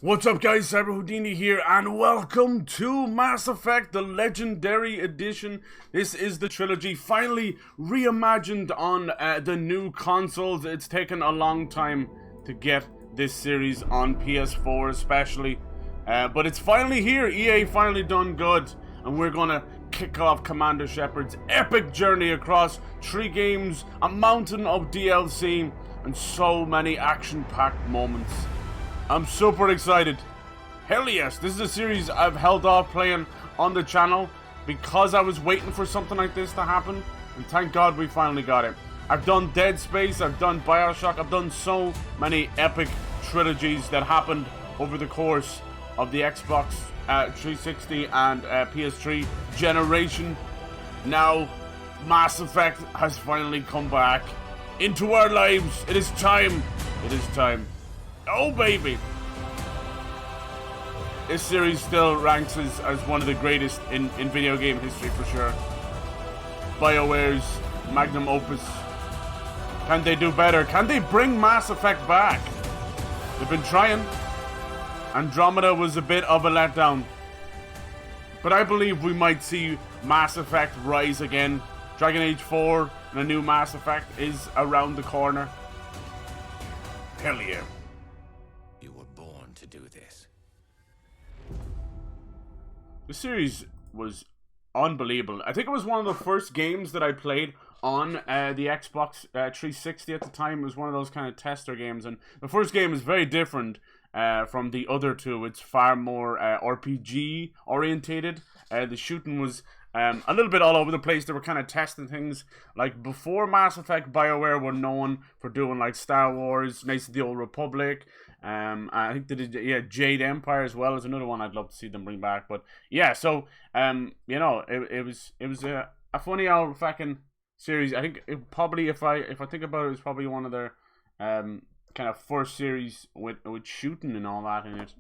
What's up guys, Cyber Houdini here and welcome to Mass Effect, the Legendary Edition. This is the trilogy finally reimagined on the new consoles. It's taken a long time to get this series on PS4 especially. But it's finally here. EA finally done good. And we're gonna kick off Commander Shepard's epic journey across 3 games, a mountain of DLC, and so many action-packed moments. I'm super excited. Hell yes, this is a series I've held off playing on the channel because I was waiting for something like this to happen, and thank God we finally got it. I've done Dead Space, I've done Bioshock, I've done so many epic trilogies that happened over the course of the Xbox 360 and PS3 generation. Now, Mass Effect has finally come back into our lives. It is time. It is time. Oh baby! This series still ranks as one of the greatest in video game history for sure. BioWare's magnum opus. Can they do better? Can they bring Mass Effect back? They've been trying. Andromeda was a bit of a letdown. But I believe we might see Mass Effect rise again. Dragon Age 4 and a new Mass Effect is around the corner. Hell yeah. You were born to do this. The series was unbelievable. I think it was one of the first games that I played on the Xbox 360 at the time. It was one of those kind of tester games, and the first game is very different from the other two. It's far more RPG orientated. The shooting was a little bit all over the place. They were kind of testing things. Like before Mass Effect, BioWare were known for doing like Star Wars, Knights of the Old Republic. I think they did, Jade Empire as well is another one I'd love to see them bring back. But yeah, so you know, it was a funny old fucking series. I think it probably, if I think about it, it was probably one of their kind of first series with shooting and all that in it.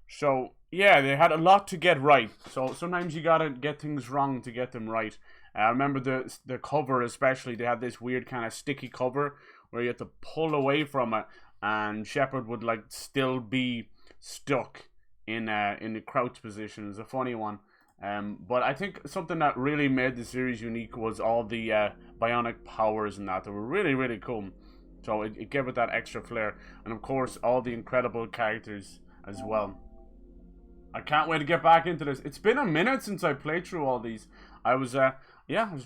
So yeah, they had a lot to get right. So sometimes you gotta get things wrong to get them right. I remember the cover especially. They had this weird kind of sticky cover where you had to pull away from it, and Shepard would like still be stuck in the crouch position. It's a funny one. But I think something that really made the series unique was all the bionic powers and that. They were really, really cool. So it gave it that extra flair. And of course, all the incredible characters as well. I can't wait to get back into this. It's been a minute since I played through all these. I was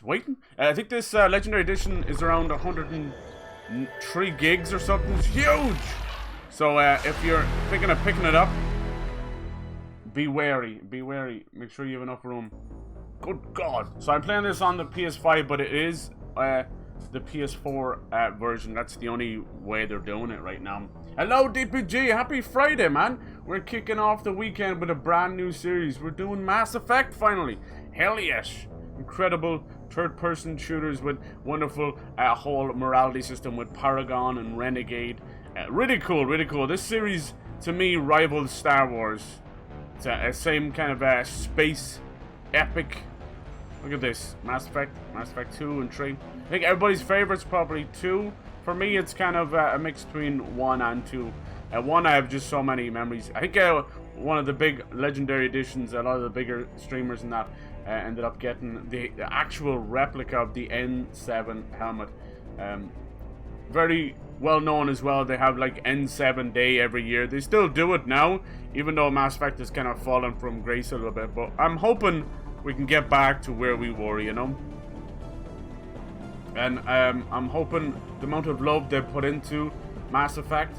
waiting. I think this Legendary Edition is around 103 gigs or something. It's huge! So if you're thinking of picking it up, be wary. Be wary. Make sure you have enough room. Good God. So I'm playing this on the PS5, but it is the PS4 version. That's the only way they're doing it right now. Hello DPG, happy Friday man. We're kicking off the weekend with a brand new series. We're doing Mass Effect finally. Hell yes. Incredible third-person shooters with wonderful whole morality system with Paragon and Renegade. Really cool, really cool. This series to me rivals Star Wars. It's a same kind of space epic. Look at this, Mass Effect 2 and 3. I think everybody's favorite's probably 2. For me, it's kind of a mix between 1 and 2. 1, I have just so many memories. I think one of the big Legendary Editions, a lot of the bigger streamers and that, ended up getting the actual replica of the N7 helmet. Very well known as well. They have like N7 Day every year. They still do it now, even though Mass Effect has kind of fallen from grace a little bit. But I'm hoping we can get back to where we were, you know. And I'm hoping the amount of love they've put into Mass Effect,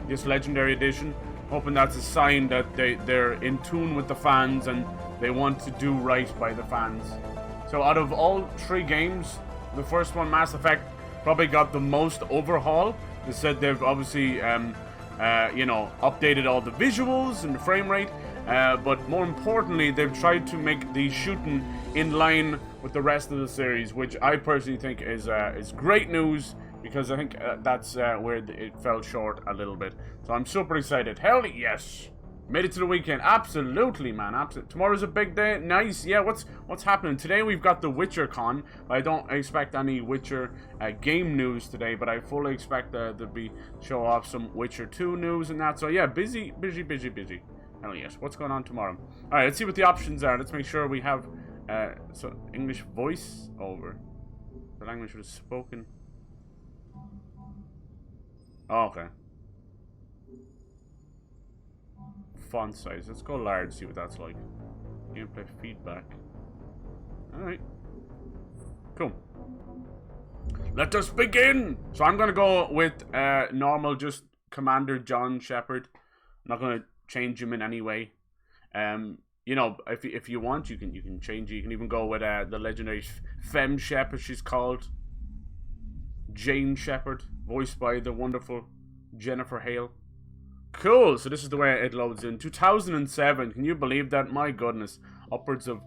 this Legendary Edition, hoping that's a sign that they're in tune with the fans and they want to do right by the fans. So out of all 3 games, the first one, Mass Effect, probably got the most overhaul. They said they've obviously, you know, updated all the visuals and the frame rate. But more importantly, they've tried to make the shooting in line with the rest of the series, which I personally think is great news, because I think that's where it fell short a little bit. So I'm super excited. Hell yes! Made it to the weekend. Absolutely, man. Absolutely. Tomorrow's a big day. Nice. Yeah, what's happening? Today we've got the Witcher con. I don't expect any Witcher game news today, but I fully expect to show off some Witcher 2 news and that. So yeah, busy. Hell yes. What's going on tomorrow? Alright, let's see what the options are. Let's make sure we have so English voice over. The language was spoken. Oh, okay. Font size. Let's go large, see what that's like. Gameplay feedback. Alright. Cool. Let us begin! So I'm gonna go with normal, just Commander John Shepard. I'm not gonna change him in any way. You know, if you want, you can change it. You can even go with the legendary Femme Shepard, she's called. Jane Shepard, voiced by the wonderful Jennifer Hale. Cool, so this is the way it loads in. 2007, can you believe that? My goodness, upwards of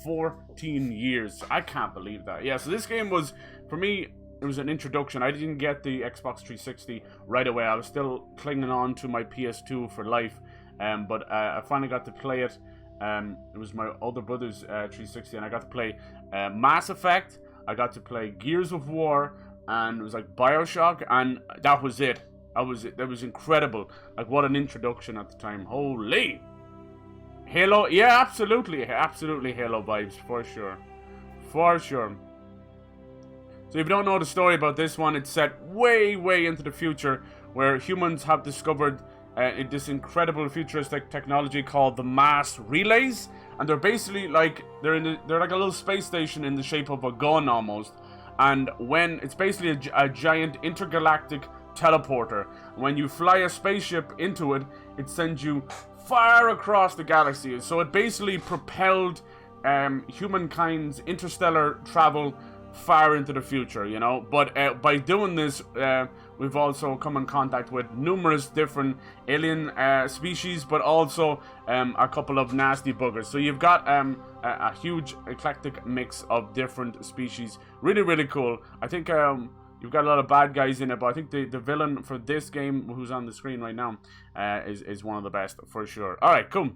14 years. I can't believe that. Yeah, so this game was, for me, it was an introduction. I didn't get the Xbox 360 right away. I was still clinging on to my PS2 for life. But I finally got to play it. It was my older brother's 360, and I got to play Mass Effect. I got to play Gears of War, and it was like BioShock, and that was it. That was incredible. Like, what an introduction at the time. Holy Halo, yeah, absolutely Halo vibes, for sure. So if you don't know the story about this one, it's set way into the future, where humans have discovered this incredible futuristic technology called the mass relays, and they're basically like they're like a little space station in the shape of a gun almost, and when it's basically a giant intergalactic teleporter. When you fly a spaceship into it, it sends you far across the galaxy. So it basically propelled humankind's interstellar travel far into the future, you know. But by doing this, we've also come in contact with numerous different alien species, but also a couple of nasty buggers. So you've got a huge eclectic mix of different species. Really cool. I think you've got a lot of bad guys in it, but I think the villain for this game, who's on the screen right now, is one of the best for sure. Alright, cool.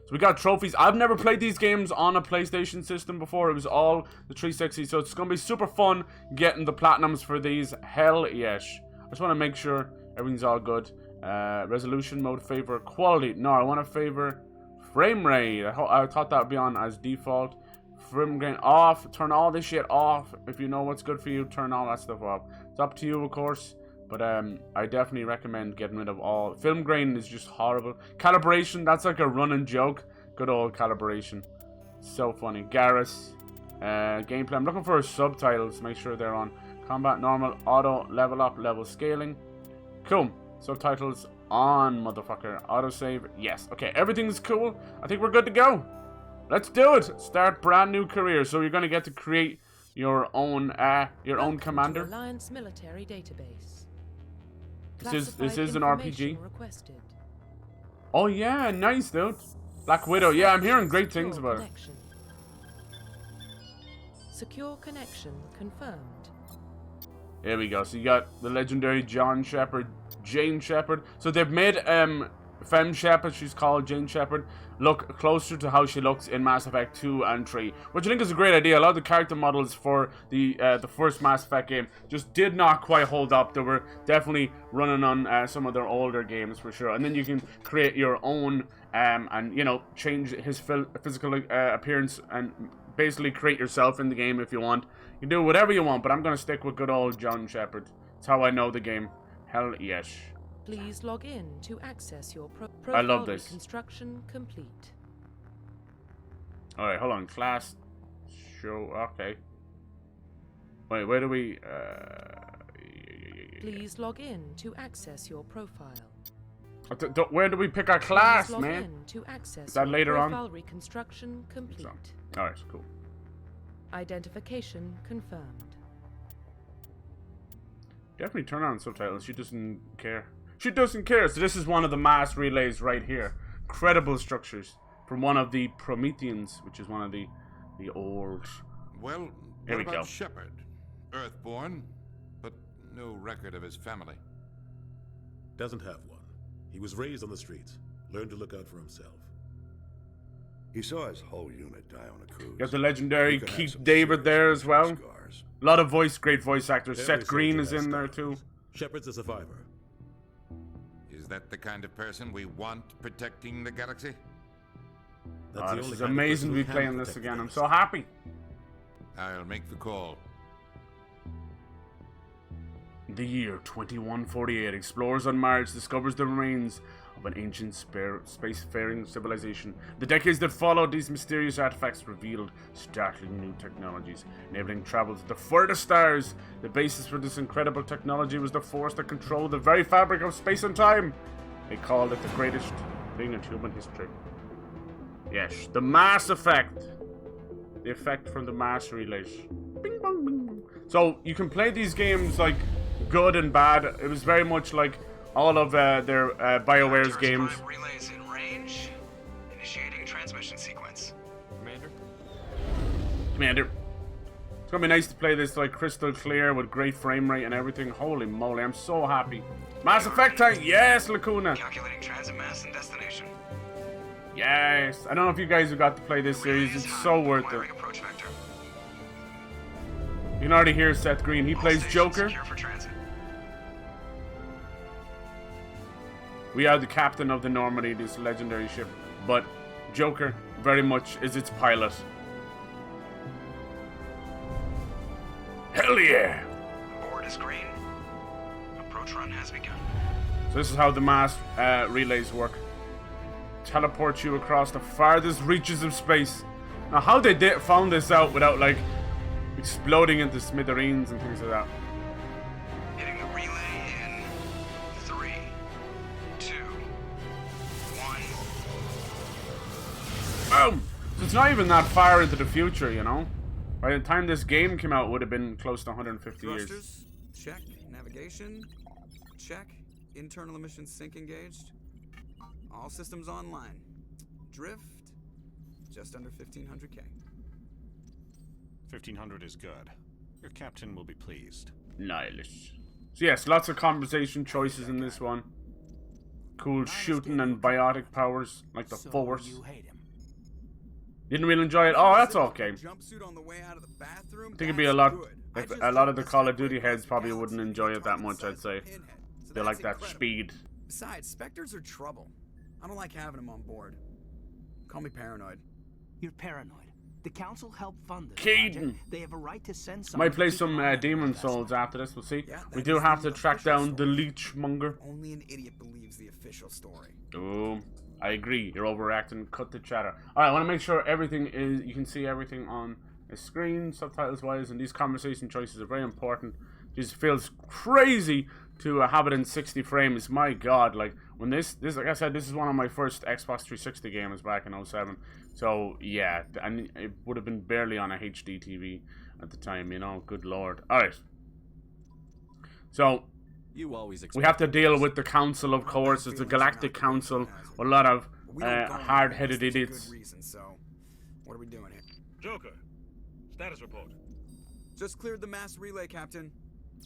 So we got trophies. I've never played these games on a PlayStation system before. It was all the 360, so it's going to be super fun getting the platinums for these. Hell yes. I just want to make sure everything's all good. Resolution mode, favor quality. No, I want to favor frame rate. I thought that would be on as default. Frame rate off. Turn all this shit off. If you know what's good for you, turn all that stuff off. It's up to you, of course. But I definitely recommend getting rid of all. Film grain is just horrible. Calibration, that's like a running joke. Good old calibration. So funny. Garrus. Gameplay. I'm looking for subtitles. Make sure they're on. Combat, normal, auto, level up, level scaling. Cool. Subtitles on, motherfucker. Autosave. Yes. Okay, everything's cool. I think we're good to go. Let's do it. Start brand new career. So you're going to get to create your own commander. Alliance military database. This is an RPG. Requested. Oh yeah, nice dude. Black Widow. Yeah, I'm hearing great things about it. Secure connection confirmed. Here we go. So you got the legendary John Shepard, Jane Shepard. So they've made Femme Shepard, she's called Jane Shepard, look closer to how she looks in Mass Effect 2 and 3, which I think is a great idea. A lot of the character models for the first Mass Effect game just did not quite hold up. They were definitely running on some of their older games for sure. And then you can create your own and, you know, change his physical appearance and basically create yourself in the game if you want. You can do whatever you want, but I'm going to stick with good old John Shepard. That's how I know the game. Hell yes. Please log in to access your profile. I love this. Construction complete. Alright, hold on. Class. Show. Okay. Wait, where do we... Please log in to access your profile. Where do we pick our class, Please log man? in to access Is that later on? profile reconstruction complete. Alright, cool. Identification confirmed. Definitely turn on subtitles. She doesn't care. She doesn't care. So this is one of the mass relays right here. Incredible structures from one of the Prometheans, which is one of the old. Well, Here we what about go. Shepard? Earthborn, but no record of his family. Doesn't have one. He was raised on the streets. Learned to look out for himself. He saw his whole unit die on a cruise. Got the legendary He could have Keith some David there as well. scars. A lot of great voice actors. Every Seth Green soldier is has in there scars. too. Shepard's a survivor. Is that the kind of person we want protecting the galaxy? That's the This only is kind of amazing person to who be can playing this protect the again. I'm galaxy. so happy. I'll make the call. The year 2148, explorers on Mars discovers the remains of an ancient spacefaring civilization. The decades that followed, these mysterious artifacts revealed startling new technologies, enabling travel to the furthest stars. The basis for this incredible technology was the force that controlled the very fabric of space and time. They called it the greatest thing in human history. Yes, the Mass Effect. The effect from the Mass Relays. Bing bong bing bong. So you can play these games like good and bad. It was very much like all of their BioWare's games. Relays in range. Initiating transmission sequence. Commander. It's gonna be nice to play this like crystal clear with great frame rate and everything. Holy moly, I'm so happy. Mass Effect time, yes, Lacuna. Calculating transit mass and destination. Yes. I don't know if you guys have got to play this series. It's so worth it. Wiring approach vector. You can already hear Seth Green. He All plays stations Joker. secure for transit. We are the captain of the Normandy, this legendary ship. But Joker very much is its pilot. Hell yeah! Board is green. Approach run has begun. So this is how the mass relays work. Teleport you across the farthest reaches of space. Now how they found this out without like exploding into smithereens and things like that. Hitting the relay in 3, 2, 1. Boom! So it's not even that far into the future, you know? By the time this game came out, it would have been close to 150 years. Thrusters, check. Navigation, check. Internal emissions sync engaged. All systems online. Drift, just under 1500K. 1500 is good. Your captain will be pleased. Nihilist. So yes, lots of conversation choices in this one. Cool shooting and biotic powers, like the Force. You hate him. Didn't really enjoy it. Oh, that's okay. Jumpsuit on the way out of the bathroom. I think it'd be a lot. If a lot of the Call of Duty heads probably wouldn't enjoy it that much, I'd say. They like that speed. Besides, Spectres are trouble. I don't like having them on board. Call me paranoid. You're paranoid. The council helped fund this Caden. project. They have a right to send someone Might to play keep some an eye on Demon the Souls after this, we'll see. Yeah, We that do is have the to track official down the story. Leechmonger. Only an idiot believes the official story. Oh, I agree. You're overreacting. Cut the chatter. Alright, I want to make sure everything is... You can see everything on the screen, subtitles-wise, and these conversation choices are very important. It just feels crazy to have it in 60 frames. My god, like, when this like I said, this is one of my first Xbox 360 games back in 07. So, yeah, and it would have been barely on a HD TV at the time, you know. Good lord. Alright. So, You always we have to deal with the council, of course. It's a galactic council with a lot of We don't go on hard-headed this, there's a idiots. Good reason, so what are we doing here? Joker, status report. Just cleared the mass relay, Captain.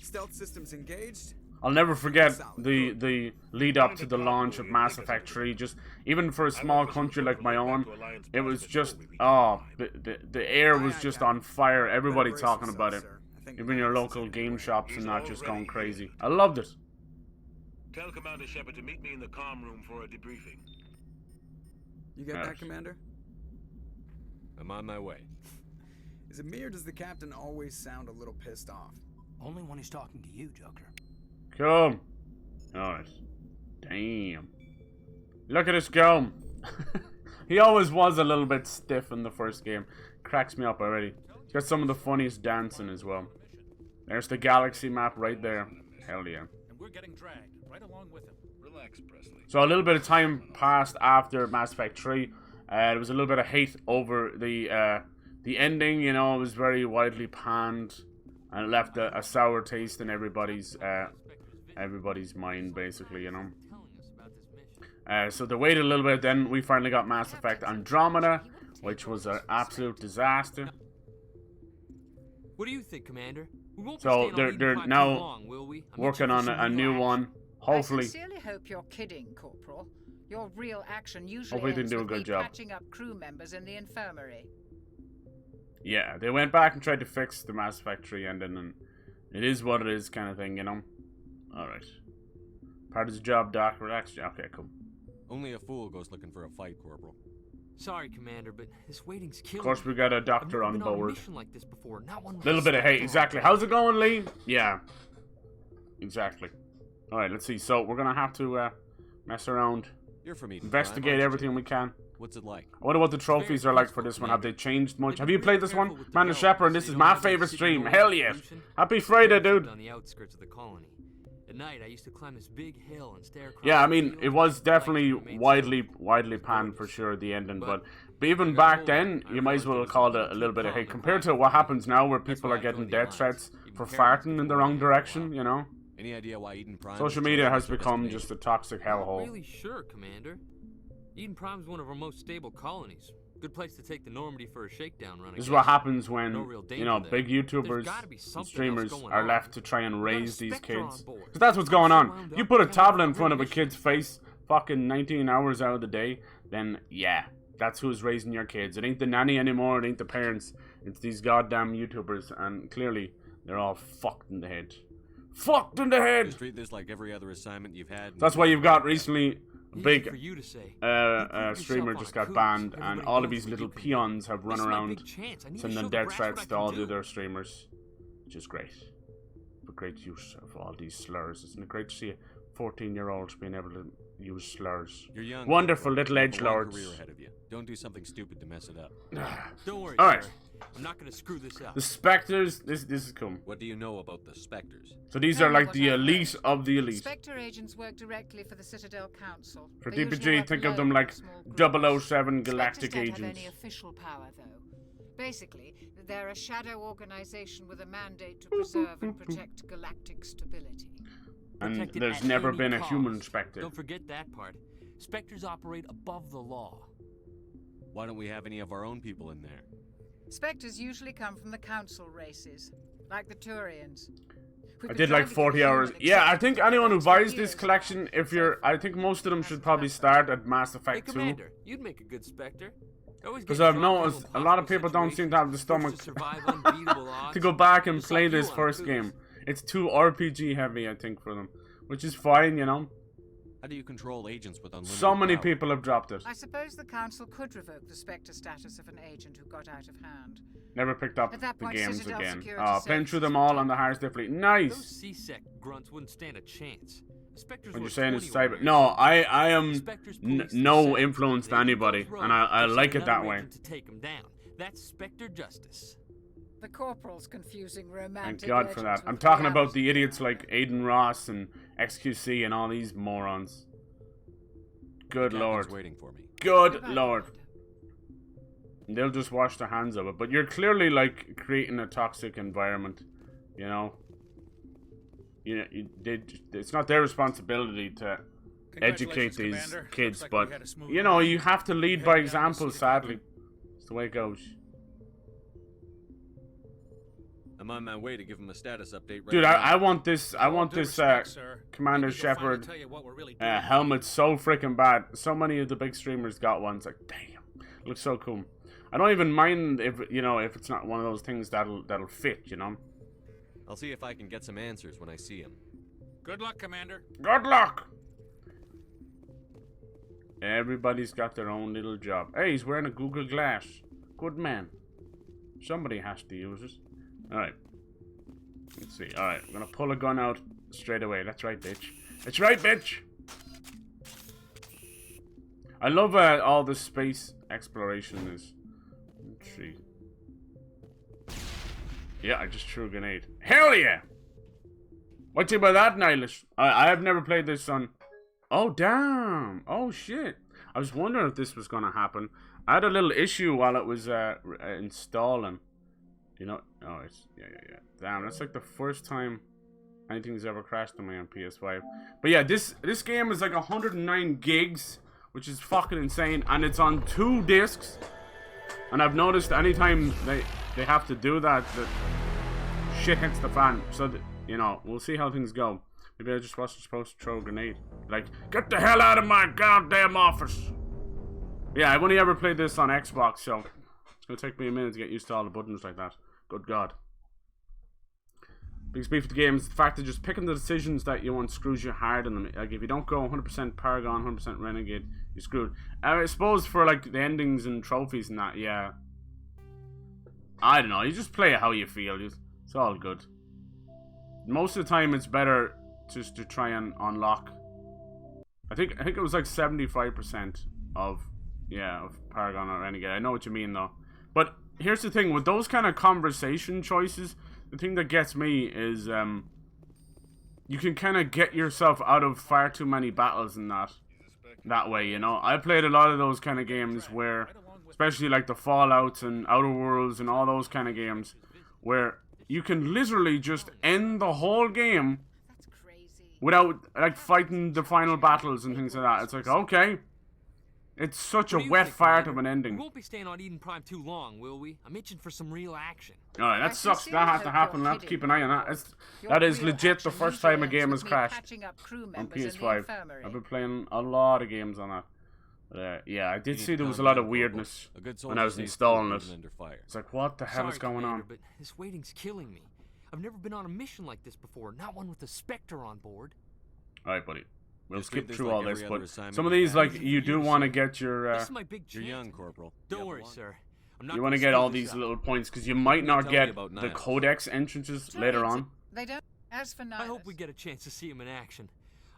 Stealth systems engaged. I'll never forget the lead up to the launch of Mass Effect 3. Just even for a small country like my own, it was just the air was just on fire. Everybody talking about it. Even your local game shops and not just going crazy. I loved it. Tell Commander Shepard to meet me in the comm room for a debriefing. You get Yes. that, Commander? I'm on my way. Is it me or does the captain always sound a little pissed off? Only when he's talking to you, Joker. Come. Alright. Damn. Look at us go. He always was a little bit stiff in the first game. Cracks me up already. He's got some of the funniest dancing as well. There's the galaxy map right there. Hell yeah. And we're getting dragged right along with him. Relax, Presley. So a little bit of time passed after Mass Effect 3. There was a little bit of hate over the ending. You know, it was very widely panned, and it left a sour taste in everybody's mind, basically. You know. So they waited a little bit. Then we finally got Mass Effect Andromeda, which was an absolute disaster. What do you think, Commander? We won't So be staying on they're Eden now too long, will we? I mean, working on for some a new action. one. Hopefully. I sincerely hope you're kidding, Corporal. Your real action usually Hopefully they ends do a with good me job. patching up crew members in the infirmary. Yeah, they went back and tried to fix the Mass Effect 3 ending, and it is what it is kind of thing, you know? Alright. Part of the job, Doc. Relax. Okay, cool. Only a fool goes looking for a fight, Corporal. Sorry, Commander, but this waiting's killing Of course, we got a doctor on board. a mission like this before, not one Little bit of hate, exactly. How's it going, Lee? Yeah. Exactly. Alright, let's see. So, we're gonna have to mess around. You're from Eden Investigate Prime, everything we can. What's it like? I wonder what the trophies are like for this one. Have they changed much? Have you played this one? Commander Shepard, this is my favorite stream. Hell yes. Happy Friday, dude. On the outskirts of the colony. At night, I used to climb this big hill and stare across. Yeah, I mean, it was definitely widely panned for sure, the ending, but even back then, you might as well call it a little bit of hate compared to what happens now, where people are getting death threats for farting in the wrong direction, you know? Any idea why Eden Prime? Social media has become just a toxic hellhole. Not really sure, Commander. Eden Prime's one of our most stable colonies. Good place to take the Normandy for a shakedown run. This is what happens when, you know, big YouTubers and streamers are left to try and raise these kids. Because that's what's going on. You put a tablet in front of a kid's face fucking 19 hours out of the day, then yeah, that's who's raising your kids. It ain't the nanny anymore, it ain't the parents. It's these goddamn YouTubers, and clearly they're all fucked in the head. Fucked in the head! Just treat this like every other assignment you've had. That's why you've got recently big say. streamer just got banned, and all of these little peons have run around sending death threats to all the other streamers, which is great. But great use of all these slurs. Isn't it great to see a 14-year-old being able to use slurs? You're young. Wonderful little edgelords. Career ahead of you. Don't do something stupid to mess it up. Don't worry. All right. Sir. I'm not gonna screw this up. The Spectres. This is cool. What do you know about the Spectres? So these are like the elite of the elite. Spectre agents work directly for the Citadel Council. For They usually DPG, work think of alone them in like small groups. 007 galactic Spectres don't agents. have any official power, though. Basically, they're a shadow organization with a mandate to preserve and protect galactic stability. And Protected there's at never any been a cost. human Spectre. Don't forget that part. Spectres operate above the law. Why don't we have any of our own people in there? Spectres usually come from the Council races, like the Turians. We've I been did trying like to 40 get hours. human Yeah, I acceptance think for anyone who about 2 buys this years collection, now. if you're, I think most of them should probably start at Mass Hey, Effect 2. Commander, you'd make a good Spectre. Because I've noticed a lot of people don't seem to have the stomach to go back and play this first game. It's too RPG heavy, I think, for them. Which is fine, you know. How do you control agents with unlimited So many power? people have dropped it. I suppose the Council could revoke the Spectre status of an agent who got out of hand. Never picked up At that the point, games Citadel again. security Oh, playing services through them would all take on the hardest difficulty. Nice! Those C-Sec grunts wouldn't stand a chance. Spectres When you're work saying it's 21 cyber... years. No, I am Spectres police the no Senate. influence to They anybody. go And rogue I to like send it that another way. agent to take 'em down. That's Spectre justice. The Corporal's confusing romantic Thank God for that. legends I'm with talking about reality. the idiots like Aiden Ross and XQC and all these morons. Good Captain's lord. waiting for me. Good Goodbye, lord. Commander. They'll just wash their hands of it. But you're clearly like creating a toxic environment, you know. You know, it's not their responsibility to educate these kids, but you know, you have to lead by example. Sadly, it's the way it goes. I'm on my way to give him a status update right Dude, now. I want this. I want this Commander Shepard helmet so freaking bad. So many of the big streamers got one. It's like, damn, it looks so cool. I don't even mind if if it's not one of those things that'll fit, you know. I'll see if I can get some answers when I see him. Good luck, Commander. Good luck. Everybody's got their own little job. Hey, he's wearing a Google Glass. Good man. Somebody has to use it. Alright. Let's see. Alright, I'm gonna pull a gun out straight away. That's right, bitch. That's right, bitch! I love all the space exploration is. Let's see. Yeah, I just threw a grenade. Hell yeah! What do you about that, Nihilish? I have never played this on... Oh, damn! Oh, shit. I was wondering if this was gonna happen. I had a little issue while it was installing. You know, oh, it's, yeah. Damn, that's like the first time anything's ever crashed on my PS5. But yeah, this game is like 109 gigs, which is fucking insane, and it's on 2 discs. And I've noticed anytime they have to do that shit hits the fan. So, you know, we'll see how things go. Maybe I just wasn't supposed to throw a grenade. Like, get the hell out of my goddamn office! Yeah, I've only ever played this on Xbox, so it's gonna take me a minute to get used to all the buttons like that. Good God. Biggest beef with the game is the fact that just picking the decisions that you want screws you hard in them. Like, if you don't go 100% Paragon, 100% Renegade, you're screwed. I suppose for, like, the endings and trophies and that, yeah. I don't know, you just play it how you feel. It's all good. Most of the time, it's better just to try and unlock. I think it was like 75% of Paragon or Renegade. I know what you mean though. But here's the thing with those kind of conversation choices. The thing that gets me is you can kind of get yourself out of far too many battles in that way. You know, I played a lot of those kind of games where, especially like the Fallouts and Outer Worlds and all those kind of games, where you can literally just end the whole game without like fighting the final battles and things like that. It's like, okay, it's such a wet fart of an ending. We won't be staying on Eden Prime too long, will we? I'm itching for some real action. Alright, that sucks. That had to happen. We'll have to keep an eye on that. That is legit the first time a game has crashed on PS5. I've been playing a lot of games on that. Yeah, I did see there was a lot of weirdness when I was installing it. It's like, what the hell is going on? But this waiting's killing me. I've never been on a mission like this before, not one with a Spectre on board. Alright, buddy. We'll skip through all this, but some of these, like, you do want to get your... This is my big chance. You're young, Corporal. Don't worry, sir. You want to get all these little points, because you might not get the Codex entrances later on. They don't. As for now, I hope we get a chance to see him in action.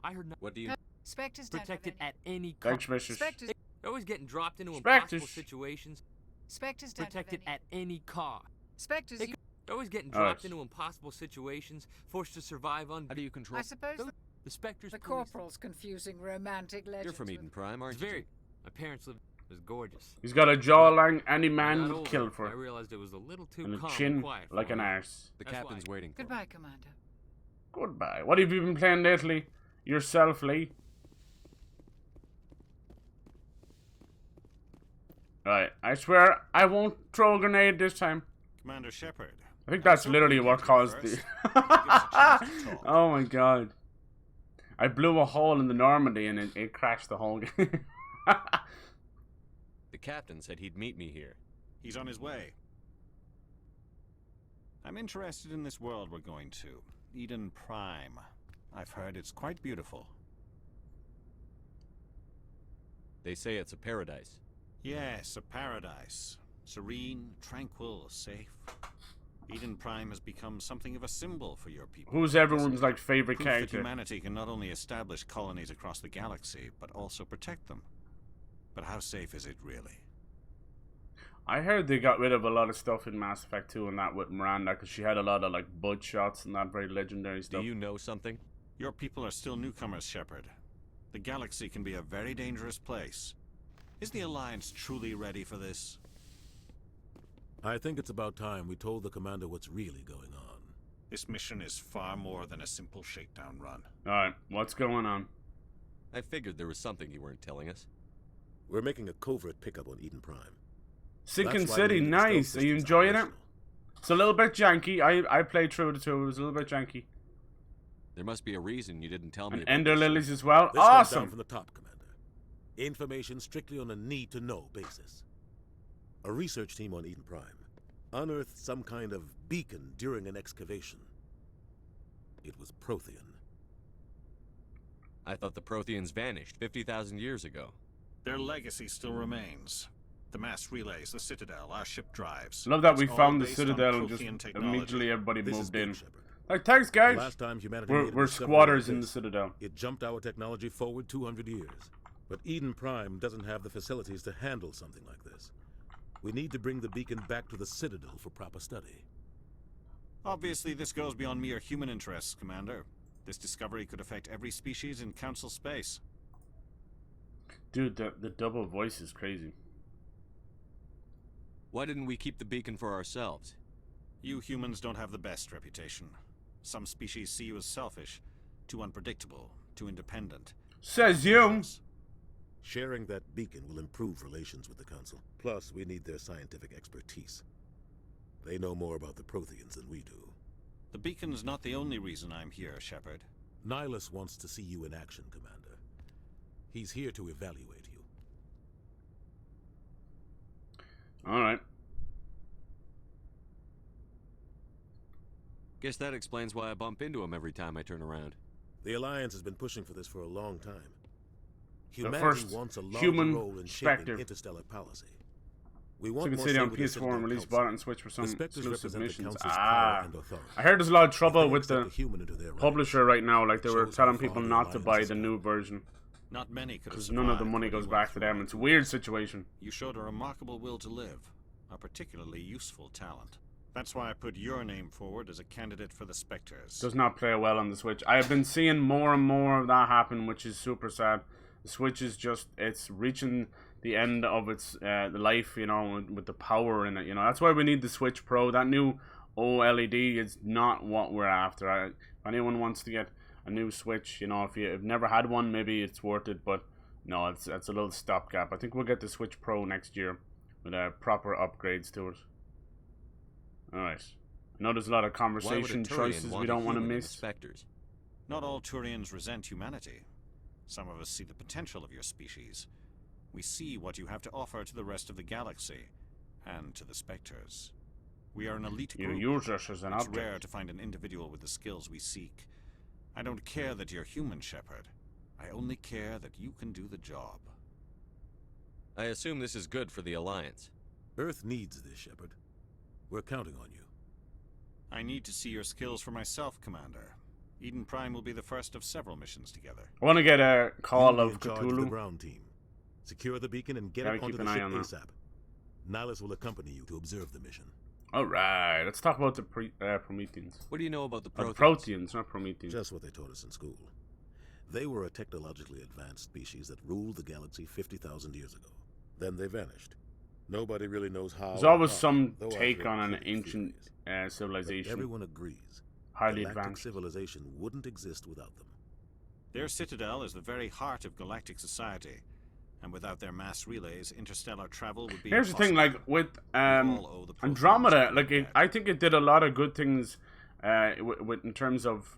I heard What do you... Spectres protected at any cost. Spectres. They're always getting dropped into impossible situations. Spectres protected at any cost. Spectres. They're always getting dropped into impossible situations, forced to survive on. How do you control? I suppose the Spectres. The Corporal's confusing romantic legends. You're from Eden Prime, aren't you? My parents lived. It was gorgeous. He's got a jawline any man would kill for. I realized it was a little too and a calm chin and quiet like an arse. The captain's waiting. Goodbye, Commander. Goodbye. What have you been playing lately? Yourself, Lee? Right, I swear I won't throw a grenade this time. Commander Shepard. I think that's literally what caused the... Oh my god. I blew a hole in the Normandy and it crashed the whole game. The captain said he'd meet me here. He's on his way. I'm interested in this world we're going to. Eden Prime. I've heard it's quite beautiful. They say it's a paradise. Yes, a paradise. Serene, tranquil, safe. Eden Prime has become something of a symbol for your people. Who's everyone's like favorite Proof character? that humanity can not only establish colonies across the galaxy, but also protect them. But how safe is it really? I heard they got rid of a lot of stuff in Mass Effect 2 and that with Miranda, because she had a lot of like bud shots and that very legendary stuff. Do you know something? Your people are still newcomers, Shepard. The galaxy can be a very dangerous place. Is the Alliance truly ready for this? I think it's about time we told the Commander what's really going on. This mission is far more than a simple shakedown run. Alright, what's going on? I figured there was something you weren't telling us. We're making a covert pickup on Eden Prime. Sinking City, nice. Are you enjoying it? It's a little bit janky. I played through the 2. It was a little bit janky. There must be a reason you didn't tell me. And Ender Lilies as well. This awesome. comes down from the top, Commander. Information strictly on a need-to-know basis. A research team on Eden Prime unearthed some kind of beacon during an excavation. It was Prothean. I thought the Protheans vanished 50,000 years ago. Their legacy still remains. The mass relays, the Citadel, our ship drives. Love that we It's all found the based on Citadel and just Prothean technology. immediately everybody This moved is in. Big Shepard. Like, thanks guys. The last time humanity We're squatters in the Citadel. It jumped our technology forward 200 years. But Eden Prime doesn't have the facilities to handle something like this. We need to bring the beacon back to the Citadel for proper study. Obviously, this goes beyond mere human interests, Commander. This discovery could affect every species in Council space. Dude, the double voice is crazy. Why didn't we keep the beacon for ourselves? You humans don't have the best reputation. Some species see you as selfish, too unpredictable, too independent. Says you. Sharing that beacon will improve relations with the Council. Plus, we need their scientific expertise. They know more about the Protheans than we do. The beacon's not the only reason I'm here, Shepard. Nihilus wants to see you in action, Commander. He's here to evaluate you. Alright. Guess that explains why I bump into him every time I turn around. The Alliance has been pushing for this for a long time. The Humanity first wants a larger human role in Spectre. shaping interstellar policy. We So want you can more see it on say with the PS4 and Citadel release Council. bought and switch for some The Spectres exclusive represent the missions. Council's power Ah, and authority. I heard there's a lot of If trouble they with accept the a human into their ranks, publisher right now. Like they were shows how telling far people the not to Alliance buy has the come. new version Not many could have because none of the survived money what you goes went back to through. them. It's a weird situation. You showed a remarkable will to live, a particularly useful talent. That's why I put your name forward as a candidate for the Spectres. Does not play well on the Switch. I have been seeing more and more of that happen, which is super sad. The Switch is just, it's reaching the end of its the life, you know, with the power in it, you know. That's why we need the Switch Pro. That new OLED is not what we're after. If anyone wants to get a new Switch, you know, if you've never had one, maybe it's worth it, but no, it's a little stopgap. I think we'll get the Switch Pro next year with proper upgrades to it. Alright. I know there's a lot of conversation choices we don't want to miss. Spectres? Not all Turians resent humanity. Some of us see the potential of your species. We see what you have to offer to the rest of the galaxy, and to the Spectres. We are an elite You group. use us as an It's object. rare to find an individual with the skills we seek. I don't care that you're human, Shepard. I only care that you can do the job. I assume this is good for the Alliance. Earth needs this, Shepard. We're counting on you. I need to see your skills for myself, Commander. Eden Prime will be the first of several missions together. I want to get a call You'll be of in charge of the Cthulhu. ground team. Secure the beacon and get Gotta it onto keep the an eye ship on that. ASAP. Nihilus will accompany you to observe the mission. Alright, let's talk about the Prometheans. What do you know about the Oh, Protheans? the Proteans, not Prometheans. Just what they taught us in school. They were a technologically advanced species that ruled the galaxy 50,000 years ago. Then they vanished. Nobody really knows how. There's always or why, some though I've take heard on an plenty of ancient theories. But civilization. everyone agrees. Highly galactic advanced. civilization wouldn't exist without them. Their citadel is the very heart of galactic society, and without their mass relays, interstellar travel would be Here's the thing, impossible. like with all owe the Protheans Andromeda, a like debt. I think it did a lot of good things, with in terms of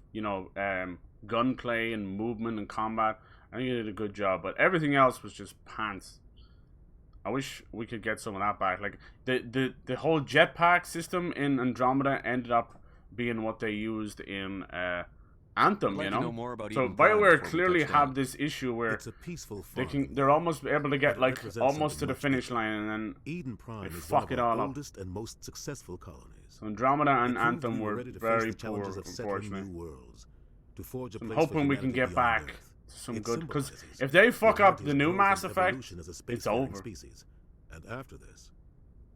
gunplay and movement and combat. I think it did a good job, but everything else was just pants. I wish we could get some of that back. Like the whole jetpack system in Andromeda ended up being what they used in Anthem. I'd like You to know, know more about so Eden Prime BioWare before we clearly touch down. have this issue where It's a peaceful they farm. they're almost able to get But it like represents almost to something the much finish bigger. line and then Eden Prime they is fuck one it of all our up. oldest and most successful colonies. So Andromeda and It proved Anthem we were ready to face very the poor, challenges of settling unfortunately. new worlds, to forge a I'm place hoping for we can humanity get beyond back Earth. to some It good, because symbolizes if they fuck up humanity's the new growth Mass and Effect, evolution as a it's space-faring over. species. And after this,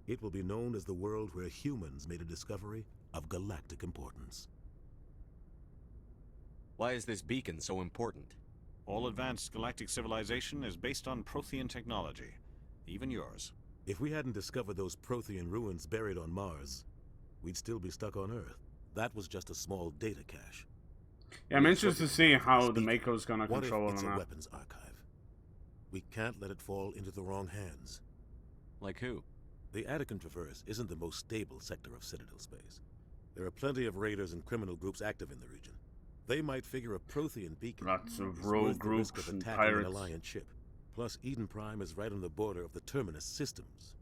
it will be known as the world where humans made a discovery of galactic importance. Why is this beacon so important? All advanced galactic civilization is based on Prothean technology, even yours. If we hadn't discovered those Prothean ruins buried on Mars, we'd still be stuck on Earth. That was just a small data cache. Yeah, I'm We're interested to focusing see on how this the beacon. Mako's gonna What control if it's on a that. weapons archive? We can't let it fall into the wrong hands. Like who? The Attican Traverse isn't the most stable sector of Citadel space. There are plenty of raiders and criminal groups active in the region. They might figure a Prothean beacon Lots of is rogue worth the risk groups of and attacking pirates. an Alliance ship. Plus, Eden Prime is right on the border of the Terminus systems.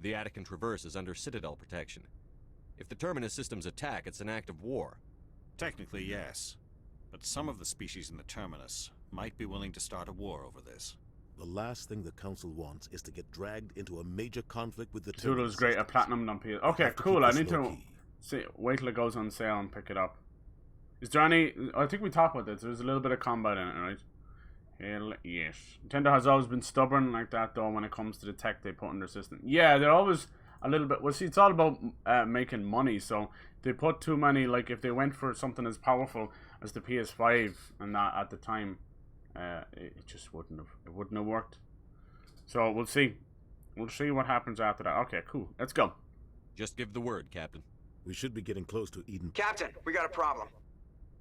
The Attican Traverse is under Citadel protection. If the Terminus systems attack, it's an act of war. Technically, yes. But some of the species in the Terminus might be willing to start a war over this. The last thing the Council wants is to get dragged into a major conflict with the Zulu's Terminus great, a systems. platinum on PS. We Okay, have to cool. keep I this need to low-key. see, wait till it goes on sale and pick it up. Is there any? I think we talked about this. There's a little bit of combat in it, right? Hell yes. Nintendo has always been stubborn like that, though, when it comes to the tech they put in their system. Yeah, they're always a little bit. Well, see, it's all about making money. So they put too many. Like if they went for something as powerful as the PS5 and that at the time, it just wouldn't have worked. So we'll see. We'll see what happens after that. Okay, cool. Let's go. Just give the word, Captain. We should be getting close to Eden. Captain, we got a problem.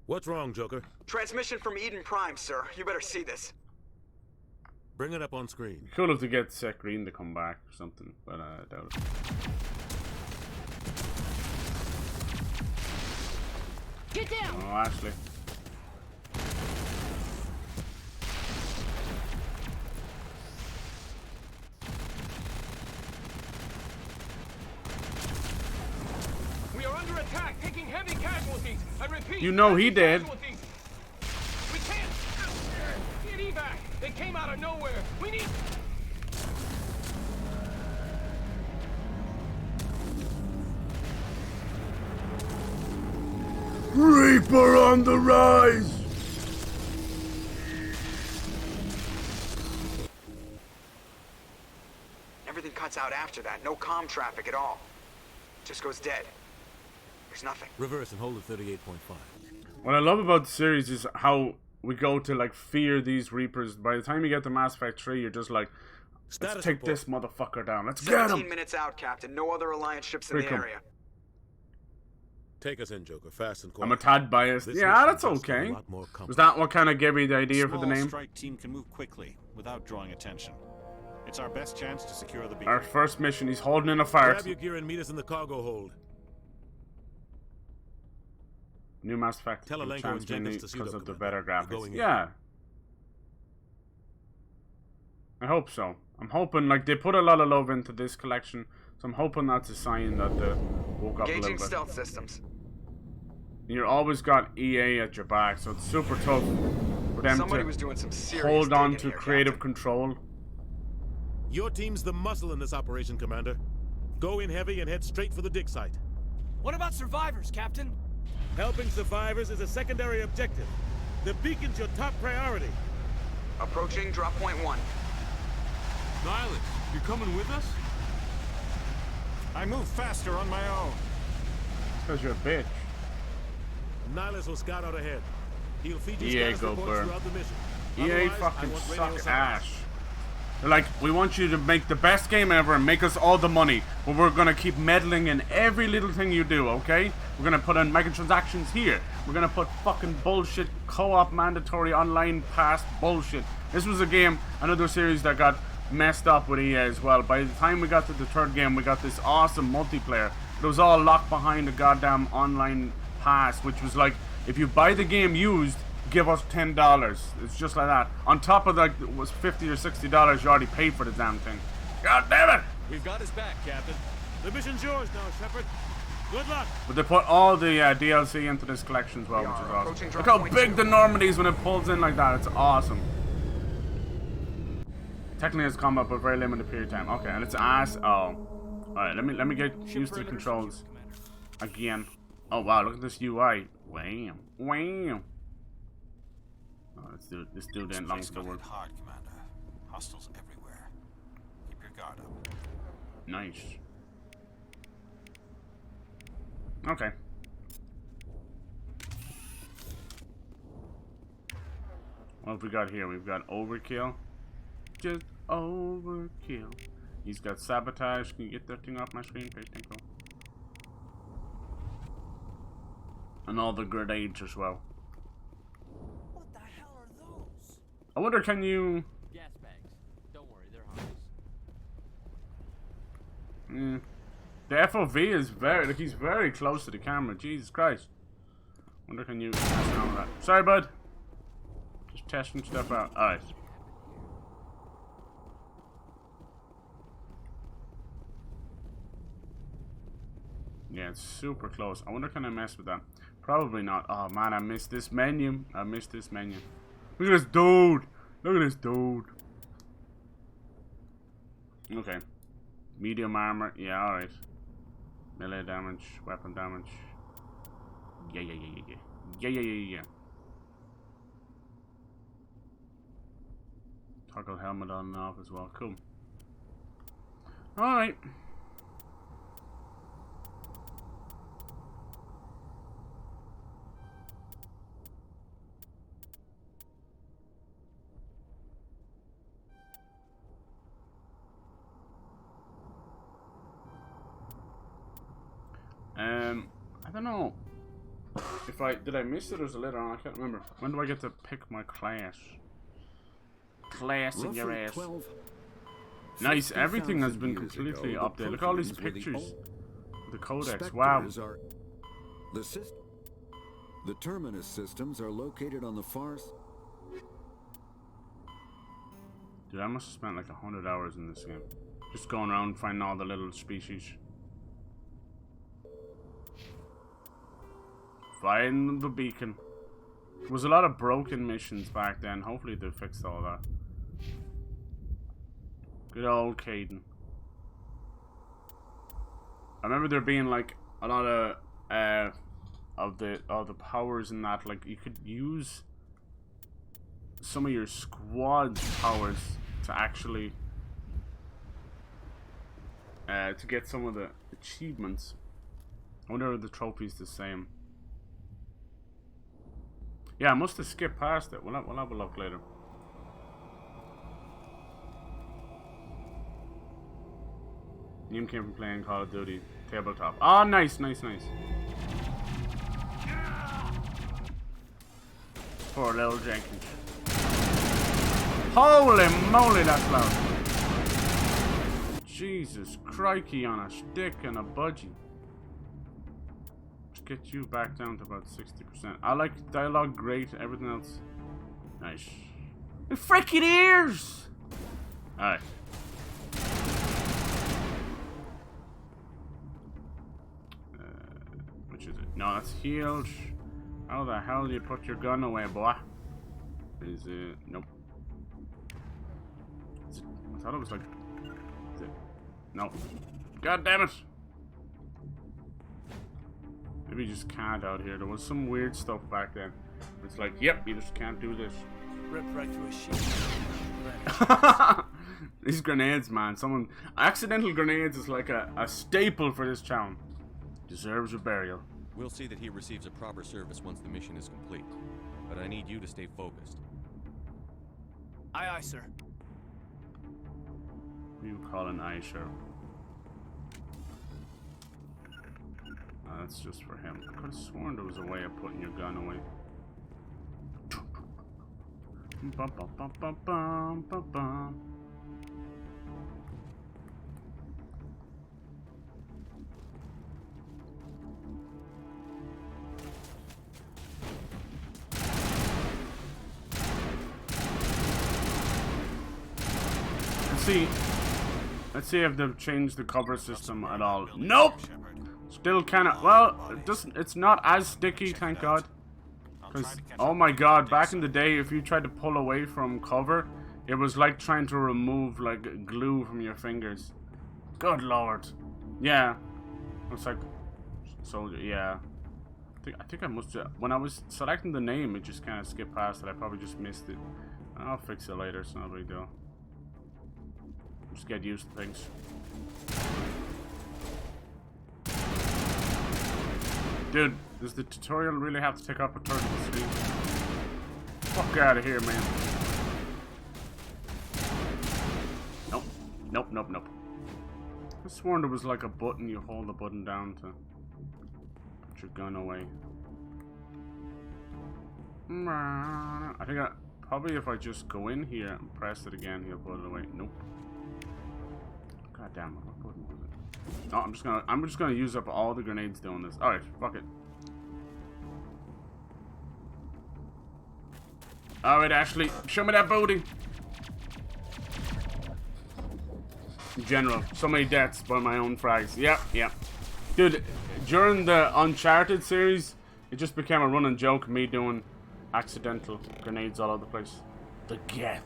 What's wrong, Joker? Transmission from Eden Prime, sir. You better see this. Bring it up on screen. Cool if they get Seth Green to come back or something, but I doubt it. Get down! Oh, Ashley. attack, taking heavy casualties. I repeat. You know he did. Casualties. We can't get evac. They came out of nowhere. We need. Reaper on the rise! Everything cuts out after that. No comm traffic at all. Just goes dead. There's nothing. Reverse and hold at 38.5. What I love about the series is how we go to like fear these Reapers. By the time you get to Mass Effect 3, you're just like, let's take this motherfucker down. Let's get him. 17 minutes out, Captain. No other Alliance ships in the area. Take us in, Joker, fast and quiet. I'm a tad biased. This Yeah, mission that's just got a okay. lot more complex. Was that what kind of gave me the idea for the Small name? strike team can move quickly without drawing attention. It's our best chance to secure the beacon. Our first mission, he's holding in a fart. Grab your gear and meet us in the cargo hold. New Mass Effect. Tell Alenko and Jenkins to suit because up, of the Commander. better We're graphics. going in. Yeah. I hope so. I'm hoping, like, they put a lot of love into this collection, so I'm hoping that's a sign that they woke up a little Gauging bit. stealth systems. You're always got EA at your back, so it's super tough for them Somebody was doing some to serious hold on digging to here, creative Captain. control. Your team's the muscle in this operation, Commander. Go in heavy and head straight for the dig site. What about survivors, Captain? Helping survivors is a secondary objective. The beacon's your top priority. Approaching drop point 1. Nihilus, you're coming with us? I move faster on my own. Because you're a bitch. Nihilus will scout out ahead. He'll feed you EA status go reports burn. throughout the mission. EA Otherwise, I fucking want radio suck silence. ass. They're like, we want you to make the best game ever and make us all the money, but we're gonna keep meddling in every little thing you do, okay? We're gonna put in microtransactions here. We're gonna put fucking bullshit co-op mandatory online pass bullshit. This was a game, another series that got messed up with EA as well. By the time we got to the third game, we got this awesome multiplayer. It was all locked behind a goddamn online pass, which was like, if you buy the game used, give us $10. It's just like that. On top of that, it was $50 or $60 you already paid for the damn thing. God damn it! We've got his back, Captain. The mission's yours now, Shepard. Good luck. But they put all the DLC into this collection as well, which is awesome. Look how big the Normandy is when it pulls in like that. It's awesome. Technically it's combat, but very limited period of time. Okay, and it's ass. Oh. Alright, let me get used to the controls. Again. Oh wow, look at this UI. Wham. Wham. Oh, this dude ain't long This to place got work. hit hard, Commander. Hostiles everywhere. Keep your guard up. Nice. Okay. What have we got here? We've got overkill. Just overkill. He's got sabotage. Can you get that thing off my screen? Great, thank you. And all the grenades as well. What the hell are those? I wonder, can you... Gas bags. Don't worry, they're harmless. The FOV is very... Like, he's very close to the camera. Jesus Christ. Wonder, can you... Sorry, bud. Just testing stuff out. Alright. Yeah, it's super close. I wonder, can I mess with that? Probably not. Oh man, I missed this menu. I missed this menu. Look at this dude. Look at this dude. Okay. Medium armor. Yeah, alright. Melee damage. Weapon damage. Yeah. Yeah. Toggle helmet on and off as well. Cool. Alright. I don't know if did I miss it or was it later on? I can't remember. When do I get to pick my class? Class in your ass. Nice, everything has been completely updated. Look at all these pictures. The codex, wow. The terminus systems are located on the far. Dude, I must have spent like 100 hours in this game. Just going around finding all the little species. Find the beacon. There was a lot of broken missions back then. Hopefully they fixed all that. Good old Caden. I remember there being like a lot of the powers in that. Like you could use some of your squad's powers to actually to get some of the achievements. I wonder if the trophy's the same. Yeah, I must have skipped past it. We'll have a look later. Name came from playing Call of Duty tabletop. Oh, nice, nice, nice. Poor little Jenkins. Holy moly, that's loud. Jesus crikey on a stick and a budgie. Let's get you back down to about 60%. I like dialogue great, everything else. Nice. The freaking ears! Alright. Which is it? No, that's healed. How the hell do you put your gun away, boy? Is it? Nope. Is it, I thought it was like. Is it? No. God damn it! Maybe you just can't out here. There was some weird stuff back then. It's like, yep, you just can't do this. Rip right through a sheet. These grenades, man. Someone. Accidental grenades is like a staple for this town. Deserves a burial. We'll see that he receives a proper service once the mission is complete. But I need you to stay focused. Aye, aye, sir. Who you call an eye, sir? Oh, that's just for him. I could have sworn there was a way of putting your gun away. Bum, bum, bum, bum, bum, bum, bum. Let's see if they've changed the cover system at all. Nope. Still kind of. Well, it doesn't. It's not as sticky, thank God. Because oh my God, back in the day, if you tried to pull away from cover, it was like trying to remove like glue from your fingers. Good Lord. Yeah. It's like soldier. Yeah. I think I must. When I was selecting the name, it just kind of skipped past it. I probably just missed it. I'll fix it later. It's not a big deal. Just get used to things. Dude, does the tutorial really have to take up a third of the screen? Fuck out of here, man. Nope. Nope, nope, nope. I sworn there was like a button, you hold the button down to put your gun away. I think probably if I just go in here and press it again, he'll put it away. Nope. God damn it, what button was it? No, I'm just gonna use up all the grenades doing this. Alright, fuck it. Alright, Ashley, show me that booty. General, so many deaths by my own frags. Yep, yep. Dude, during the Uncharted series, it just became a running joke, me doing accidental grenades all over the place. The Geth.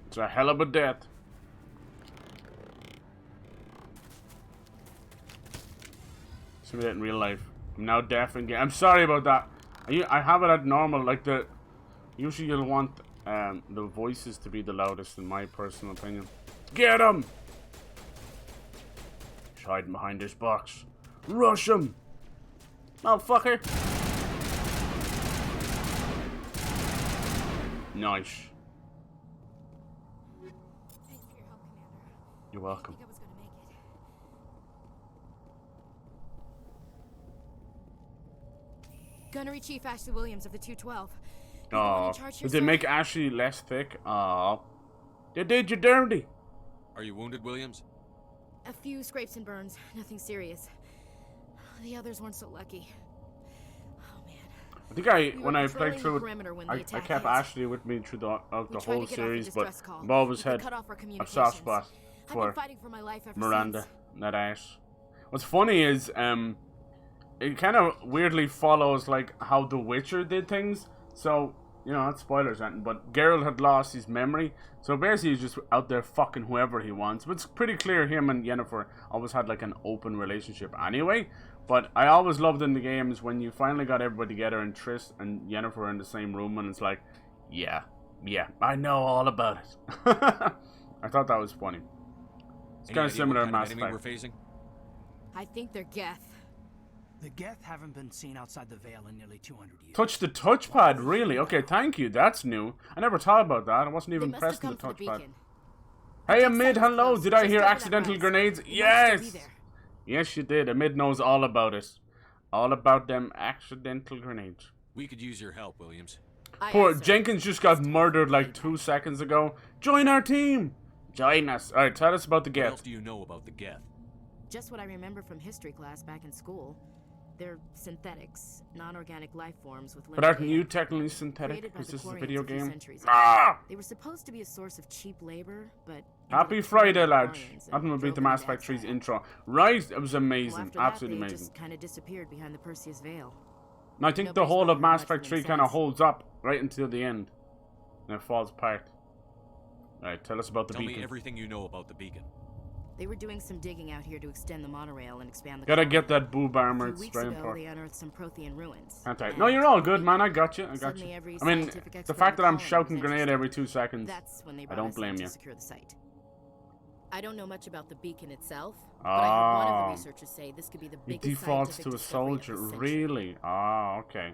It's a hell of a death. See that in real life. I'm now deaf and I'm sorry about that. I have it at normal, like the. Usually you'll want the voices to be the loudest, in my personal opinion. Get him! He's hiding behind this box. Rush him! Oh, fucker! Nice. Thanks for your help, Commander. You're welcome. I think I was gonna make it. Gunnery Chief Ashley Williams of the 212. Oh, did they make Ashley less thick? Oh, they did you dirty. Are you wounded, Williams? A few scrapes and burns, nothing serious. The others weren't so lucky. Oh man. I think when I played through it, I kept Ashley with me through the whole series, but I've always had a soft spot for Miranda, that ass. What's funny is, it kind of weirdly follows like how The Witcher did things. So, you know, that's spoilers, but Geralt had lost his memory. So basically he's just out there fucking whoever he wants. But it's pretty clear him and Yennefer always had like an open relationship anyway. But I always loved in the games when you finally got everybody together and Triss and Yennefer are in the same room and it's like, yeah, I know all about it. I thought that was funny. It's kind of similar to Mass Effect. We're facing? I think they're Geth. The Geth haven't been seen outside the Veil in nearly 200 years. Touch the touchpad, really? Okay, thank you. That's new. I never thought about that. I wasn't even pressing the touchpad. Hey, Amid, hello. Did I hear accidental grenades? Yes! Yes, you did. Amid knows all about it. All about them accidental grenades. We could use your help, Williams. Poor Jenkins just got murdered like 2 seconds ago. Join our team! Join us. Alright, tell us about the Geth. What else do you know about the Geth? Just what I remember from history class back in school. They're synthetics, non-organic life forms with limited. But aren't you technically synthetic? Is this a video game? They were supposed to be a source of cheap labor, but happy Friday, lads! Nothing will beat the Mass Effect 3's intro. Right? It was amazing. Absolutely amazing. Just kind of disappeared behind the Perseus Veil. And I think the whole of Mass Effect 3 kind of holds up right until the end. And it falls apart. Alright, tell us about the beacon. Tell me everything you know about the beacon. They were doing some digging out here to extend the monorail and expand the. Gotta get that boob armor. It's very important. They unearthed some Prothean ruins. No, you're all good, man. I got you. I got you. I mean, the fact that I'm shouting grenade every 2 seconds, I don't blame you. Secure the site. I don't know much about the beacon itself, but I heard one of the researchers say this could be the biggest. It defaults to a soldier, really? Ah, okay.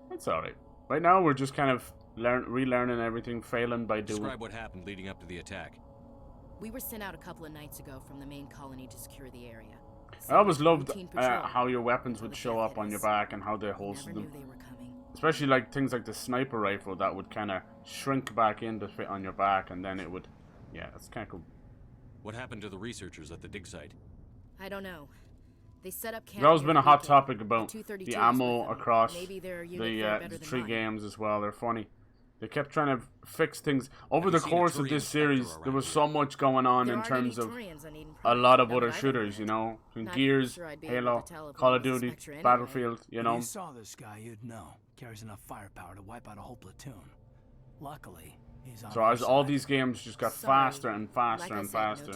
That's alright. Right now, we're just kind of relearning everything, failing by doing. Describe what happened leading up to the attack. We were sent out a couple of nights ago from the main colony to secure the area. I always loved how your weapons would show up on your back and how they holstered them. Especially like things like the sniper rifle that would kind of shrink back in to fit on your back, and then it would. Yeah, that's kind of cool. What happened to the researchers at the dig site? I don't know. They set up camp. There's always been a hot topic about the ammo across the 3 games as well. They're funny. They kept trying to fix things. Over the course of this series, there was so much going on in terms of a lot of other shooters, you know. Gears, Halo, Call of Duty, Battlefield, you know. If you saw this guy, you'd know. Carries enough firepower to wipe out a whole platoon. Luckily, he's on. So as all these games just got faster and faster and faster.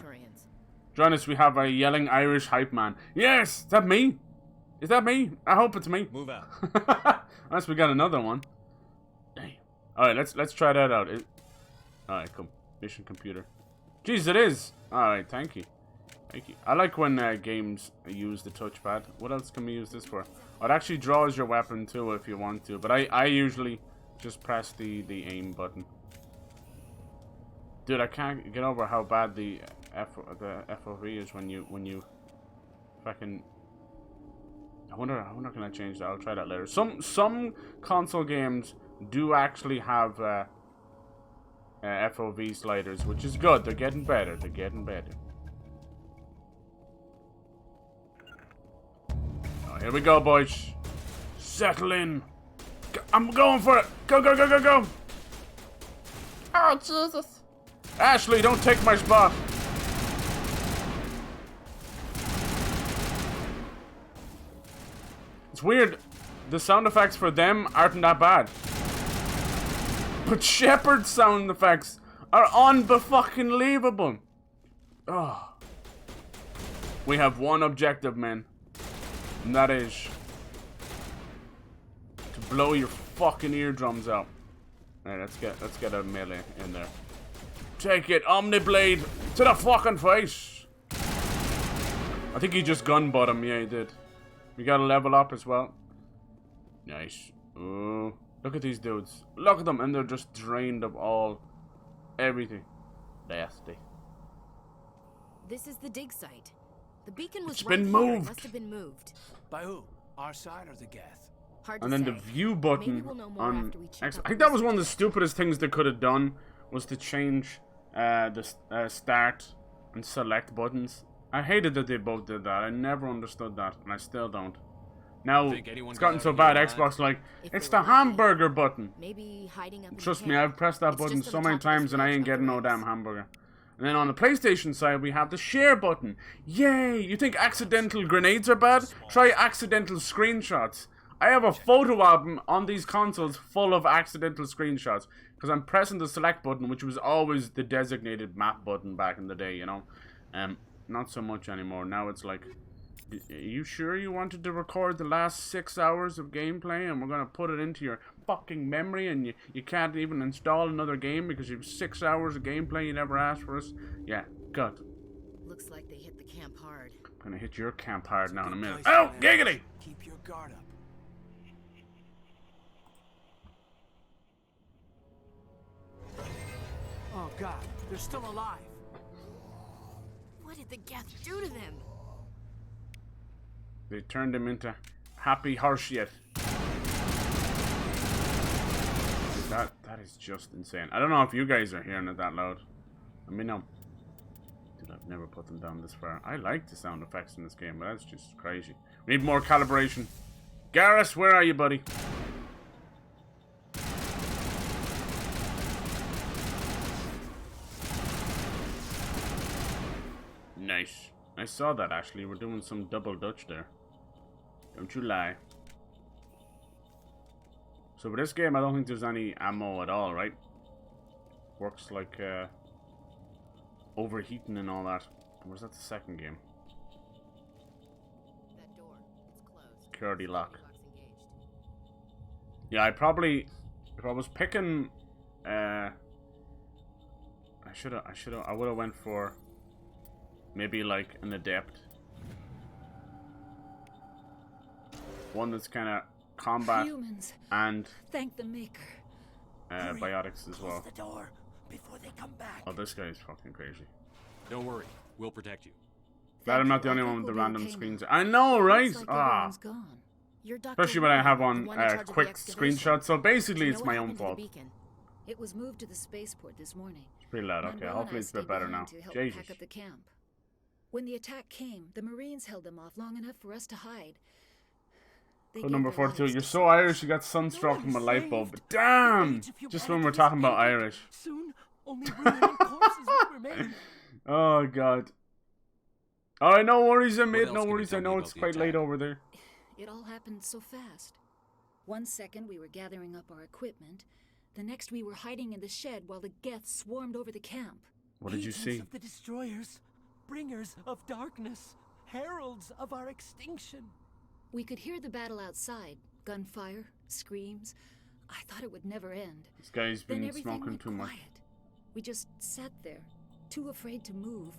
Join us, we have a yelling Irish hype man. Yes! Is that me? Is that me? I hope it's me. Move out. Unless we got another one. Alright, let's try that out. Alright, cool. Mission computer. Jeez, it is! Alright, thank you. Thank you. I like when games use the touchpad. What else can we use this for? Oh, it actually draws your weapon too if you want to, but I usually just press the aim button. Dude, I can't get over how bad the FOV is when you fucking. I wonder can I change that? I'll try that later. Some console games do actually have FOV sliders, which is good. They're getting better. They're getting better. Oh, here we go, boys. Settle in. I'm going for it. Go, go, go, go, go. Oh, Jesus. Ashley, don't take my spot. It's weird. The sound effects for them aren't that bad. But Shepard's sound effects are unfucking-believable. Oh. We have one objective, man. And that is to blow your fucking eardrums out. Alright, let's get a melee in there. Take it, Omniblade, to the fucking face. I think he just gun-bought him. Yeah, he did. We gotta level up as well. Nice. Ooh. Look at these dudes. Look at them, and they're just drained of everything. Nasty. This is the dig site. The beacon was It's been moved. It must have been moved. By who? Our side or the Geth? Hard to And then say. the view button Maybe we'll know more on after we check X. out I think that was one of the stupidest things they could have done, was to change the start and select buttons. I hated that they both did that. I never understood that, and I still don't. Now, it's gotten so bad, Xbox like, it's the hamburger button. Maybe hiding up. Trust me, I've pressed that button so many times and I ain't getting no damn hamburger. And then on the PlayStation side, we have the share button. Yay! You think accidental grenades are bad? Try accidental screenshots. I have a photo album on these consoles full of accidental screenshots because I'm pressing the select button, which was always the designated map button back in the day, you know. Not so much anymore. Now it's like, are you sure you wanted to record the last 6 hours of gameplay and we're going to put it into your fucking memory and you can't even install another game because you have 6 hours of gameplay you never asked for us? Yeah, good. Looks like they hit the camp hard. I'm gonna hit your camp hard now in a minute. Oh, giggity! Keep your guard up. Oh god, they're still alive. What did the Geth do to them? They turned him into happy horseshit. That is just insane. I don't know if you guys are hearing it that loud. I mean, no. Dude, I've never put them down this far. I like the sound effects in this game, but that's just crazy. We need more calibration. Garrus, where are you, buddy? Nice. I saw that, actually. We're doing some double dutch there. Don't you lie. So for this game, I don't think there's any ammo at all, right? Works like overheating and all that. Or was that the second game? That door, it's closed. Security lock. Yeah, I probably, if I was picking, I would have went for maybe like an adept. One that's kind of combat Humans. And thank the maker. biotics as well. The door before they come back. Oh, this guy is fucking crazy. Don't worry, we'll protect you. Glad I'm not the only one with the random screens. I know, right? Ah. Especially when I have on quick screenshots. So basically, it's my own fault. It was moved to the spaceport this morning. It's pretty loud. Okay, hopefully it's a bit better now. Jesus. Pack up the camp. When the attack came, the Marines held them off long enough for us to hide. Code number 42. You're so Irish, you got sunstroke from a light bulb. Damn! Just when we're talking about Irish. Soon, only remaining corpses will remain. Oh, God. Alright, no worries, mate. No worries. I know it's quite late over there. It all happened so fast. 1 second we were gathering up our equipment. The next we were hiding in the shed while the Geth swarmed over the camp. What did you see? Of the destroyers, bringers of darkness, heralds of our extinction. We could hear the battle outside. Gunfire, screams. I thought it would never end. This guy's been smoking too much. We just sat there, too afraid to move,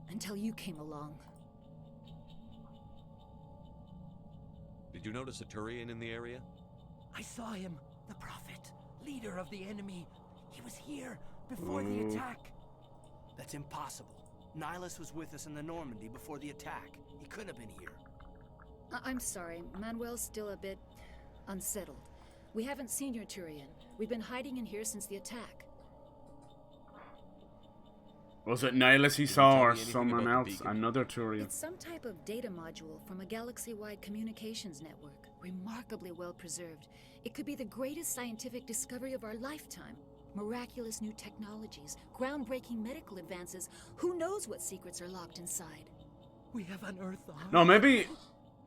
until you came along. Did you notice a Turian in the area? I saw him, the Prophet, leader of the enemy. He was here before the attack. That's impossible. Nihilus was with us in the Normandy before the attack. He couldn't have been here. I'm sorry, Manuel's still a bit unsettled. We haven't seen your Turian. We've been hiding in here since the attack. Was it Nihilus he saw or someone else? Another Turian? It's some type of data module from a galaxy-wide communications network. Remarkably well preserved. It could be the greatest scientific discovery of our lifetime. Miraculous new technologies, groundbreaking medical advances. Who knows what secrets are locked inside? We have unearthed the heart. No, maybe...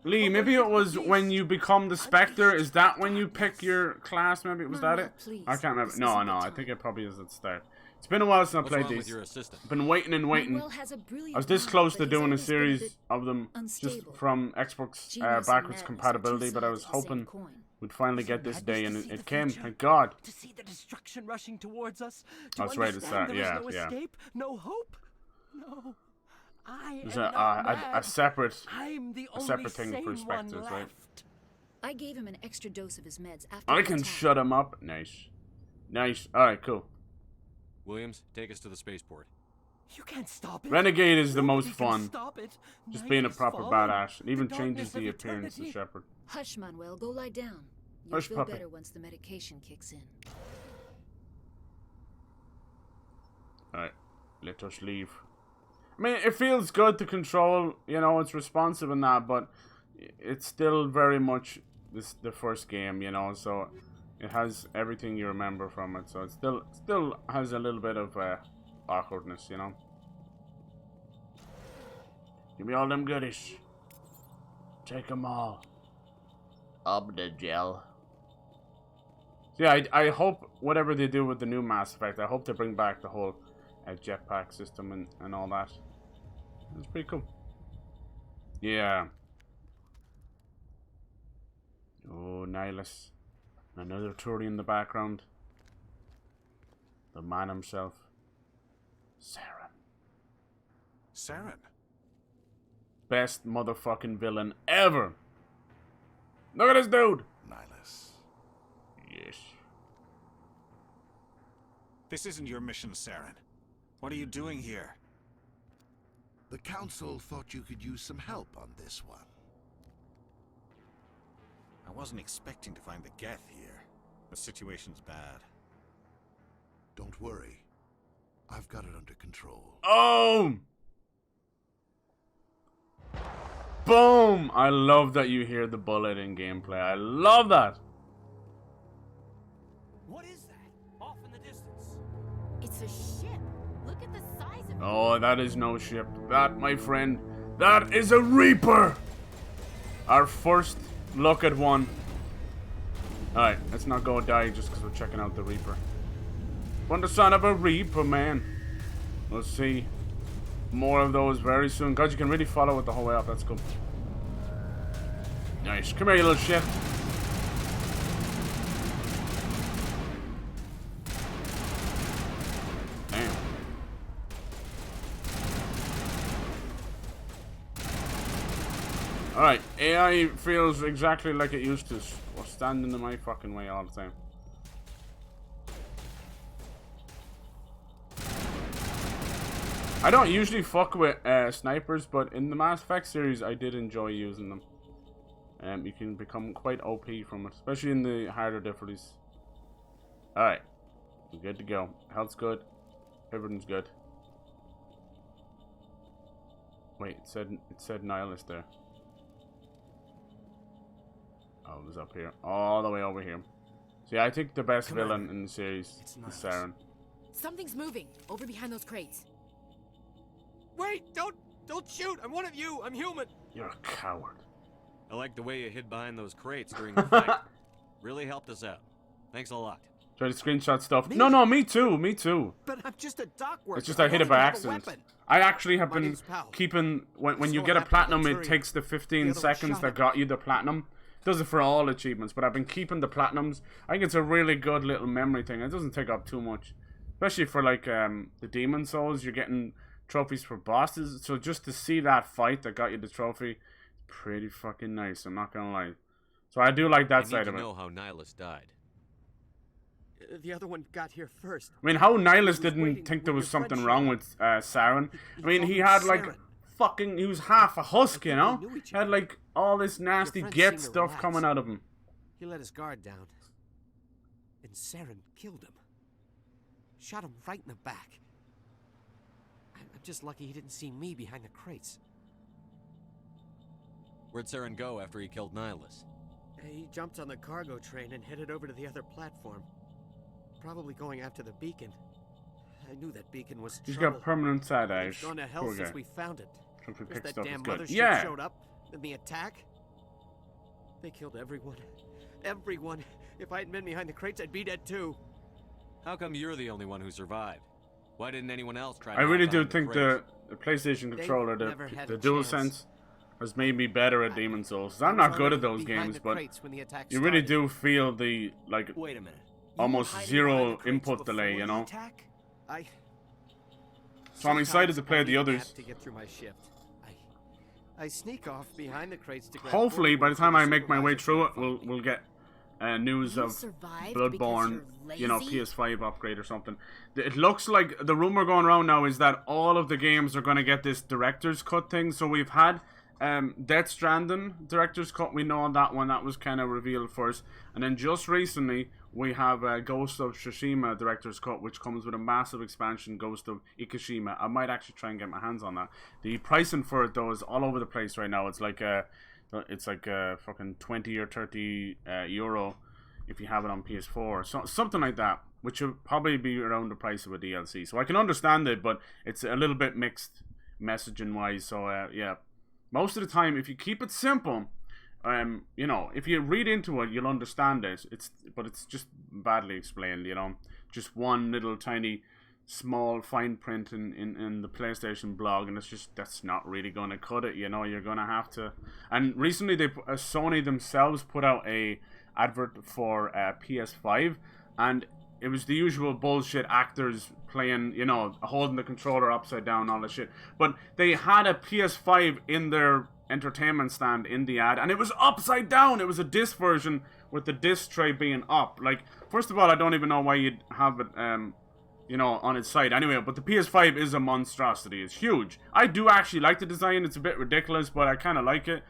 Lee, maybe it was when you become the Spectre. Is that when you pick your class? Maybe was that it? I can't remember. No, I think it probably is at the start. It's been a while since I played these. I've been waiting and waiting. I was this close to doing a series of them just from Xbox backwards compatibility, but I was hoping we'd finally get this day, and it came. Thank God. To see the destruction rushing towards us. That's right. It's that. Yeah, no escape, no hope. No. There's a separate thing for Spectres, right? I gave him an extra dose of his meds after I can shut him up. Nice. Alright, cool. Williams, take us to the spaceport. You can't stop it. Renegade is the most fun. Stop it. Just being a proper badass. It even changes the appearance of Shepard. Hush, Manuel, go lie down. You'll Hush, feel puppy. better once the medication kicks in. Alright, let us leave. I mean, it feels good to control, you know, it's responsive and that, but it's still very much the first game, you know, so it has everything you remember from it, so it still has a little bit of awkwardness, you know. Give me all them goodies. Take them all. Up the gel. So yeah, I hope whatever they do with the new Mass Effect, I hope they bring back the whole jetpack system and all that. It's pretty cool. Yeah. Oh, Nihilus. Another Turian in the background. The man himself. Saren. Saren? Best motherfucking villain ever. Look at this dude. Nihilus. Yes. This isn't your mission, Saren. What are you doing here? The Council thought you could use some help on this one. I wasn't expecting to find the Geth here. The situation's bad. Don't worry. I've got it under control. Oh! Boom! I love that you hear the bullet in gameplay. I love that. What is that? Off in the distance. It's a ship. Look at the size of it. Oh, that is no ship. That, my friend, that is a Reaper! Our first look at one. Alright, let's not go die just because we're checking out the Reaper. But the son of a Reaper, man. We'll see more of those very soon. God, you can really follow it the whole way up. That's cool. Nice. Come here, you little shit. Damn. Alright, AI feels exactly like it used to. Or standing in my fucking way all the time. I don't usually fuck with snipers, but in the Mass Effect series, I did enjoy using them. You can become quite OP from it, especially in the harder difficulties. Alright, we're good to go. Health's good. Everything's good. Wait, it said Nihilus there. Oh, it was up here. All the way over here. So yeah, I think the best villain in the series is Saren. Something's moving over behind those crates. Wait! Don't shoot! I'm one of you! I'm human! You're a coward. I like the way you hid behind those crates during the fight. Really helped us out. Thanks a lot. Try to screenshot stuff. No, me too. Me too. But I'm just a dock worker. It's just I hit it by accident. I actually have been keeping... When you get a platinum, it takes the 15 seconds that got you the platinum. It does it for all achievements, but I've been keeping the platinums. I think it's a really good little memory thing. It doesn't take up too much. Especially for like the Demon Souls, you're getting trophies for bosses. So just to see that fight that got you the trophy, pretty fucking nice, I'm not gonna lie. So I do like that side of it. I need to know how Nihilus died. The other one got here first. I mean, how Nihilus didn't think there was something wrong with Saren. I mean, he had like fucking... He was half a husk, you know? He had like all this nasty get stuff coming out of him. He let his guard down. And Saren killed him. Shot him right in the back. I'm just lucky he didn't see me behind the crates. Where'd Saren go after he killed Nihilus? He jumped on the cargo train and headed over to the other platform. Probably going after the beacon. I knew that beacon was He's trouble. got permanent side eyes. It's gone to hell since we found it. First that damn mothership showed up, then the attack. They killed everyone. Everyone. If I hadn't been behind the crates, I'd be dead too. How come you're the only one who survived? Why didn't anyone else try? I really do think the PlayStation controller, the DualSense, has made me better at Demon Souls. I'm not good at those games, but you really do feel the like almost zero input delay, you know. So I'm excited to play the others. To get through my shift. I sneak off behind the crates to grab Hopefully, by the time I make my way through it, we'll get news of Bloodborne, you know, PS5 upgrade or something. It looks like the rumor going around now is that all of the games are going to get this director's cut thing. So we've had Death Stranding director's cut. We know on that one, that was kind of revealed first. And then just recently, we have Ghost of Tsushima director's cut, which comes with a massive expansion, Ghost of Ikushima. I might actually try and get my hands on that. The pricing for it, though, is all over the place right now. It's like fucking 20 or 30 euro if you have it on PS4. So something like that. which will probably be around the price of a DLC. So I can understand it, but it's a little bit mixed messaging wise. So yeah, most of the time, if you keep it simple, you know, if you read into it, you'll understand it. But it's just badly explained, you know, just one little tiny small fine print in the PlayStation blog, and that's not really going to cut it, you know. You're going to have to. And recently Sony themselves put out a advert for PS5, and it was the usual bullshit, actors playing, you know, holding the controller upside down, all that shit. But they had a PS5 in their entertainment stand in the ad, and it was upside down. It was a disc version with the disc tray being up. Like, first of all, I don't even know why you'd have it, you know, on its side anyway. But the PS5 is a monstrosity. It's huge. I do actually like the design. It's a bit ridiculous, but I kind of like it.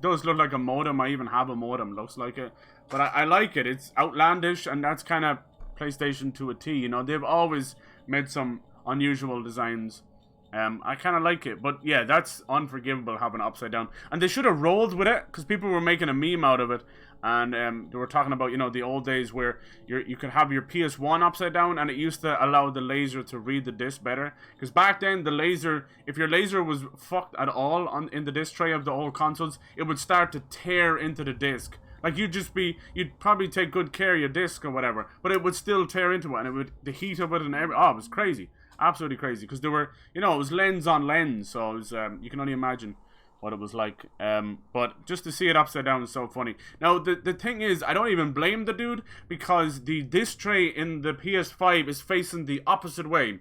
Does look like a modem. I even have a modem. Looks like it. But I like it. It's outlandish, and that's kind of PlayStation to a T. You know, they've always made some unusual designs. I kind of like it, but yeah, that's unforgivable having it upside down. And they should have rolled with it, because people were making a meme out of it, and they were talking about, you know, the old days where you could have your PS1 upside down, and it used to allow the laser to read the disc better. Because back then, the laser, if your laser was fucked at all in the disc tray of the old consoles, it would start to tear into the disc. Like, you'd probably take good care of your disc or whatever, but it would still tear into it, and the heat of it and it was crazy. Absolutely crazy, because there were, you know, it was lens on lens, so it was, you can only imagine what it was like. But just to see it upside down is so funny. Now, the thing is, I don't even blame the dude, because the disc tray in the PS5 is facing the opposite way.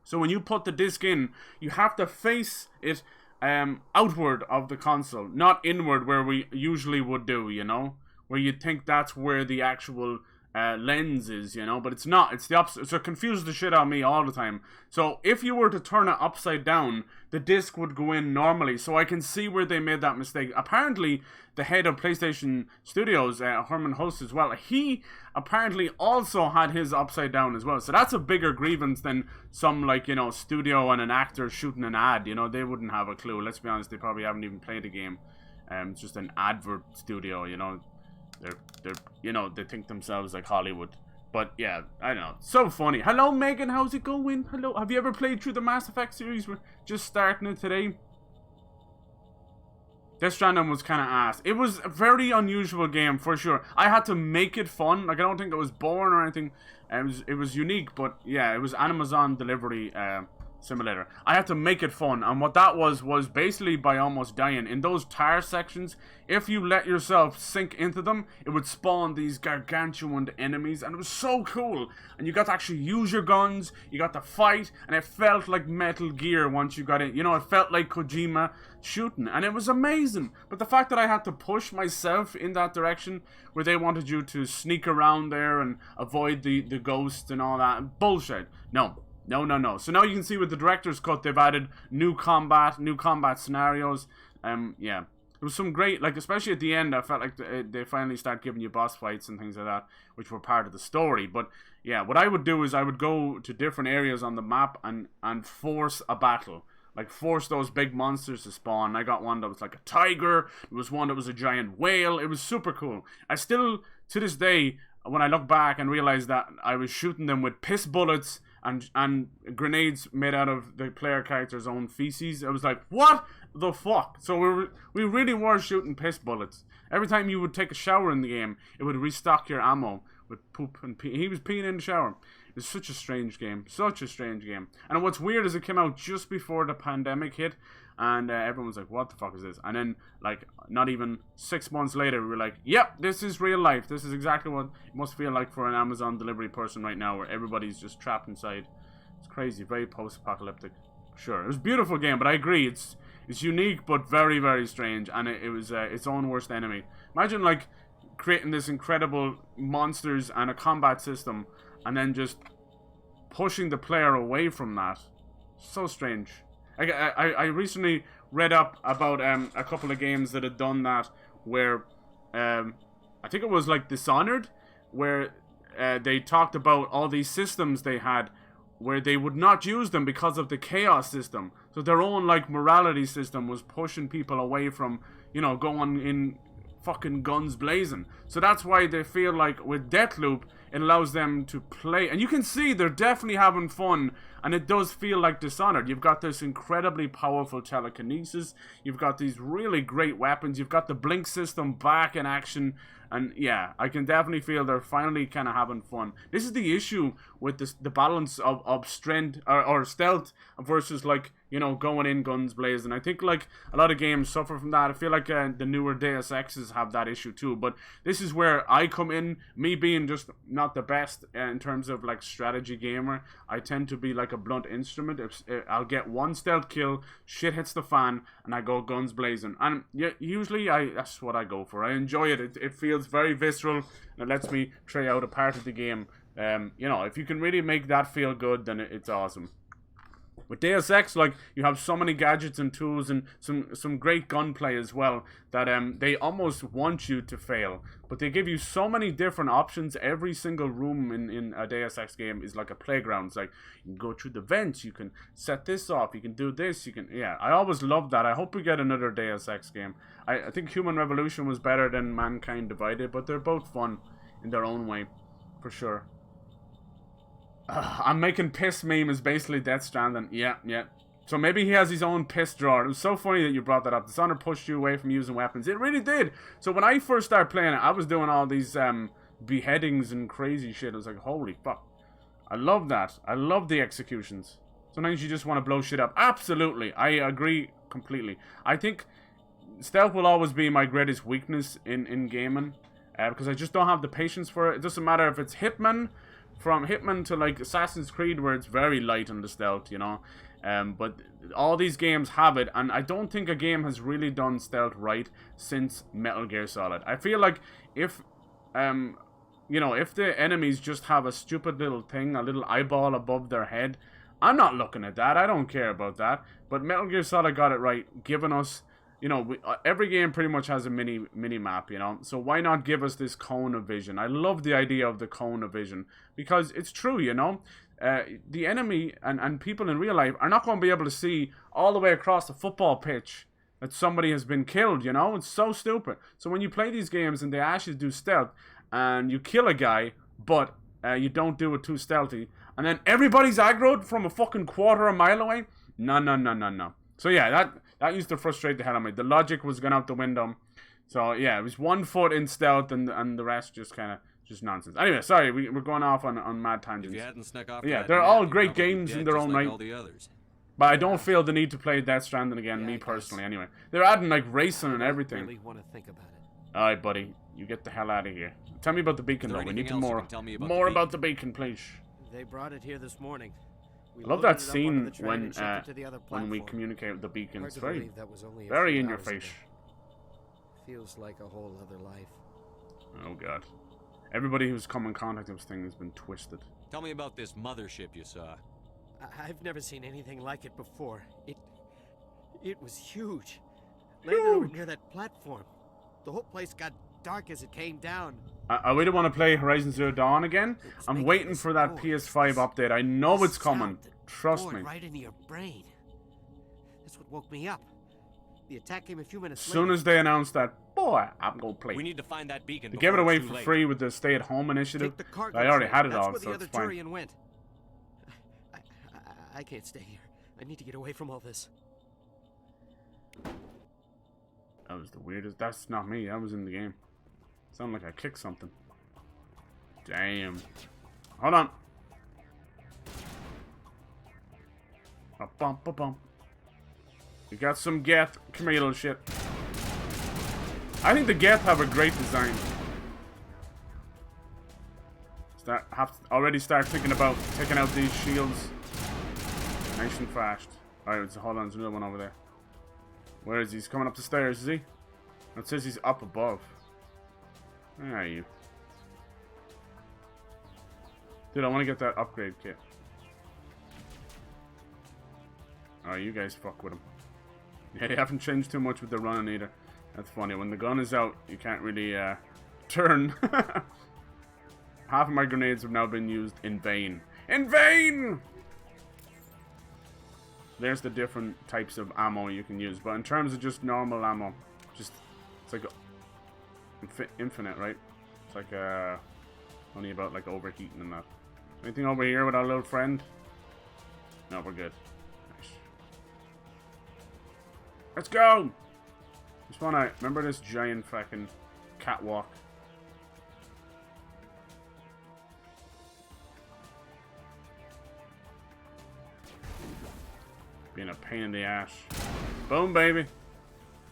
So when you put the disc in, you have to face it outward of the console, not inward where we usually would do, you know, where you'd think that's where the actual lens is, you know, but it's not. It's the opposite. So it confuses the shit out of me all the time. So if you were to turn it upside down, the disc would go in normally. So I can see where they made that mistake. Apparently, the head of PlayStation Studios, Herman Hulst as well, he apparently also had his upside down as well. So that's a bigger grievance than some, like, you know, studio and an actor shooting an ad. You know, they wouldn't have a clue. Let's be honest, they probably haven't even played the game. It's just an advert studio, you know. They're you know, they think themselves like Hollywood. But yeah, I don't know. So funny. Hello, Megan. How's it going? Hello. Have you ever played through the Mass Effect series? We're just starting it today. Death Stranding was kind of ass. It was a very unusual game, for sure. I had to make it fun. Like, I don't think it was boring or anything. It was unique, but yeah, it was Amazon delivery simulator. I had to make it fun, and what that was basically by almost dying. In those tar sections, if you let yourself sink into them, it would spawn these gargantuan enemies, and it was so cool. And you got to actually use your guns, you got to fight, and it felt like Metal Gear once you got in. You know, it felt like Kojima shooting, and it was amazing. But the fact that I had to push myself in that direction, where they wanted you to sneak around there and avoid the ghosts and all that, bullshit. No. So now you can see with the director's cut, they've added new combat scenarios. Yeah. There was some great, like, especially at the end, I felt like they finally start giving you boss fights and things like that, which were part of the story. But yeah, what I would do is I would go to different areas on the map and force a battle. Like, force those big monsters to spawn. I got one that was like a tiger. There was one that was a giant whale. It was super cool. I still, to this day, when I look back and realize that I was shooting them with piss bullets and grenades made out of the player character's own feces. I was like, what the fuck? So we really were shooting piss bullets. Every time you would take a shower in the game, it would restock your ammo with poop and pee. He was peeing in the shower. It was such a strange game. And what's weird is it came out just before the pandemic hit, and everyone was like, what the fuck is this? And then, like, not even 6 months later, we were like, yep, this is real life. This is exactly what it must feel like for an Amazon delivery person right now, where everybody's just trapped inside. It's crazy, very post-apocalyptic. Sure, it was a beautiful game, but I agree, it's unique, but very, very strange, and it was its own worst enemy. Imagine, like, creating this incredible monsters and a combat system, and then just pushing the player away from that. So strange. I recently read up about a couple of games that had done that, where I think it was like Dishonored, where they talked about all these systems they had where they would not use them because of the chaos system. So their own, like, morality system was pushing people away from, you know, going in fucking guns blazing. So that's why they feel like with Deathloop, it allows them to play. And you can see they're definitely having fun. And it does feel like Dishonored. You've got this incredibly powerful telekinesis. You've got these really great weapons. You've got the blink system back in action. And yeah, I can definitely feel they're finally kind of having fun. This is the issue with this, the balance of strength or stealth versus, like, you know, going in guns blazing. I think like a lot of games suffer from that. I feel like the newer Deus Exes have that issue too. But this is where I come in, me being just not the best in terms of like strategy gamer. I tend to be like a blunt instrument. I'll get one stealth kill, shit hits the fan, and I go guns blazing. And yeah, usually that's what I go for. I enjoy it. It feels very visceral, and it lets me try out a part of the game. You know, if you can really make that feel good, then it's awesome. With Deus Ex, like, you have so many gadgets and tools and some great gunplay as well that they almost want you to fail. But they give you so many different options. Every single room in a Deus Ex game is like a playground. It's like, you can go through the vents, you can set this off, you can do this, you can... Yeah, I always love that. I hope we get another Deus Ex game. I think Human Revolution was better than Mankind Divided, but they're both fun in their own way, for sure. I'm making piss meme is basically Death Stranding. Yeah. So maybe he has his own piss drawer. It was so funny that you brought that up. Dishonored pushed you away from using weapons. It really did. So when I first started playing it, I was doing all these beheadings and crazy shit. I was like, holy fuck. I love that. I love the executions. Sometimes you just want to blow shit up. Absolutely. I agree completely. I think stealth will always be my greatest weakness in gaming. Because I just don't have the patience for it. It doesn't matter if it's Hitman... From Hitman to like Assassin's Creed, where it's very light on the stealth, you know. But all these games have it, and I don't think a game has really done stealth right since Metal Gear Solid. I feel like if, you know, if the enemies just have a stupid little thing, a little eyeball above their head, I'm not looking at that. I don't care about that. But Metal Gear Solid got it right, giving us... You know, every game pretty much has a mini map, you know. So why not give us this cone of vision? I love the idea of the cone of vision because it's true, you know. The enemy and people in real life are not going to be able to see all the way across the football pitch that somebody has been killed, you know. It's so stupid. So when you play these games and they ask you to do stealth and you kill a guy, but you don't do it too stealthy, and then everybody's aggroed from a fucking quarter a mile away, no. So yeah, that used to frustrate the hell out of me. The logic was gone out the window. So yeah, it was 1 foot in stealth and the rest just kind of just nonsense. Anyway, sorry, we're going off on mad tangents. If you hadn't snuck off yeah, they're all great games in their own like right. all the others. But I don't feel the need to play Death Stranding again, me personally. Anyway, they're adding like racing and everything. Really want to think about it. All right, buddy, you get the hell out of here. Tell me about the beacon, though. We need to more about the beacon, please. They brought it here this morning. I love that scene when we communicate with the beacon. It's very in your face. Feels like a whole other life. Oh god. Everybody who's come in contact with this thing has been twisted. Tell me about this mothership you saw. I've never seen anything like it before. It was huge. Landed over near that platform. The whole place got dark as it came down. I really want to play Horizon Zero Dawn again. I'm waiting for that PS5 update. I know it's coming. Trust me. Right into your brain. That's what woke me up. The attack came a few minutes later. As soon as they announced that, boy, I'm gonna play. We need to find that beacon. They gave it away for free with the stay-at-home initiative. I already had it all, so it's fine. Went. I can't stay here. I need to get away from all this. That was the weirdest. That's not me. That was in the game. Sounded like I kicked something. Damn. Hold on. Bump. We got some Geth. Come here, little shit. I think the Geth have a great design. Already start thinking about taking out these shields. Nice and fast. Alright, so hold on. There's another one over there. Where is he? He's coming up the stairs, is he? It says he's up above. Where are you? Dude, I want to get that upgrade kit. Oh, you guys fuck with him. Yeah, they haven't changed too much with the running either. That's funny. When the gun is out, you can't really turn. Half of my grenades have now been used in vain. In vain! There's the different types of ammo you can use. But in terms of just normal ammo, it's like... infinite, right? It's like only about like overheating and that. Anything over here with our little friend? No, we're good. Nice. Let's go! Just wanna remember this giant fucking catwalk. Being a pain in the ass. Boom, baby.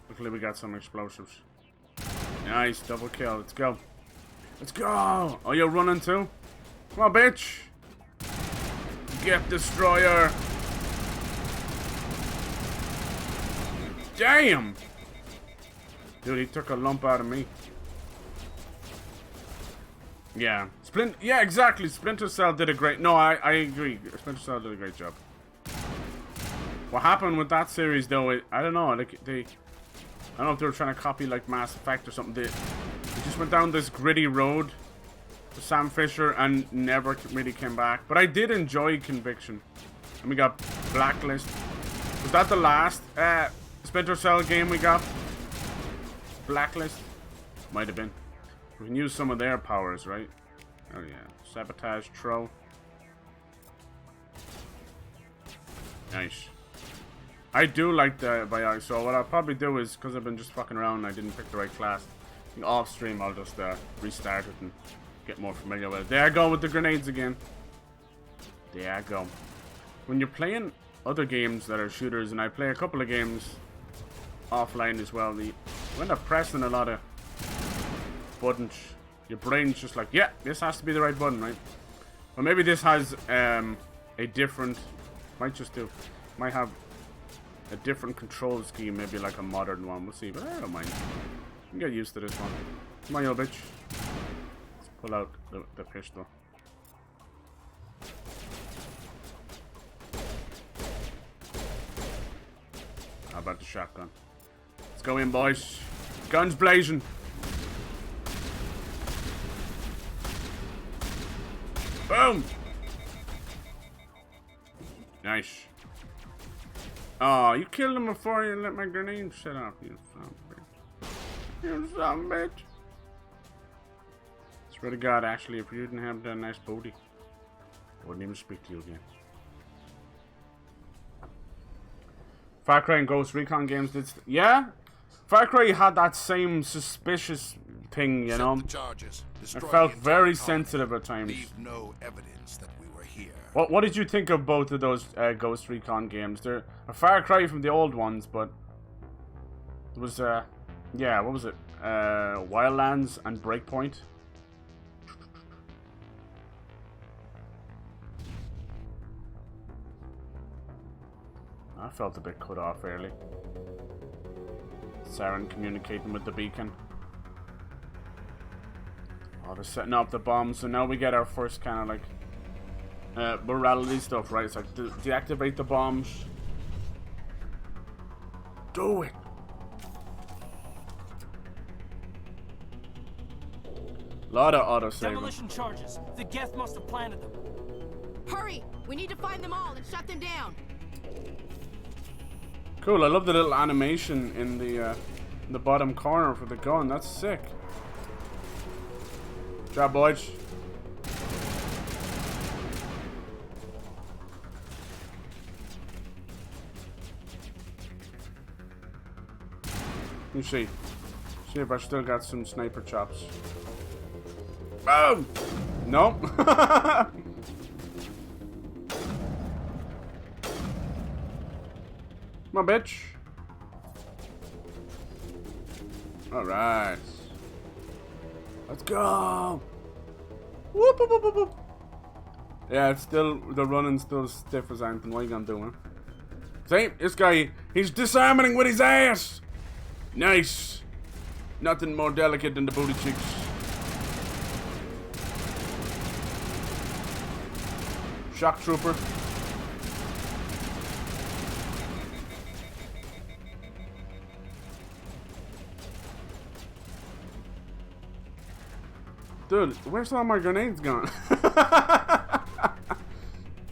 Luckily we got some explosives. Nice, double kill. Let's go. Let's go! Oh, you're running too? Come on, bitch! Get destroyer! Damn! Dude, he took a lump out of me. Yeah. Yeah, exactly. Splinter Cell did a great... No, I agree. Splinter Cell did a great job. What happened with that series, though, I don't know. Like, I don't know if they were trying to copy, like, Mass Effect or something. They just went down this gritty road with Sam Fisher and never really came back. But I did enjoy Conviction. And we got Blacklist. Was that the last Splinter Cell game we got? Blacklist? Might have been. We can use some of their powers, right? Oh yeah. Sabotage, throw. Nice. I do like the Bionic, so what I'll probably do is, because I've been just fucking around and I didn't pick the right class, off stream I'll just restart it and get more familiar with it. There I go with the grenades again. There I go. When you're playing other games that are shooters, and I play a couple of games offline as well, you end up pressing a lot of buttons. Your brain's just like, yeah, this has to be the right button, right? Or maybe this has a different, might have a different control scheme, maybe like a modern one. We'll see, but I don't mind. You can get used to this one. Come on, yo, bitch. Let's pull out the pistol. How about the shotgun? Let's go in, boys. Guns blazing. Boom! Nice. Oh, you killed him before you let my grenade set off, you son of a bitch. You son of a bitch. Swear to God, actually, if you didn't have that nice booty, I wouldn't even speak to you again. Far Cry and Ghost Recon games did... Yeah? Far Cry had that same suspicious thing, you know? I felt very sensitive at times. Leave no evidence that we were here. What did you think of both of those Ghost Recon games? They're a far cry from the old ones, but it was yeah, what was it? Wildlands and Breakpoint. I felt a bit cut off early. Saren communicating with the beacon. Oh, they're setting up the bombs, so now we get our first kind of like morality stuff, right? It's like deactivate the bombs. Do it. Lot of auto saving. Demolition charges. The Geth must have planted them. Hurry! We need to find them all and shut them down. Cool. I love the little animation in the bottom corner for the gun. That's sick. Good job, boys. Let me see. See if I still got some sniper chops. Boom! Nope. Come on, bitch. Alright. Let's go! Whoop, whoop, whoop, whoop. Yeah, it's still, the running's still stiff as anything. What are you gonna do, huh? See, this guy, he's disarming with his ass! Nice! Nothing more delicate than the booty cheeks. Shock trooper. Dude, where's all my grenades gone?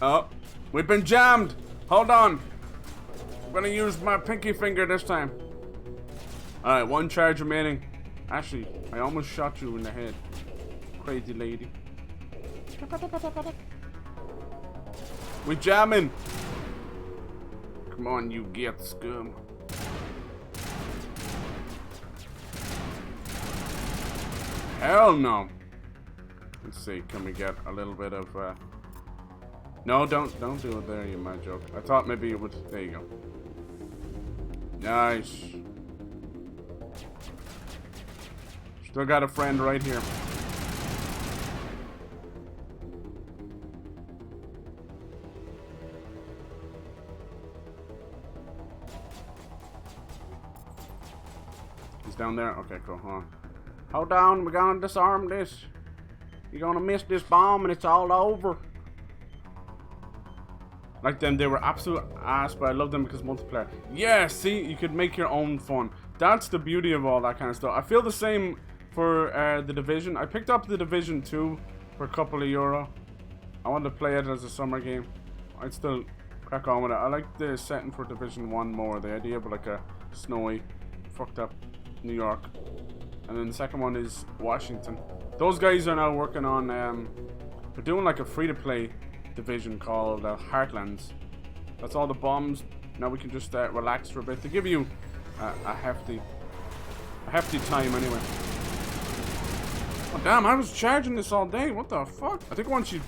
Oh, we've been jammed. Hold on. I'm gonna use my pinky finger this time. Alright, one charge remaining. Ashley, I almost shot you in the head. Crazy lady. We jamming. Come on, you get scum. Hell no. Let's see, can we get a little bit of no, don't do it there, you mad joke. I thought maybe it would. There you go. Nice. Still got a friend right here. He's down there? Okay, cool. Hold on, we're gonna disarm this. You're gonna miss this bomb and it's all over. Like them, they were absolute ass, but I love them because multiplayer. Yeah, see, you could make your own fun. That's the beauty of all that kind of stuff. I feel the same for The Division. I picked up The Division 2 for a couple of euro. I wanted to play it as a summer game. I'd still crack on with it. I like the setting for Division 1 more. The idea of like a snowy, fucked up New York. And then the second one is Washington. Those guys are now working on, they're doing like a free-to-play division called Heartlands. That's all the bombs. Now we can just relax for a bit. They give you a hefty time anyway. Oh damn, I was charging this all day. What the fuck? I think once you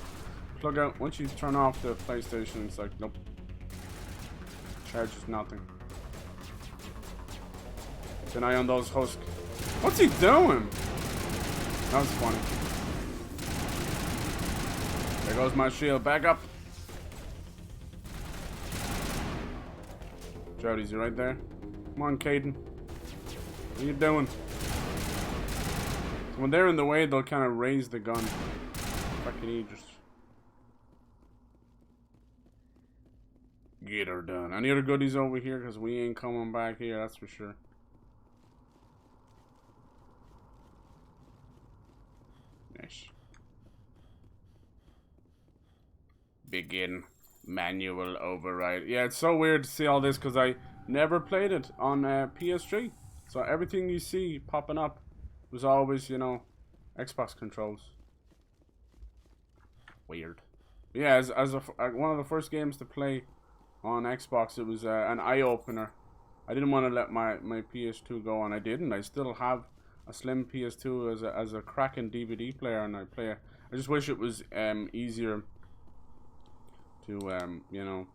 turn off the PlayStation, it's like, nope. Charges nothing. Keep an eye on those husks. What's he doing? That was funny. There goes my shield. Back up. Jody's you right there. Come on, Caden. What are you doing? So when they're in the way, they'll kind of raise the gun. Fucking Aegis. Get her done. Any other goodies over here? Because we ain't coming back here, that's for sure. Nice. Begin manual override. Yeah, it's so weird to see all this because I never played it on PS3. So everything you see popping up was always, you know, Xbox controls. Weird. Yeah, as one of the first games to play on Xbox, it was an eye-opener. I didn't want to let my PS2 go, and I didn't. I still have a slim PS2 as a cracking DVD player, and I play it. I just wish it was easier to you know,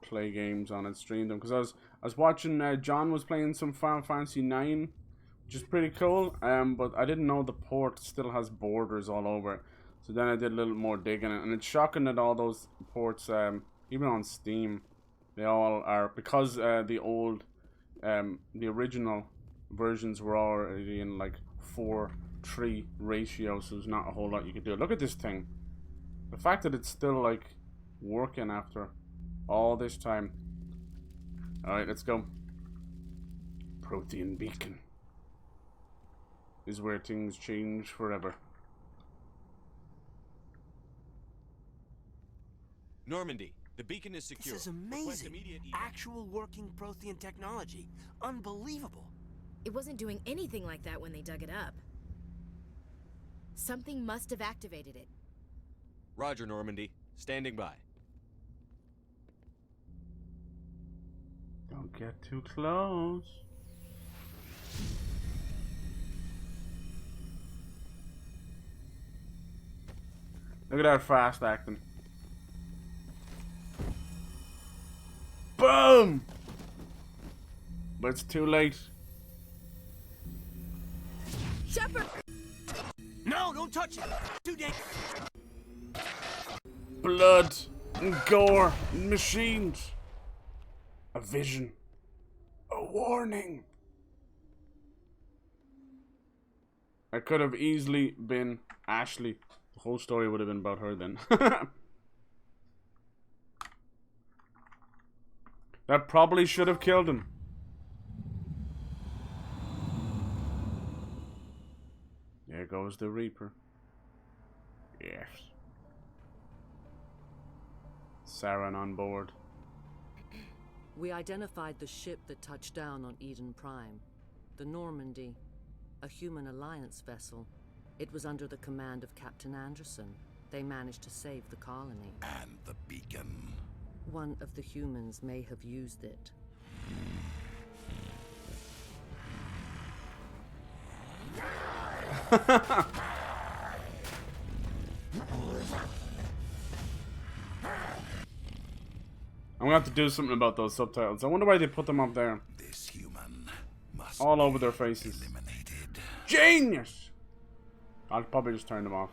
play games on and stream them, because I was watching John was playing some Final Fantasy 9, which is pretty cool, but I didn't know the port still has borders all over it. So then I did a little more digging, and it's shocking that all those ports, even on Steam, they all are, because the original versions were already in like 4:3 ratio, so there's not a whole lot you could do. Look at this thing. The fact that it's still like working after all this time. Alright, let's go. Protean Beacon is where things change forever. Normandy, the beacon is secure. This is amazing. Actual working Prothean technology. Unbelievable. It wasn't doing anything like that when they dug it up. Something must have activated it. Roger, Normandy. Standing by. Don't get too close. Look at that fast acting. Boom! But it's too late. Shepard! No, don't touch it. Too dangerous. Blood and gore and machines. A vision. A warning. I could have easily been Ashley. The whole story would have been about her then. That probably should have killed him. There goes the Reaper. Yes. Saren on board. We identified the ship that touched down on Eden Prime. The Normandy. A human alliance vessel. It was under the command of Captain Anderson. They managed to save the colony. And the beacon. One of the humans may have used it. I'm gonna have to do something about those subtitles. I wonder why they put them up there. This human must all over their faces. Eliminated. Genius! I'll probably just turn them off.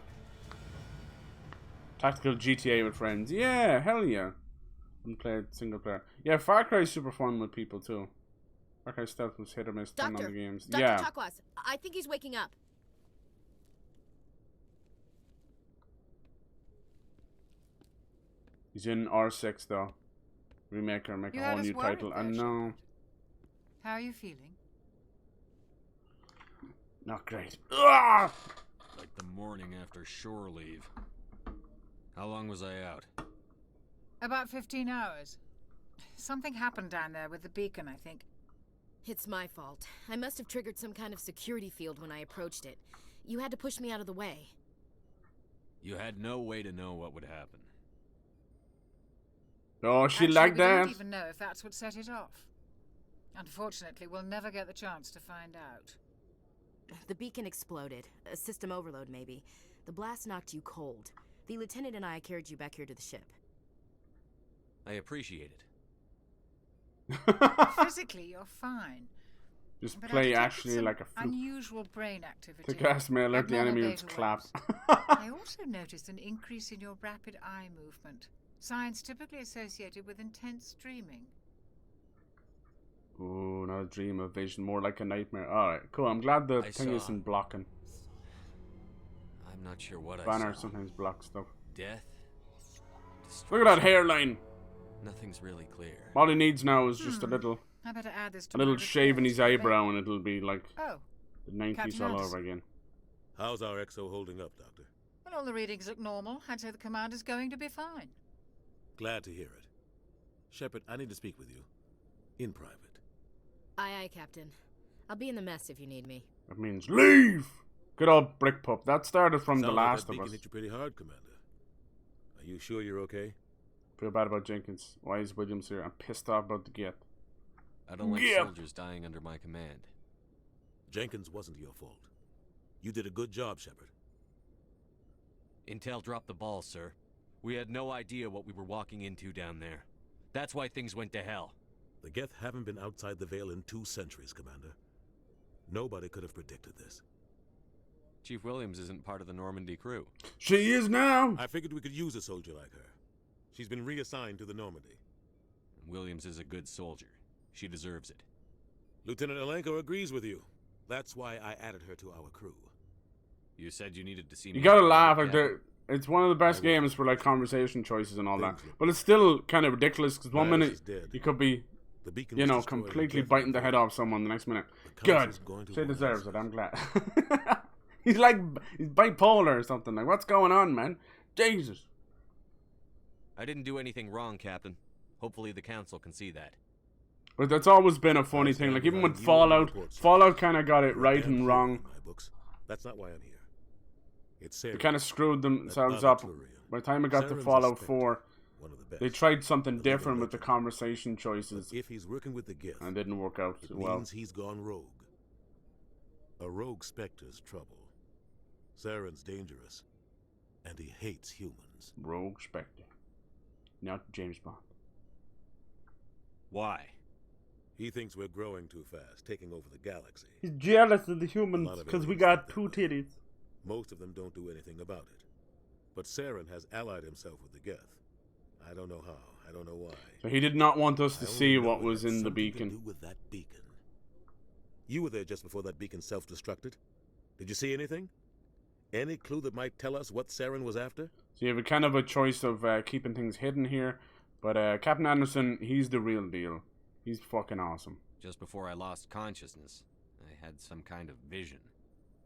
Tactical GTA with friends. Yeah, hell yeah. Unplayed single player. Yeah, Far Cry is super fun with people too. Far Cry Stealth was hit or miss on the games. Dr. Yeah. Chakwas, I think he's waking up. He's in R6 though. Remaker, make a whole new title. I know. How are you feeling? Not great. Ugh! Like the morning after shore leave. How long was I out? About 15 hours. Something happened down there with the beacon, I think. It's my fault. I must have triggered some kind of security field when I approached it. You had to push me out of the way. You had no way to know what would happen. Oh, she Actually, like we that? don't even know if that's what set it off. Unfortunately, we'll never get the chance to find out. The beacon exploded. A system overload, maybe. The blast knocked you cold. The lieutenant and I carried you back here to the ship. I appreciate it. Physically, you're fine. Just But play I actually like a fluke. unusual brain activity. The gas may alert the enemy with abnormal clap. beta waves. I also noticed an increase in your rapid eye movement. Signs typically associated with intense dreaming. Ooh, not a dream, a vision, more like a nightmare. Alright, cool. I'm glad the thing isn't blocking. I'm not sure what Banner I saw. sometimes blocks stuff. Death? Look at that hairline! Nothing's really clear. All he needs now is just a little I better add this to a little my shave in report. his eyebrow and it'll be like Oh, the 90s Captain all Anderson. over again. How's our XO holding up, Doctor? Well, all the readings look normal. I'd say the commander's going to be fine. Glad to hear it. Shepard, I need to speak with you. In private. Aye, aye, Captain. I'll be in the mess if you need me. That means leave! Good old brick pup. That started from The Sounds Last like that of beacon Us. hit you pretty hard, Commander. Are you sure you're okay? Feel bad about Jenkins. Why is Williams here? I'm pissed off about the Geth. I don't like Yeah. soldiers dying under my command. Jenkins wasn't your fault. You did a good job, Shepard. Intel dropped the ball, sir. We had no idea what we were walking into down there. That's why things went to hell. The Geth haven't been outside the Veil in 2 centuries, Commander. Nobody could have predicted this. Chief Williams isn't part of the Normandy crew. She is now! I figured we could use a soldier like her. She's been reassigned to the Normandy. Williams is a good soldier. She deserves it. Lieutenant Alenko agrees with you. That's why I added her to our crew. You said you needed to see me. You gotta on laugh. the Like, cabin. it's one of the best games for like conversation choices and all that. But it's still kind of ridiculous because one minute you could be, you know, completely biting the head off someone. The next minute, good. She deserves it. I'm glad. he's bipolar or something. Like, what's going on, man? Jesus. I didn't do anything wrong, Captain. Hopefully the Council can see that. But that's always been a funny thing. Like, even with Fallout kind of got it right and wrong. That's not why I'm here. It's They Sarah. kind of screwed themselves up. By the time it got to Saren's Fallout inspector, 4, one of the best. they tried something The living different with the legend. conversation choices. If he's working with the Geth, And it didn't work out it too well. means he's gone rogue. A rogue Spectre's trouble. Saren's dangerous, and he hates humans. Rogue Spectre. Not James Bond. Why? He thinks we're growing too fast, taking over the galaxy. He's jealous of the A humans lot of because we aliens got think 2 that way. titties. Most of them don't do anything about it. But Saren has allied himself with the Geth. I don't know how. I don't know why. So he did not want us I to only see know what it was had in the something to beacon. do with that beacon. You were there just before that beacon self-destructed. Did you see anything? Any clue that might tell us what Saren was after? So you have a kind of a choice of keeping things hidden here. But Captain Anderson, he's the real deal. He's fucking awesome. Just before I lost consciousness, I had some kind of vision.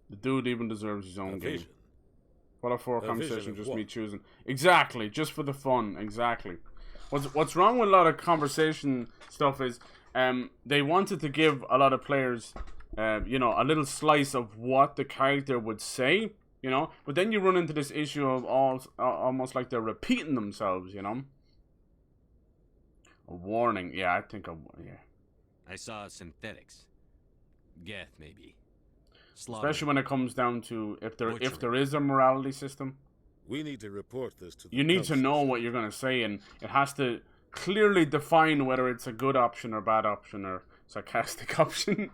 The dude even deserves his own A game. vision. Fallout 4 A conversation, vision of just me what? choosing. Exactly, just for the fun. Exactly. What's wrong with a lot of conversation stuff is they wanted to give a lot of players you know, a little slice of what the character would say, you know. But then you run into this issue of almost like they're repeating themselves, you know. A warning, yeah, I think, yeah. I saw synthetics. Geth, maybe. Especially when it comes down to if there is a morality system. We need to report this to the You need to council. know what you're going to say, and it has to clearly define whether it's a good option or bad option or sarcastic option.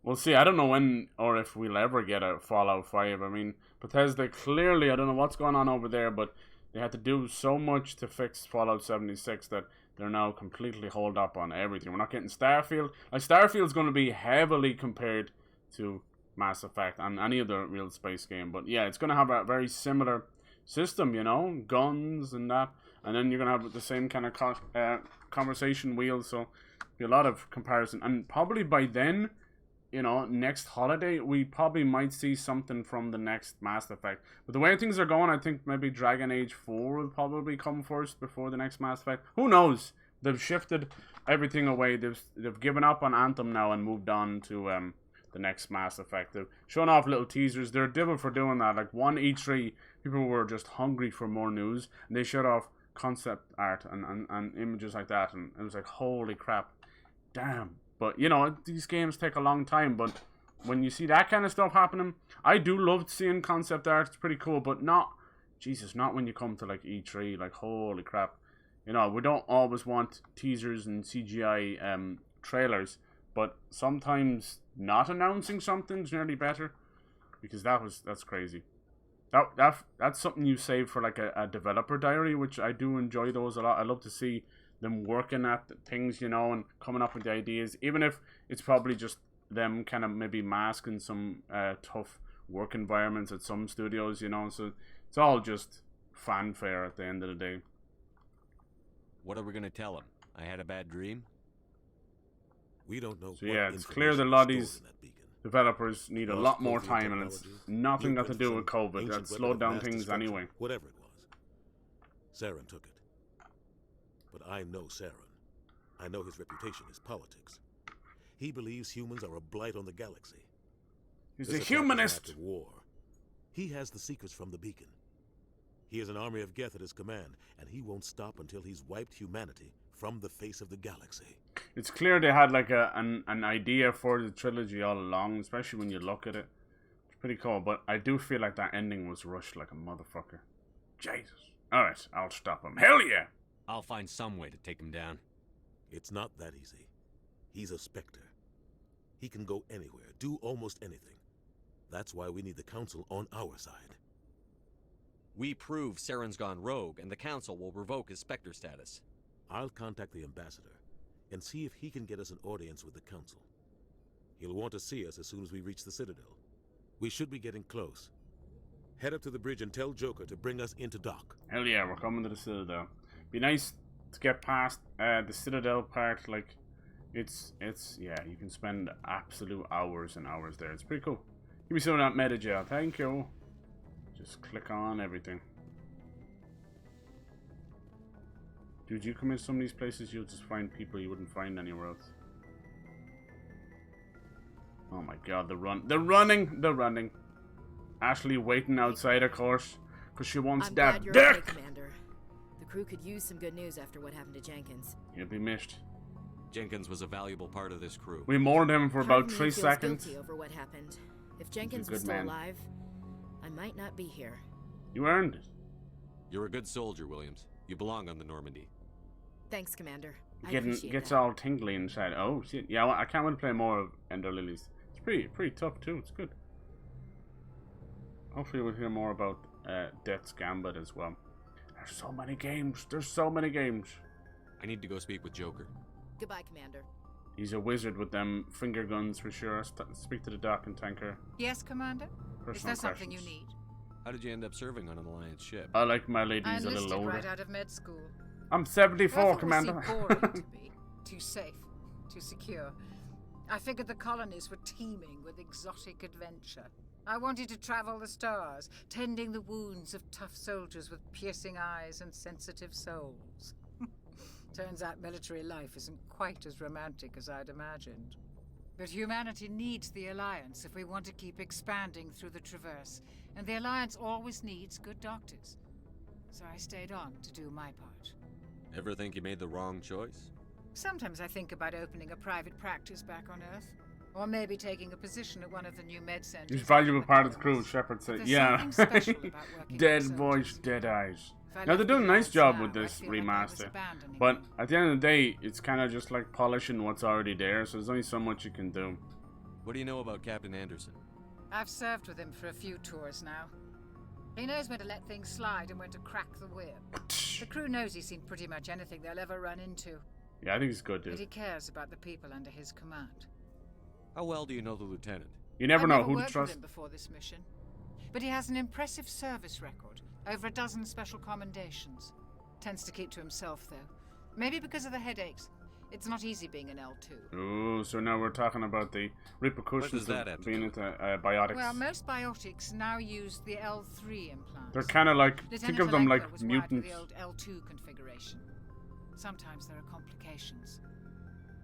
We'll see. I don't know when or if we'll ever get a Fallout 5. I mean, Bethesda clearly, I don't know what's going on over there, but they had to do so much to fix Fallout 76 that they're now completely holed up on everything. We're not getting Starfield. Like, Starfield's going to be heavily compared to Mass Effect and any other real space game. But yeah, it's going to have a very similar system, you know, guns and that. And then you're going to have the same kind of conversation wheel. So be a lot of comparison. And probably by then, you know, next holiday, we probably might see something from the next Mass Effect. But the way things are going, I think maybe Dragon Age 4 will probably come first before the next Mass Effect. Who knows? They've shifted everything away. They've given up on Anthem now and moved on to the next Mass Effect. They've shown off little teasers. They're a devil for doing that. Like, one E3, people were just hungry for more news, and they showed off concept art and images like that, and it was like, holy crap, damn. But, you know, these games take a long time, but when you see that kind of stuff happening, I do love seeing concept art. It's pretty cool, but not when you come to, like, E3. Like, holy crap. You know, we don't always want teasers and CGI trailers, but sometimes not announcing something's nearly better, because that's crazy. That's something you save for, like, a developer diary, which I do enjoy those a lot. I love to see them working at things, you know, and coming up with the ideas, even if it's probably just them kind of maybe masking some tough work environments at some studios, you know. So it's all just fanfare at the end of the day. What are we gonna tell him? I had a bad dream? We don't know. So yeah, it's clear that a lot of these developers need a lot more time, and it's nothing got to do with COVID. That slowed down things anyway. Whatever it was. Saren took it. But I know Saren. I know his reputation is politics. He believes humans are a blight on the galaxy. He's a humanist. War. He has the secrets from the beacon. He has an army of Geth at his command, and he won't stop until he's wiped humanity from the face of the galaxy. It's clear they had like an idea for the trilogy all along, especially when you look at it. It's pretty cool, but I do feel like that ending was rushed like a motherfucker. Jesus. Alright, I'll stop him. Hell yeah! I'll find some way to take him down. It's not that easy. He's a Spectre. He can go anywhere, do almost anything. That's why we need the Council on our side. We prove Saren's gone rogue, and the Council will revoke his Spectre status. I'll contact the Ambassador and see if he can get us an audience with the Council. He'll want to see us as soon as we reach the Citadel. We should be getting close. Head up to the bridge and tell Joker to bring us into dock. Hell yeah, we're coming to the Citadel. Be nice to get past the Citadel part. Like, it's yeah, you can spend absolute hours and hours there. It's pretty cool. Give me some of that meta-gel, thank you. Just click on everything. Dude, you come in some of these places, you'll just find people you wouldn't find anywhere else. Oh my god, the running. Ashley waiting outside, of course, because she wants that dick. Okay, Commander. The crew could use some good news after what happened to Jenkins. You'll be missed. Jenkins was a valuable part of this crew. We mourned him for about 3 feels seconds. Guilty over what happened. If Jenkins was still alive, I might not be here. You earned it. You're a good soldier, Williams. You belong on the Normandy. Thanks, Commander. I appreciate Gets that. all tingly inside. Oh shit! Yeah, I can't wait to play more of Ender Lilies. It's pretty tough too. It's good. Hopefully we'll hear more about Death's Gambit as well. There's so many games. I need to go speak with Joker. Goodbye, Commander. He's a wizard with them finger guns for sure. Speak to the dock and tanker. Yes, Commander? Is there something you need? How did you end up serving on an Alliance ship? I like my ladies I a little older. right out of med school. I'm 74, Earth Commander. Was boring to me. Too safe, too secure. I figured the colonies were teeming with exotic adventure. I wanted to travel the stars, tending the wounds of tough soldiers with piercing eyes and sensitive souls. Turns out military life isn't quite as romantic as I'd imagined. But humanity needs the Alliance if we want to keep expanding through the Traverse, and the Alliance always needs good doctors. So I stayed on to do my part. Ever think you made the wrong choice? Sometimes I think about opening a private practice back on Earth. Or maybe taking a position at one of the new med centers. He's a valuable part of the crew, Shepard said. There's Yeah. something special about working Dead with voice, soldiers. dead eyes. If I Now, they're left doing a the nice Alliance job now, with I'd this feel like I was remaster. abandoning But them. at the end of the day, it's kind of just like polishing what's already there, so there's only so much you can do. What do you know about Captain Anderson? I've served with him for a few tours now. He knows when to let things slide and when to crack the whip. The crew knows he's seen pretty much anything they'll ever run into. Yeah, I think he's good, But he dude. cares about the people under his command. How well do you know the lieutenant? You never I've know never who to worked with trust. him before this mission, but he has an impressive service record. Over a dozen special commendations. Tends to keep to himself, though. Maybe because of the headaches. It's not easy being an L2. Oh, so now we're talking about the repercussions that have of to being do? into biotics. Well, most biotics now use the L3 implants. They're kind of like, think Lieutenant of them Alenka like was wired for mutants. the old L2 configuration. Sometimes there are complications.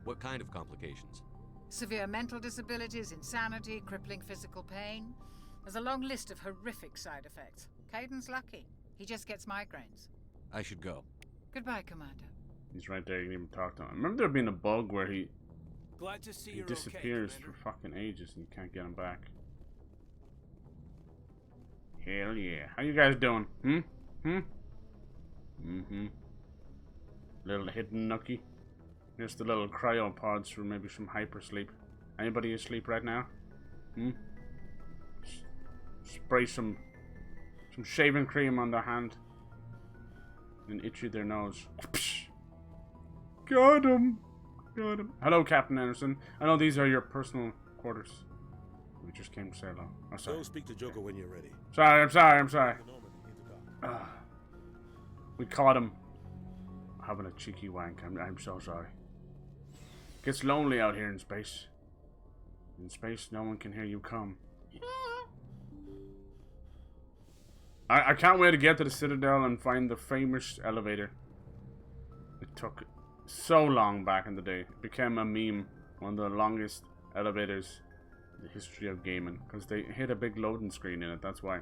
What kind of complications? Severe mental disabilities, insanity, crippling physical pain. There's a long list of horrific side effects. Caden's lucky. He just gets migraines. I should go. Goodbye, Commander. He's right there, you can even talk to him. I remember there being a bug where he Glad to see He you're disappears okay, for fucking ages and you can't get him back. Hell yeah. How you guys doing? Little hidden nookie. Just the little cryopods for maybe some hypersleep. Anybody asleep right now? Spray some shaving cream on their hand. And itchy their nose. Got him! Got him. Hello, Captain Anderson. I know these are your personal quarters. We just came to say hello. Oh, sorry. Go speak to Joker when you're ready. Sorry, I'm sorry. We caught him having a cheeky wank. I'm so sorry. Gets lonely out here in space. In space, no one can hear you come. I can't wait to get to the Citadel and find the famous elevator. It took so long back in the day. It became a meme. One of the longest elevators in the history of gaming. Because they hit a big loading screen in it, that's why.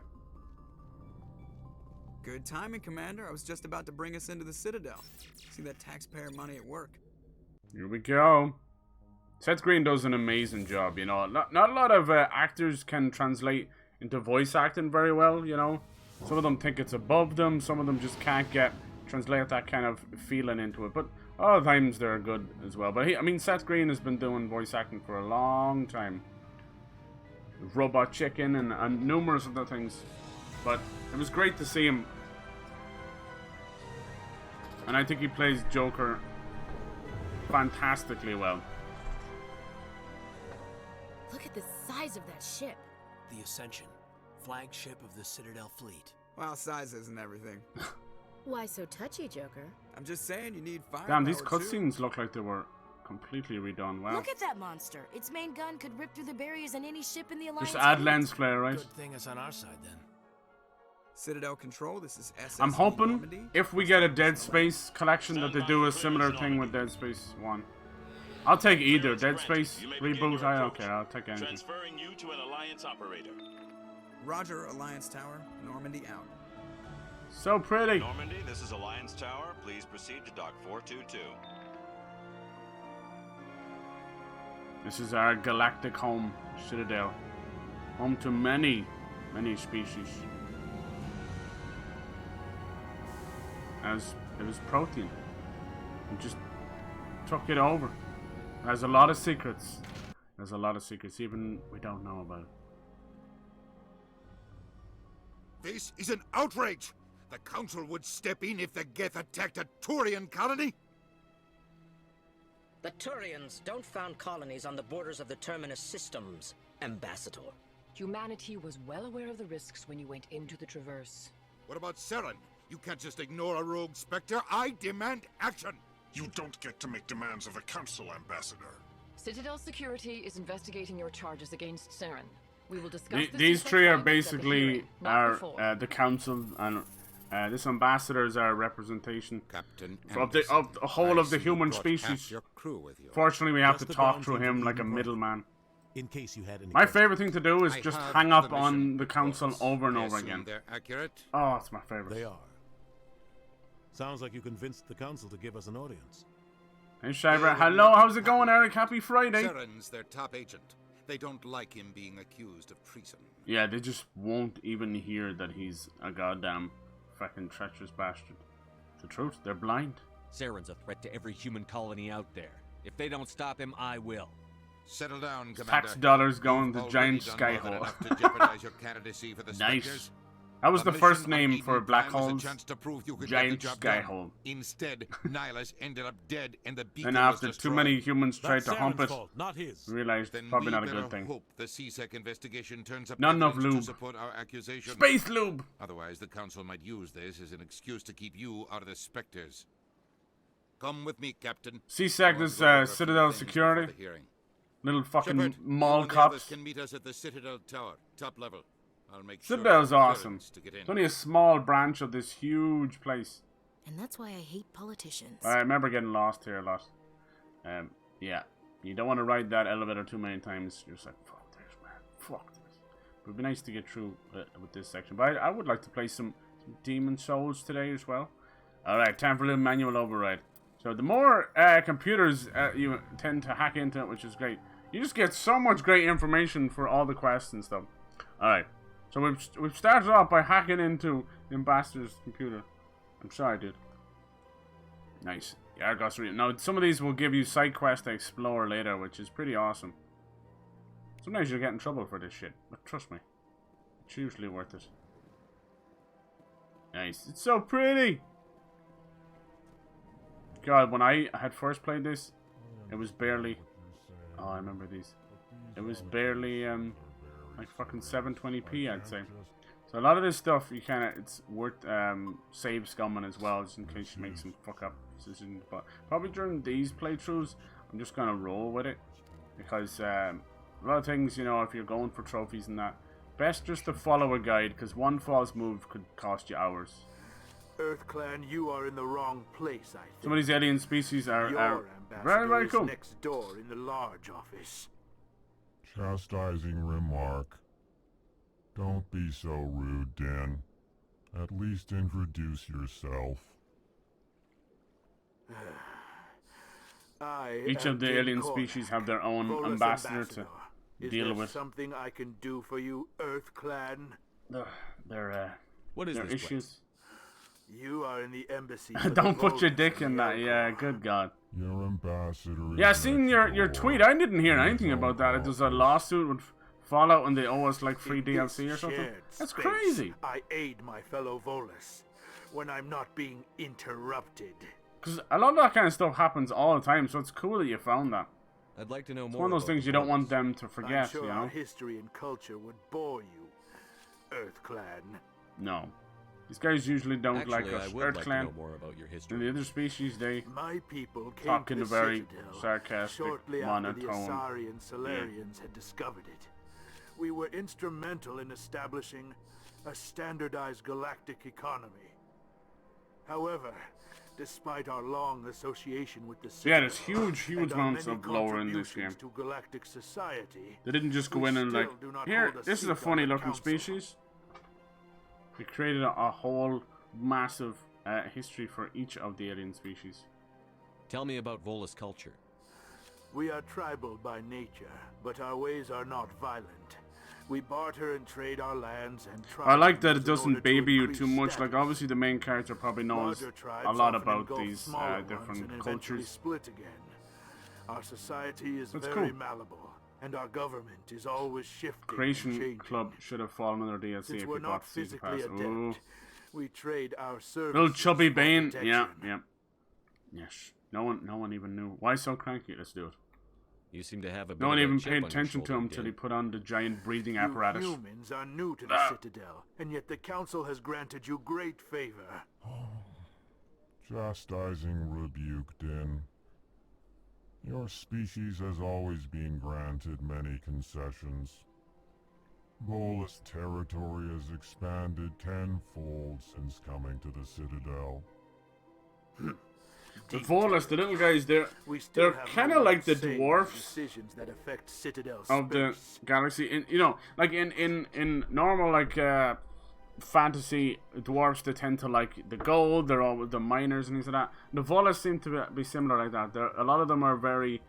Good timing, Commander. I was just about to bring us into the Citadel. See that taxpayer money at work. Here we go. Seth Green does an amazing job, you know. Not a lot of actors can translate into voice acting very well, you know. Some of them think it's above them. Some of them just can't translate that kind of feeling into it. But a lot of times they're good as well. But I mean, Seth Green has been doing voice acting for a long time. Robot Chicken and numerous other things. But it was great to see him. And I think he plays Joker fantastically well. Look at the size of that ship. The Ascension, flagship of the Citadel fleet. Well, size isn't everything. Why so touchy, Joker? I'm just saying you need firepower. Damn, these too. cutscenes look like they were completely redone. Wow. Look at that monster. Its main gun could rip through the barriers in any ship in the Alliance. Just add fleet. lens flare, right? Good thing it's on our side then. Citadel Control, this is SS. I'm hoping Normandy. if we get a Dead Space collection that they do a similar thing with Dead Space 1. I'll take either. Dead Space reboot, I don't care. I'll take anything. Transferring you to an Alliance operator. Roger, Alliance Tower, Normandy out. So pretty. Normandy, this is Alliance Tower. Please proceed to Dock 422. This is our galactic home, Citadel. Home to many species. As it was protein. We just took it over. There's a lot of secrets. There's a lot of secrets even we don't know about. This is an outrage! The Council would step in if the Geth attacked a Turian colony? The Turians don't found colonies on the borders of the Terminus systems, Ambassador. Humanity was well aware of the risks when you went into the Traverse. What about Saren? You can't just ignore a rogue Spectre. I demand action! You don't get to make demands of the Council, Ambassador. Citadel Security is investigating your charges against Saren. We will discuss These three are basically not before. the Council, and This ambassador is our representation Captain of the whole of the human species. Fortunately, we have to talk through him like a middleman. In case you had any My favorite thing to do is just hang up on the council over and over again. They're accurate. Oh, it's my favorite. They are. Sounds like you convinced the council to give us an audience. Hey, Shepard. Hello, how's it going, Eric? Happy Friday. Sharon's their top agent. They don't like him being accused of treason. Yeah, they just won't even hear that he's a goddamn fucking treacherous bastard. The truth, they're blind. Saren's a threat to every human colony out there. If they don't stop him, I will. Settle down, Commander. Tax dollars going to You've giant already done skyhole. more than enough to jeopardize your candidacy for the Nice. Spectres. That was the mission first of name Eden for black Prime was holes. a chance to prove you could Giant get the job done. skyhole. Instead, Nihilus ended up dead, and the beacon And was after too destroyed. many humans tried to hump it, fault, not his. realized Then probably we not a better good thing. hope the CSEC investigation turns up Not enough evidence lube. to support our accusation. Space lube! Otherwise, the council might use this as an excuse to keep you out of the Spectres. Come with me, Captain. CSEC is Citadel Security. Little fucking Shepard, mall you and the others cops. can meet us at the Citadel Tower, top level. I'll make Citadel's sure awesome. to get in. It's only a small branch of this huge place. And that's why I hate politicians. I remember getting lost here a lot. Yeah. You don't want to ride that elevator too many times. You're just like, fuck this, man. Fuck this. But it'd be nice to get through with this section. But I would like to play some Demon Souls today as well. Alright, time for a little manual override. So the more computers you tend to hack into it, which is great. You just get so much great information for all the quests and stuff. Alright. So we've started off by hacking into the ambassador's computer. I'm sure I did. Nice. Yeah, Argos. Now, some of these will give you side quests to explore later, which is pretty awesome. Sometimes you'll get in trouble for this shit, but trust me, it's usually worth it. Nice. It's so pretty! God, when I had first played this, it was barely... Oh, I remember these. It was barely, like fucking 720p, I'd say. So a lot of this stuff, you it's worth save scumming as well, just in case you make some fuck up decisions. But probably during these playthroughs, I'm just gonna roll with it, because a lot of things, you know, if you're going for trophies and that, best just to follow a guide, because one false move could cost you hours. EarthClan, you are in the wrong place, I think. Some of these alien species are very, very cool. Next door in the large office. Chastising remark. Don't be so rude, Dan. At least introduce yourself. Each of the alien species have their own ambassador to deal with. Is there something I can do for you, EarthClan? What is their issues? You are in the embassy. Don't put your dick in that. Yeah, good God. Your ambassador. Yeah, I seen your tweet. I didn't hear anything about that. It was a lawsuit with Fallout and they owe us like free DLC or something. That's crazy. I aid my fellow Volus when I'm not being interrupted. Because a lot of that kind of stuff happens all the time, so it's cool that you found that. I'd like to know more. It's one of those things you don't want them to forget, I'm sure you know? our history and culture would bore you, EarthClan. No. These guys usually don't Actually, like us. I would like to EarthClan know more about your history. and the other species, they My people came talk to in the a very Citadel sarcastic, shortly after the monotone. Asari Solarians had discovered it. We were instrumental in establishing a standardized galactic economy. However, despite our long association with the Citadel, Yeah, there's huge amounts of lore in this game. to galactic society, They didn't just go in and like, here, this is a funny looking species. We created a whole massive history for each of the alien species. Tell me about Volus culture. We are tribal by nature, but our ways are not violent. We barter and trade our lands and I like that it tribes in order doesn't to baby you increase too much. status. Like, obviously the main character probably knows Larger tribes a lot often about engulf these smaller ones different and eventually cultures. split again. Our society is That's very cool. malleable, and our government is always shifting and Creation changing. Club should have fallen under DLC Since if we're you not bought the season physically pass. adept, Ooh. we trade our services. Little chubby for Bane. protection. Yeah. Yes. No one even knew. Why so cranky? Let's do it. You seem to have a bit No one of a even chip paid on your attention to shoulder, him until he Dan. put on the giant breathing You apparatus. humans are new to the Citadel, and yet the Council has granted you great favor. Chastising rebuke, Din. Your species has always been granted many concessions. Bolus territory has expanded tenfold since coming to the Citadel. The Volus, the little guys, they're kind of like the dwarfs that affect Citadel of the galaxy. In, you know, like in normal like fantasy, dwarfs, they tend to like the gold. They're all the miners and things like that. The Volus seem to be similar like that. A lot of them are very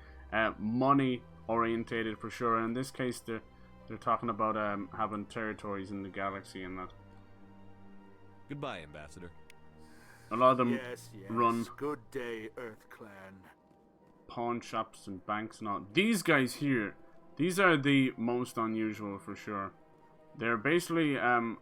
money orientated for sure. And in this case, they're talking about having territories in the galaxy and that. Goodbye, Ambassador. A lot of them yes. run Good day, Earth Clan. Pawn shops and banks and all. These guys here, these are the most unusual for sure. They're basically a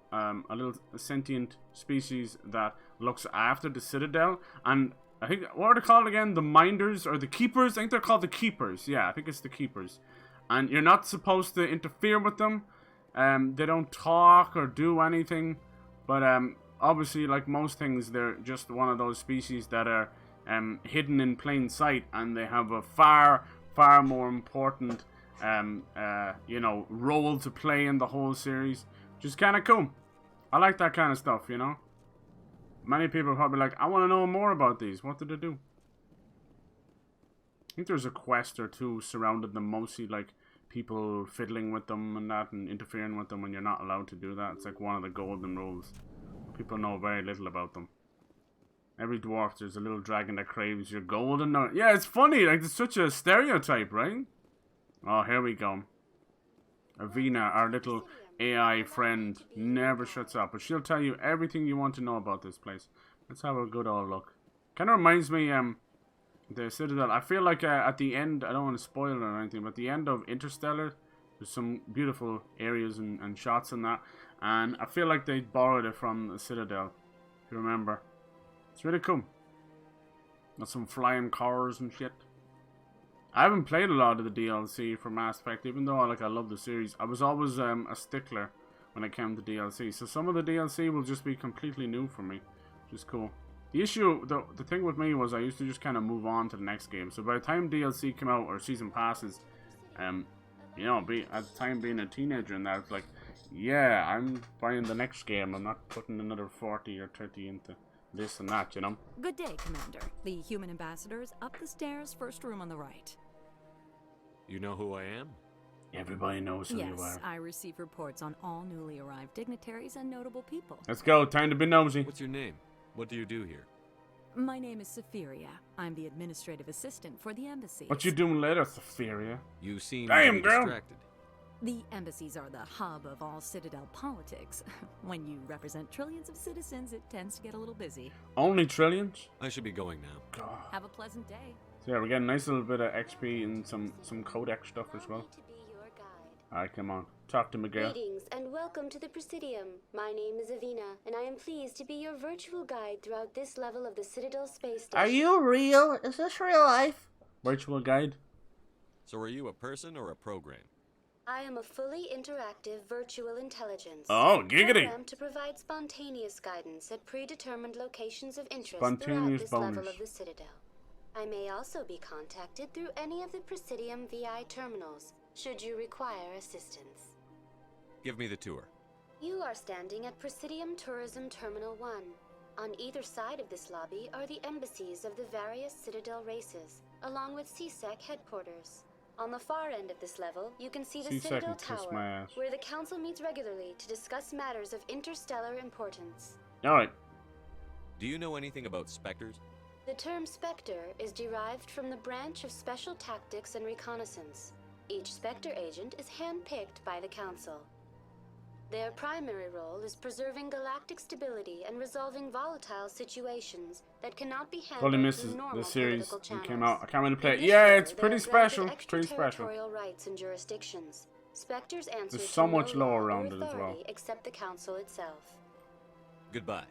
little sentient species that looks after the Citadel. And I think, what are they called again? The Minders or the Keepers? I think they're called the Keepers. Yeah, I think it's the Keepers. And you're not supposed to interfere with them. They don't talk or do anything. But obviously, like most things, they're just one of those species that are hidden in plain sight, and they have a far more important, you know, role to play in the whole series, which is kind of cool. I like that kind of stuff, you know. Many people are probably like, I want to know more about these. What did they do? I think there's a quest or two surrounded them, mostly like people fiddling with them and that, and interfering with them when you're not allowed to do that. It's like one of the golden rules. People know very little about them. Every dwarf, there's a little dragon that craves your gold and yeah, it's funny. Like, it's such a stereotype, right? Oh, here we go. Avina, our little AI friend, never shuts up, but she'll tell you everything you want to know about this place. Let's have a good old look. Kind of reminds me, the Citadel. I feel like at the end, I don't want to spoil it or anything, but at the end of Interstellar, there's some beautiful areas and shots in that. And I feel like they borrowed it from the Citadel, if you remember. It's really cool. Got some flying cars and shit. I haven't played a lot of the DLC for Mass Effect, even though I love the series. I was always a stickler when it came to DLC. So some of the DLC will just be completely new for me, which is cool. The issue, the thing with me was I used to just kind of move on to the next game. So by the time DLC came out, or season passes, you know, at the time being a teenager and that, it's like, yeah, I'm buying the next game. I'm not putting another 40 or 30 into this and that, you know? Good day, Commander. The human ambassador is up the stairs, first room on the right. You know who I am? Everybody knows who you are. Yes, I receive reports on all newly arrived dignitaries and notable people. Let's go, time to be nosy. What's your name? What do you do here? My name is Safiria. I'm the administrative assistant for the embassy. What you doing later, Safiria? You seem damn, girl. distracted. The embassies are the hub of all Citadel politics. When you represent trillions of citizens, it tends to get a little busy. Only trillions? I should be going now. God. Have a pleasant day. So yeah, we're getting a nice little bit of XP and some codex stuff as well. Alright, come on. Talk to me, girl. Greetings and welcome to the Presidium. My name is Avina, and I am pleased to be your virtual guide throughout this level of the Citadel space station. Are you real? Is this real life? Virtual guide? So are you a person or a program? I am a fully interactive virtual intelligence. Oh, giggity! Programmed to provide spontaneous guidance at predetermined locations of interest Spontaneous throughout this bonus. level of the Citadel. I may also be contacted through any of the Presidium VI terminals, should you require assistance. Give me the tour. You are standing at Presidium Tourism Terminal 1. On either side of this lobby are the embassies of the various Citadel races, along with CSEC headquarters. On the far end of this level, you can see the Citadel Tower, where the Council meets regularly to discuss matters of interstellar importance. Alright. Do you know anything about specters? The term Spectre is derived from the branch of Special Tactics and Reconnaissance. Each Spectre agent is handpicked by the Council. Their primary role is preserving galactic stability and resolving volatile situations that cannot be handled Totally missed through normal the series political that channels. came out. I can't really play it. In Yeah, this it's way, pretty they are granted special. Pretty special. extraterritorial rights and jurisdictions. Spectres answer There's to so no much law lore or around it as well. authority except the Council itself. Goodbye.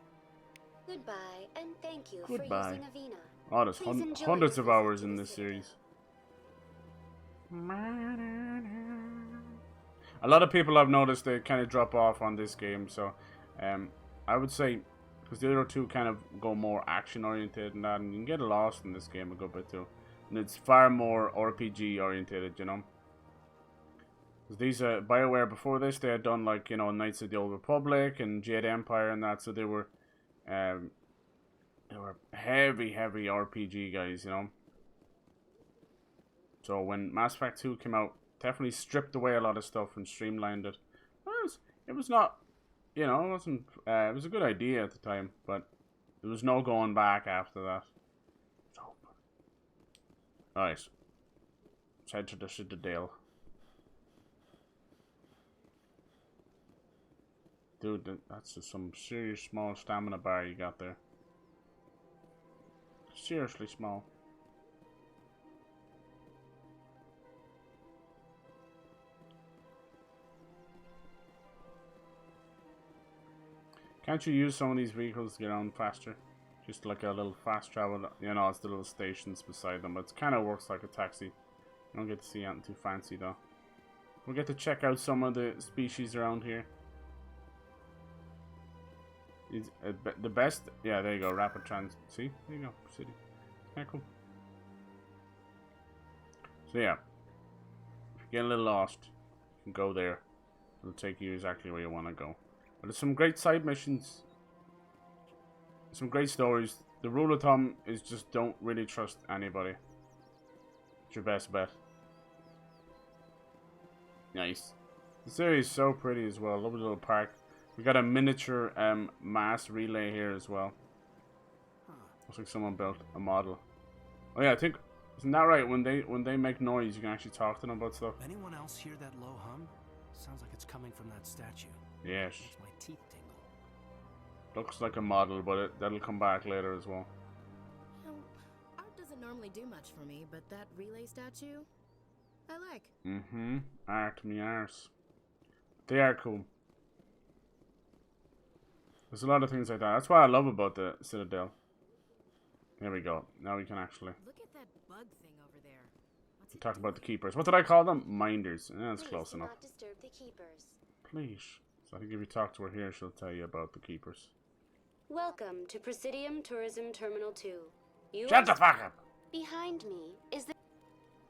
Goodbye, and thank you Goodbye. for using Avina. Oh, there's Please enjoy hundreds your of visit hours to in the this Citadel. series. A lot of people I've noticed they kind of drop off on this game, so I would say, because the other two kind of go more action oriented and that, and you can get lost in this game a good bit too. And it's far more RPG oriented, you know. These BioWare before this, they had done like, you know, Knights of the Old Republic and Jade Empire and that, so they were heavy RPG guys, you know. So when Mass Effect 2 came out, definitely stripped away a lot of stuff and streamlined it. It was not, you know, it wasn't. It was a good idea at the time, but there was no going back after that. So, alright, let's head to the Citadel. Dude, that's just some serious small stamina bar you got there. Seriously small. Can't you use some of these vehicles to get around faster? Just like a little fast travel, you know, it's the little stations beside them. It kind of works like a taxi. You don't get to see anything too fancy though. We'll get to check out some of the species around here. Is the best? Yeah, there you go. Rapid trans. See, there you go. City. Yeah, cool. So yeah, if you get a little lost, you can go there. It'll take you exactly where you want to go. But there's some great side missions. Some great stories. The rule of thumb is just don't really trust anybody. It's your best bet. Nice. This area is so pretty as well. Lovely little park. We got a miniature mass relay here as well. Looks like someone built a model. Oh yeah, I think, isn't that right? When they make noise, you can actually talk to them about stuff. Anyone else hear that low hum? Sounds like it's coming from that statue. Yes. Makes my teeth tingle. Looks like a model, but that'll come back later as well. You know, art doesn't normally do much for me, but that relay statue, I like. Mm-hmm. Art me arse. They are cool. There's a lot of things like that. That's what I love about the Citadel. There we go. Now we can actually look at that bug thing over there. talk about the keepers. What did I call them? Minders. Yeah, that's close enough. Not disturb the keepers. Please. So I think if you talk to her here, she'll tell you about the keepers. Welcome to Presidium Tourism Terminal 2. Shut the fuck up! Behind me is the...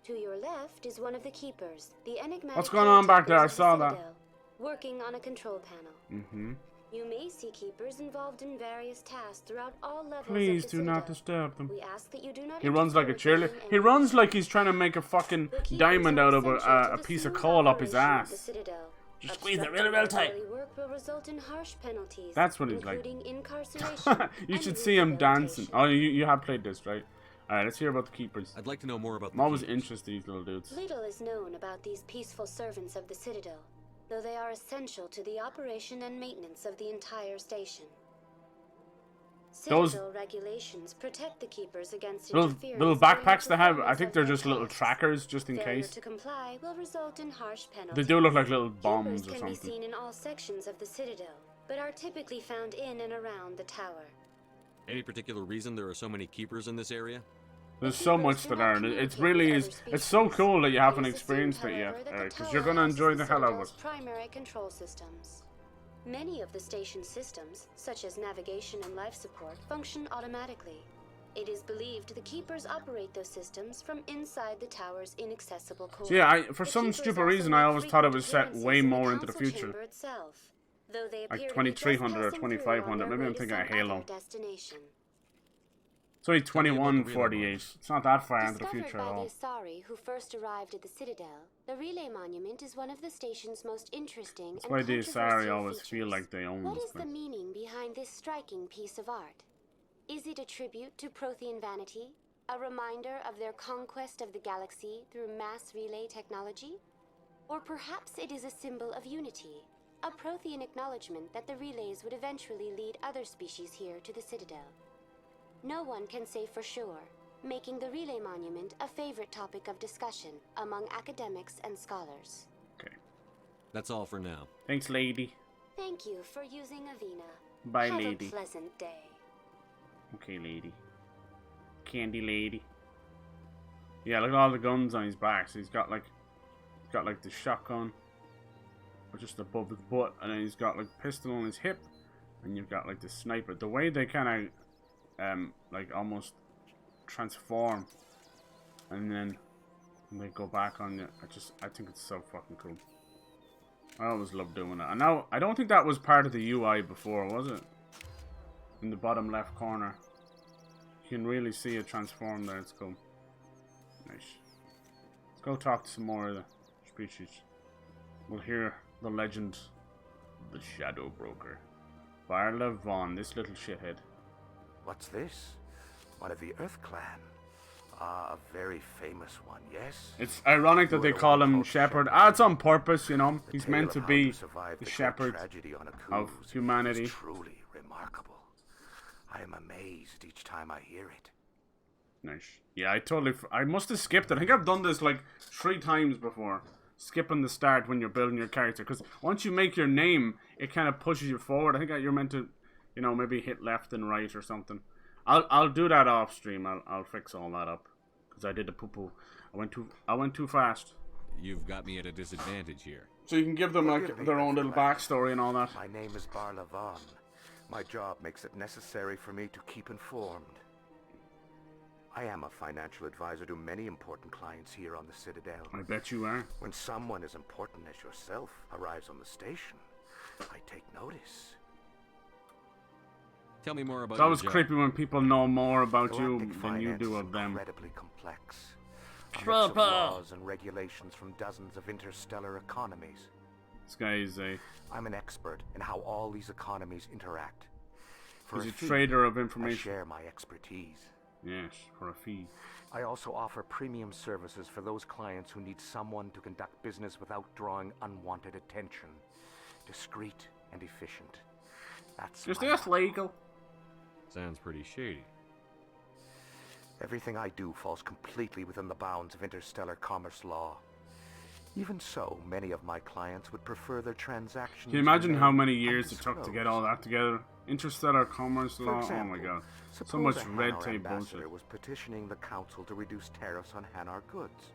To your left is one of the keepers, the enigmatic... What's going on back there? I saw that. Working on a control panel. Mm-hmm. You may see keepers involved in various tasks throughout all levels. Please of the do not Citadel. disturb them. We ask that you do not He runs like a cheerleader. He runs like he's trying to make a fucking diamond out of a piece of coal up his ass. Just squeeze it really, really tight. Will result in harsh penalties, that's what he's like. Incarceration. You should see him dancing. Oh, you have played this, right? Alright, let's hear about the keepers. I'd like to know more about I'm always interested in these little dudes. Little is known about these peaceful servants of the Citadel, though they are essential to the operation and maintenance of the entire station. Citadel regulations protect the keepers against interference. Little backpacks they have, I think they're just little trackers, just in case. To comply will result in harsh penalties. They do look like little bombs or can something. Be seen in all sections of the Citadel, but are typically found in and around the tower. Any particular reason there are so many keepers in this area? There's so much to learn. It really is. It's so cool that you haven't experienced it yet, because you're gonna enjoy the hell out of it. Primary control systems. Many of the station's systems, such as navigation and life support, function automatically. It is believed the keepers operate those systems from inside the tower's inaccessible core. So yeah, for some stupid reason, I always thought it was set way more into the future. Like 2300 or 2500. Maybe I'm thinking of Halo. It's only 2148. It's not that far into the future at all. Discovered by the Asari who first arrived at the Citadel, the relay monument is one of the station's most interesting That's why the Asari always feel like they own What this is the thing. meaning behind this striking piece of art? Is it a tribute to Prothean vanity? A reminder of their conquest of the galaxy through mass relay technology? Or perhaps it is a symbol of unity, a Prothean acknowledgement that the relays would eventually lead other species here to the Citadel. No one can say for sure, making the relay monument a favorite topic of discussion among academics and scholars. Okay. That's all for now. Thanks, lady. Thank you for using Avina. Bye, Have lady. a pleasant day. Okay, lady. Candy lady. Yeah, look at all the guns on his back. So he's got like the shotgun, or just above his butt, and then he's got like pistol on his hip, and you've got like the sniper. The way they kind of like almost transform, and then they go back on you. I think it's so fucking cool. I always love doing that. And now, I don't think that was part of the UI before, was it? In the bottom left corner. You can really see it transform there. It's cool. Nice. Let's go talk to some more of the species. We'll hear the legend of the Shadow Broker. Barla Vaughn, this little shithead. What's this? One of the Earth Clan. Ah, a very famous one, yes? It's ironic that they call him Shepard. Ah, it's on purpose, you know. He's meant to be the Shepherd of humanity. Is truly remarkable. I am amazed each time I hear it. Nice. Yeah, I must have skipped it. I think I've done this like 3 times before. Skipping the start when you're building your character. Because once you make your name, it kind of pushes you forward. I think you're meant to, you know, maybe hit left and right or something. I'll do that off stream. I'll fix all that up. Because I did the poo-poo. I went too fast. You've got me at a disadvantage here. So you can give them like their own little backstory and all that. My name is Barla Vaughn. My job makes it necessary for me to keep informed. I am a financial advisor to many important clients here on the Citadel. I bet you are. When someone as important as yourself arrives on the station, I take notice. Tell me more about It's always creepy when people know more about you than you do of them. Incredibly complex. A mix of laws and regulations from dozens of interstellar economies. This guy is I'm an expert in how all these economies interact. He's a trader of information. I share my expertise. Yes, for a fee. I also offer premium services for those clients who need someone to conduct business without drawing unwanted attention. Discreet and efficient. Is this legal? Sounds pretty shady. Everything I do falls completely within the bounds of interstellar commerce law. Even so, many of my clients would prefer their transactions. Can you imagine how many years it took to get all that together? Interstellar commerce law, oh my god. So much red tape bullshit. Was petitioning the council to reduce tariffs on Hanar goods.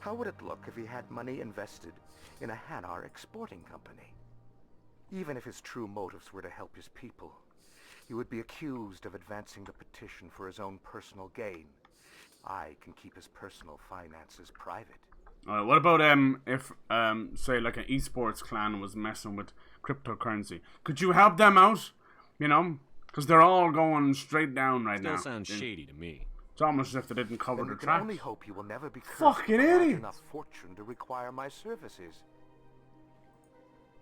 How would it look if he had money invested in a Hanar exporting company? Even if his true motives were to help his people, he would be accused of advancing the petition for his own personal gain. I can keep his personal finances private. Alright, what about if say like an esports clan was messing with cryptocurrency? Could you help them out? You know, because they're all going straight down right now. Still sounds shady to me. It's almost as if they didn't cover their tracks. I only hope you will never be fucking idiot. Enough fortune to require my services.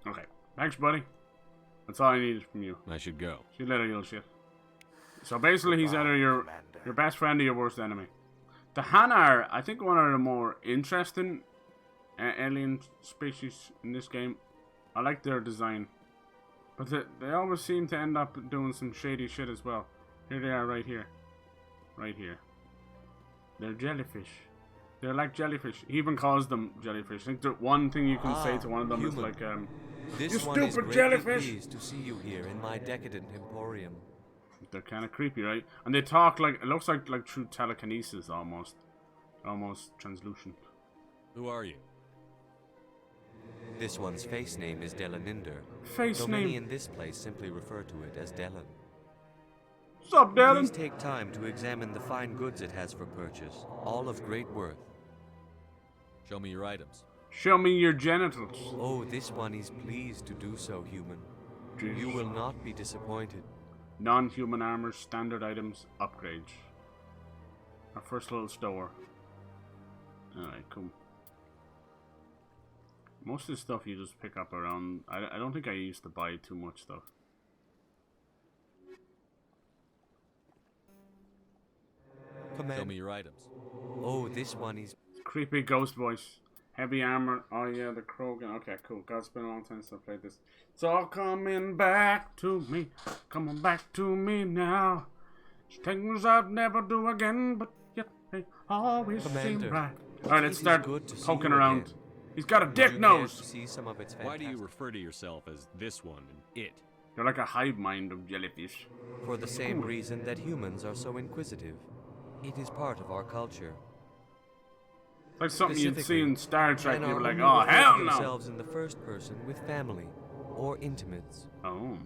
Okay, thanks, buddy. That's all I needed from you. I should go. See you later, you little shit. So basically, he's either your best friend or your worst enemy. The Hanar, I think, one of the more interesting alien species in this game. I like their design. But they always seem to end up doing some shady shit as well. Here they are right here. Right here. They're jellyfish. They're like jellyfish. He even calls them jellyfish. I think the one thing you can say to one of them is like, this you one stupid is jellyfish! Pleased to see you here in my decadent emporium. They're kind of creepy, right? And they talk like, it looks like through telekinesis almost. Almost translucent. Who are you? This one's face name is Delaninder. Face name? Many in this place simply refer to it as Delan. What's up, Delan? Please take time to examine the fine goods it has for purchase, all of great worth. Show me your items. Show me your genitals. Oh, this one is pleased to do so, human. You will not be disappointed. Non-human armor, standard items, upgrades. Our first little store. Alright, cool. Most of the stuff you just pick up around. I don't think I used to buy too much stuff. Commander. Show me your items. Oh, this one is... Creepy ghost voice. Heavy armor. Oh yeah, the Krogan. Okay, cool. God, it's been a long time since I played this. It's all coming back to me. Coming back to me now. Things I'd never do again, but yet they always seem right. Alright, let's start poking around. Again. He's got a dick nose! See some of its Why do you refer to yourself as this one and it? You're like a hive mind of jellyfish. For the same reason that humans are so inquisitive. It is part of our culture. It's like something you'd see in Star Trek, you'd be like, oh, hell no! Themselves in the first person with family or intimates. Oh.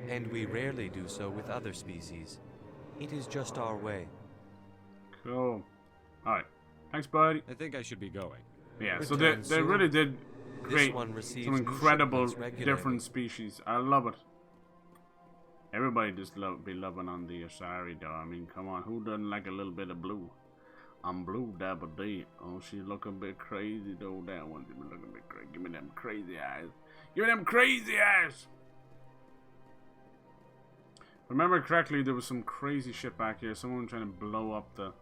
And we rarely do so with other species. It is just our way. Cool. Alright. Thanks, buddy. I think I should be going. Yeah, so they really did create one receives some new incredible shipments regularly. different species. I love it. Everybody just be loving on the Asari though. I mean, come on, who doesn't like a little bit of blue? I'm blue double D. Oh, she look a bit crazy though. That one, she look a bit crazy. Give me them crazy eyes. Give me them crazy eyes. Remember correctly, there was some crazy shit back here. Someone trying to blow up the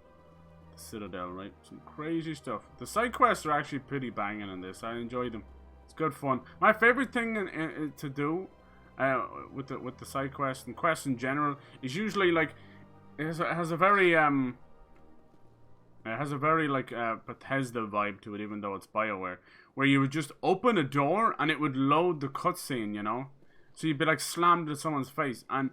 Citadel, right? Some crazy stuff. The side quests are actually pretty banging in this. I enjoy them. It's good fun. My favorite thing to do with the side quests and quests in general is usually like it has a very like Bethesda vibe to it, even though it's BioWare, where you would just open a door and it would load the cutscene, you know. So you'd be like slammed in someone's face, and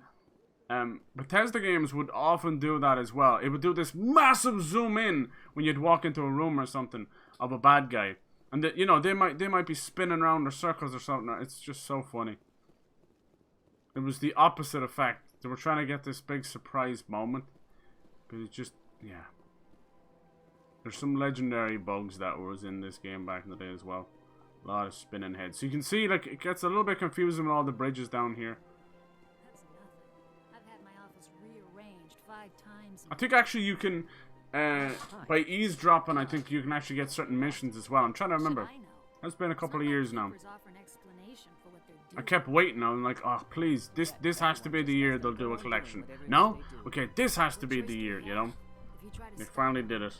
Bethesda games would often do that as well. It would do this massive zoom in when you'd walk into a room or something of a bad guy, and that, you know, they might be spinning around in circles or something. It's just so funny. It was the opposite effect. They were trying to get this big surprise moment, but it just, yeah. There's some legendary bugs that was in this game back in the day as well. A lot of spinning heads. So you can see, like, it gets a little bit confusing with all the bridges down here. I think actually you can, by eavesdropping, I think you can actually get certain missions as well. I'm trying to remember. It's been a couple of years now. I kept waiting. I'm like, oh, please, this has to be the year they'll do a collection. No? Okay, this has to be the year, you know? They finally did it.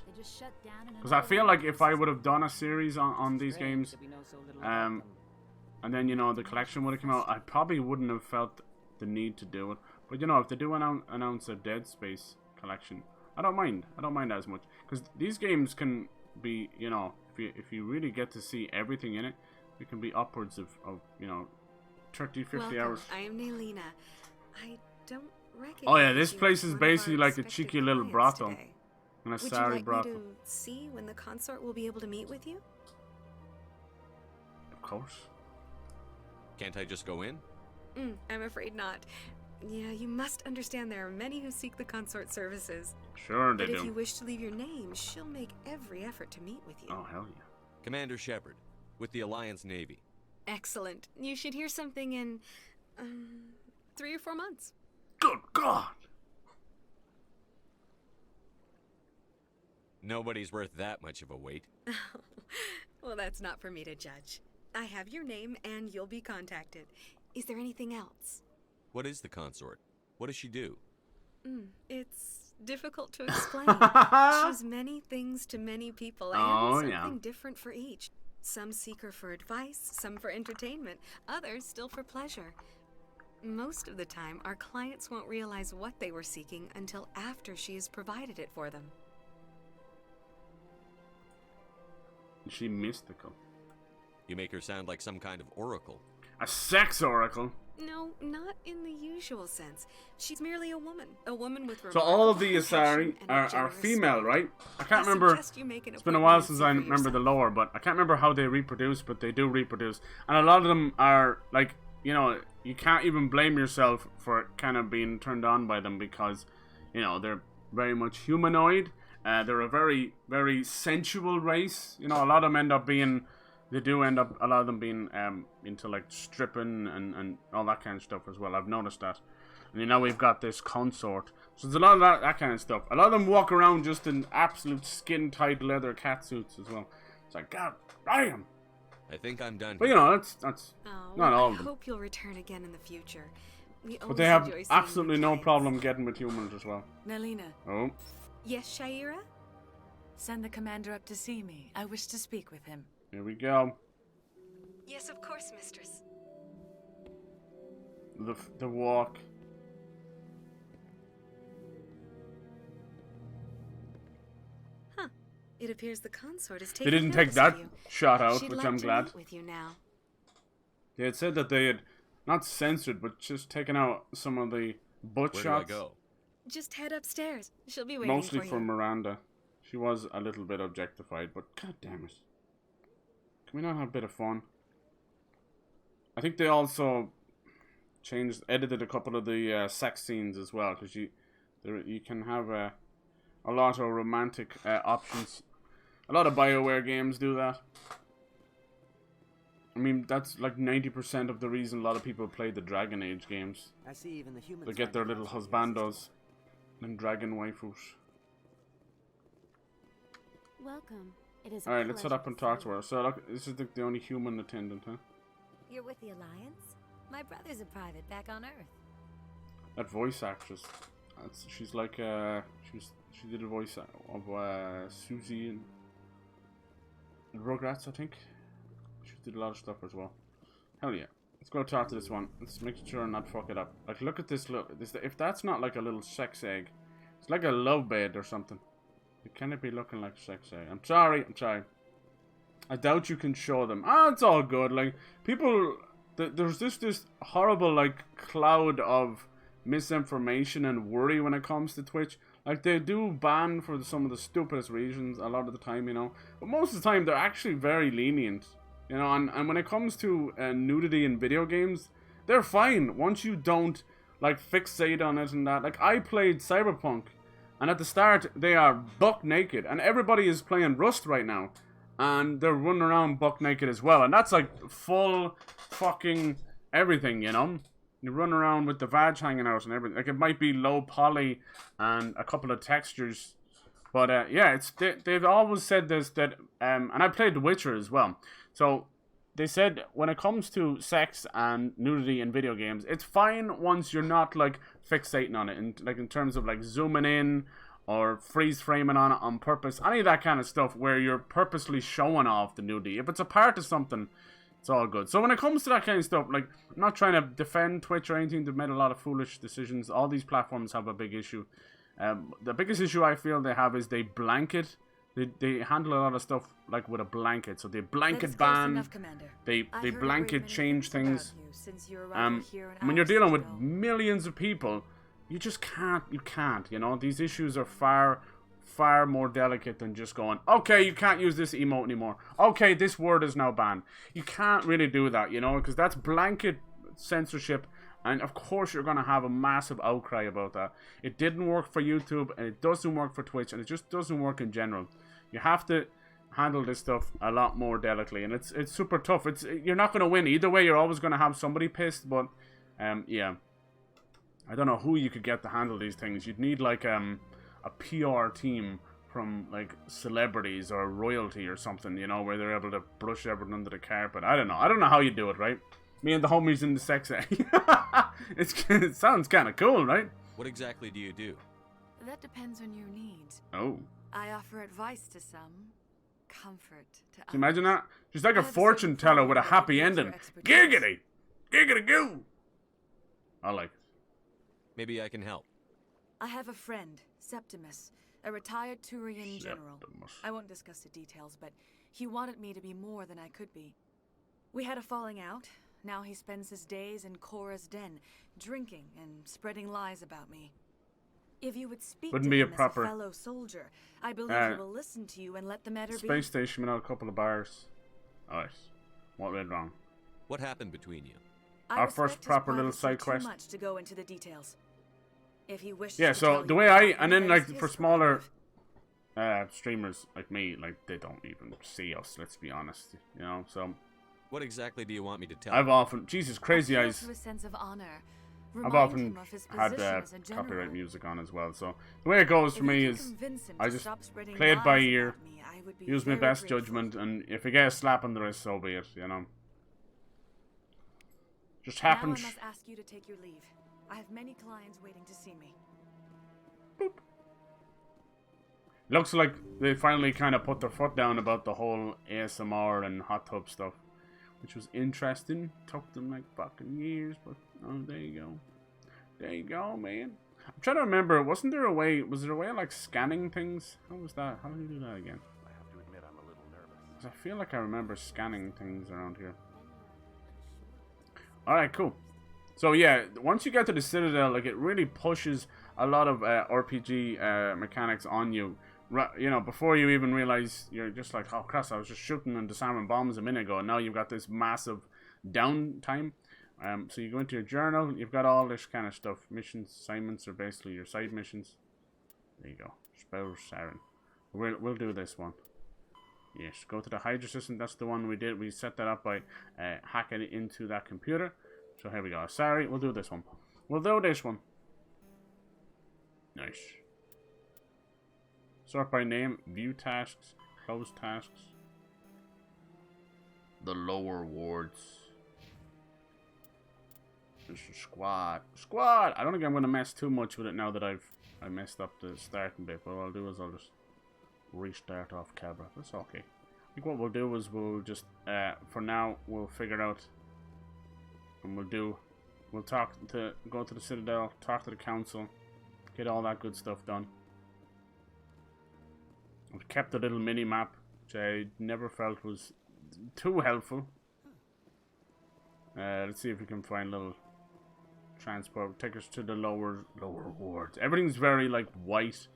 Because I feel like if I would have done a series on these games, and then, you know, the collection would have come out, I probably wouldn't have felt the need to do it. But, you know, if they do announce a Dead Space collection, I don't mind. I don't mind as much. Because these games can be, you know, if you really get to see everything in it, it can be upwards of you know, 30, 50 hours. I am Nelina. I don't recognize. Oh yeah, this place is basically like a cheeky little brothel. An Asari brothel. Would you like me to see when the consort will be able to meet with you? Of course. Can't I just go in? I'm afraid not. Yeah, you must understand there are many who seek the consort services. Sure they do. But if you wish to leave your name, she'll make every effort to meet with you. Oh, hell yeah. Commander Shepard, with the Alliance Navy. Excellent. You should hear something in 3 or 4 months. Good God! Nobody's worth that much of a wait. Well, that's not for me to judge. I have your name and you'll be contacted. Is there anything else? What is the consort? What does she do? It's difficult to explain. She's many things to many people, and something different for each. Some seek her for advice, some for entertainment, others still for pleasure. Most of the time, our clients won't realize what they were seeking until after she has provided it for them. Is she mystical? You make her sound like some kind of oracle. A sex oracle? No, not in the usual sense. She's merely a woman with. So all of the Asari are female, right? I can't remember. It's been a while since I remember the lore, but I can't remember how they reproduce, but they do reproduce. And a lot of them are, like, you know, you can't even blame yourself for kind of being turned on by them because, you know, they're very much humanoid. They're a very, very sensual race. You know, a lot of them end up being... They do end up, a lot of them being into like stripping and all that kind of stuff as well. I've noticed that. And you know, we've got this consort. So there's a lot of that kind of stuff. A lot of them walk around just in absolute skin-tight leather catsuits as well. It's like, God damn. I think I'm done. But you know, that's not all of them. I hope you'll return again in the future. But they have absolutely no problem getting with humans as well. Nelina. Oh. Yes, Shaira? Send the commander up to see me. I wish to speak with him. Here we go. Yes, of course, mistress. The walk. Huh. It appears the consort is taking They didn't take that shot out, She'd which like I'm to glad. meet with you now. They had said that they had not censored, but just taken out some of the butt shots. Where do I go? Just head upstairs. She'll be waiting Mostly for you. for Miranda. She was a little bit objectified, but god damn it. Can we not have a bit of fun? I think they also edited a couple of the sex scenes as well, because you can have a lot of romantic options. A lot of BioWare games do that. I mean, that's like 90% of the reason a lot of people play the Dragon Age games. I see even the humans. They get their little husbandos and dragon waifus. Welcome. It is. Alright, let's head up and talk to her. So, look, this is the only human attendant, huh? You're with the Alliance? My brother's a private back on Earth. That voice actress. She's like, she did a voice of Susie in Rugrats, I think. She did a lot of stuff as well. Hell yeah. Let's go talk to this one. Let's make sure and not fuck it up. Like, look at this, look. If that's not like a little sex egg, it's like a love bed or something. Can it be looking like a sex egg? I'm sorry. I doubt you can show them. Ah, it's all good. Like, people, there's this horrible, like, cloud of misinformation and worry when it comes to Twitch. Like, they do ban for some of the stupidest reasons a lot of the time, you know. But most of the time, they're actually very lenient. You know, and when it comes to nudity in video games, they're fine once you don't, like, fixate on it and that. Like, I played Cyberpunk, and at the start, they are buck naked, and everybody is playing Rust right now, and they're running around buck naked as well, and that's, like, full fucking everything, you know? You run around with the vag hanging out and everything. Like, it might be low poly and a couple of textures, but, yeah, they've always said this, that, and I played The Witcher as well. So, they said when it comes to sex and nudity in video games, it's fine once you're not, like, fixating on it. And, like, in terms of, like, zooming in or freeze framing on it on purpose. Any of that kind of stuff where you're purposely showing off the nudity. If it's a part of something, it's all good. So when it comes to that kind of stuff, like, I'm not trying to defend Twitch or anything. They've made a lot of foolish decisions. All these platforms have a big issue. The biggest issue I feel they have is they blanket. They handle a lot of stuff like with a blanket. So they blanket ban. They blanket change things. When you're dealing with millions of people, you just can't. You can't. You know, these issues are far more delicate than just going, okay, you can't use this emote anymore. Okay, this word is now banned. You can't really do that, you know, because that's blanket censorship. And of course you're going to have a massive outcry about that. It didn't work for YouTube, and it doesn't work for Twitch, and it just doesn't work in general. You have to handle this stuff a lot more delicately, and it's super tough. You're not going to win. Either way, you're always going to have somebody pissed, but yeah. I don't know who you could get to handle these things. You'd need like a PR team from like celebrities or royalty or something, you know, where they're able to brush everything under the carpet. I don't know how you do it, right? Me and the homies in the sex egg. It sounds kind of cool, right? What exactly do you do? That depends on your needs. Oh. I offer advice to some, comfort to others. Can you imagine that? She's like a fortune teller with a happy ending. Giggity! Giggity goo! I like it. Maybe I can help. I have a friend, Septimus, a retired Turian general. I won't discuss the details, but he wanted me to be more than I could be. We had a falling out. Now he spends his days in Korra's den, drinking and spreading lies about me. If you would speak to him as a fellow soldier, I believe he will listen to you and let the matter be. Space station without a couple of bars. Alright. What went wrong? What happened between you? Our first proper little side quest. Too much to go into the details. If he wishes yeah, so the way and then like for smaller streamers like me, like they don't even see us, let's be honest, you know, so. What exactly do you want me to tell I've often, Jesus, Crazy Eyes. To a sense of honor. I've often had copyright music on as well, so the way it goes for me is I just play it by ear, use my best judgment, and if I get a slap on the wrist, so be it, you know. Just happens. Now I must ask you to take your leave. I have many clients waiting to see me. Boop. Looks like they finally kind of put their foot down about the whole ASMR and hot tub stuff, which was interesting. Took them like fucking years, but oh, there you go. There you go, man. I'm trying to remember, was there a way of like scanning things? How was that? How did you do that again? I have to admit I'm a little nervous. 'Cause I feel like I remember scanning things around here. Alright, cool. So yeah, once you get to the Citadel, like it really pushes a lot of RPG mechanics on you. You know, before you even realize, you're just like, oh crap, I was just shooting and disarming bombs a minute ago, and now you've got this massive downtime. So you go into your journal, you've got all this kind of stuff. Missions, assignments are basically your side missions. There you go. Spouse Saren. We'll do this one. Yes, go to the Hydra system. That's the one we did. We set that up by hacking it into that computer. So here we go. Sorry, we'll do this one. We'll do this one. Nice. Sort by name, view tasks, close tasks. The lower wards. This is squad. Squad! I don't think I'm going to mess too much with it now that I messed up the starting bit. But what I'll do is I'll just restart off camera. That's okay. I think what we'll do is we'll just, for now, we'll figure out. And we'll go to the Citadel, talk to the Council, get all that good stuff done. I've kept a little mini map, which I never felt was too helpful. Let's see if we can find little transport. Take us to the lower wards. Everything's very like white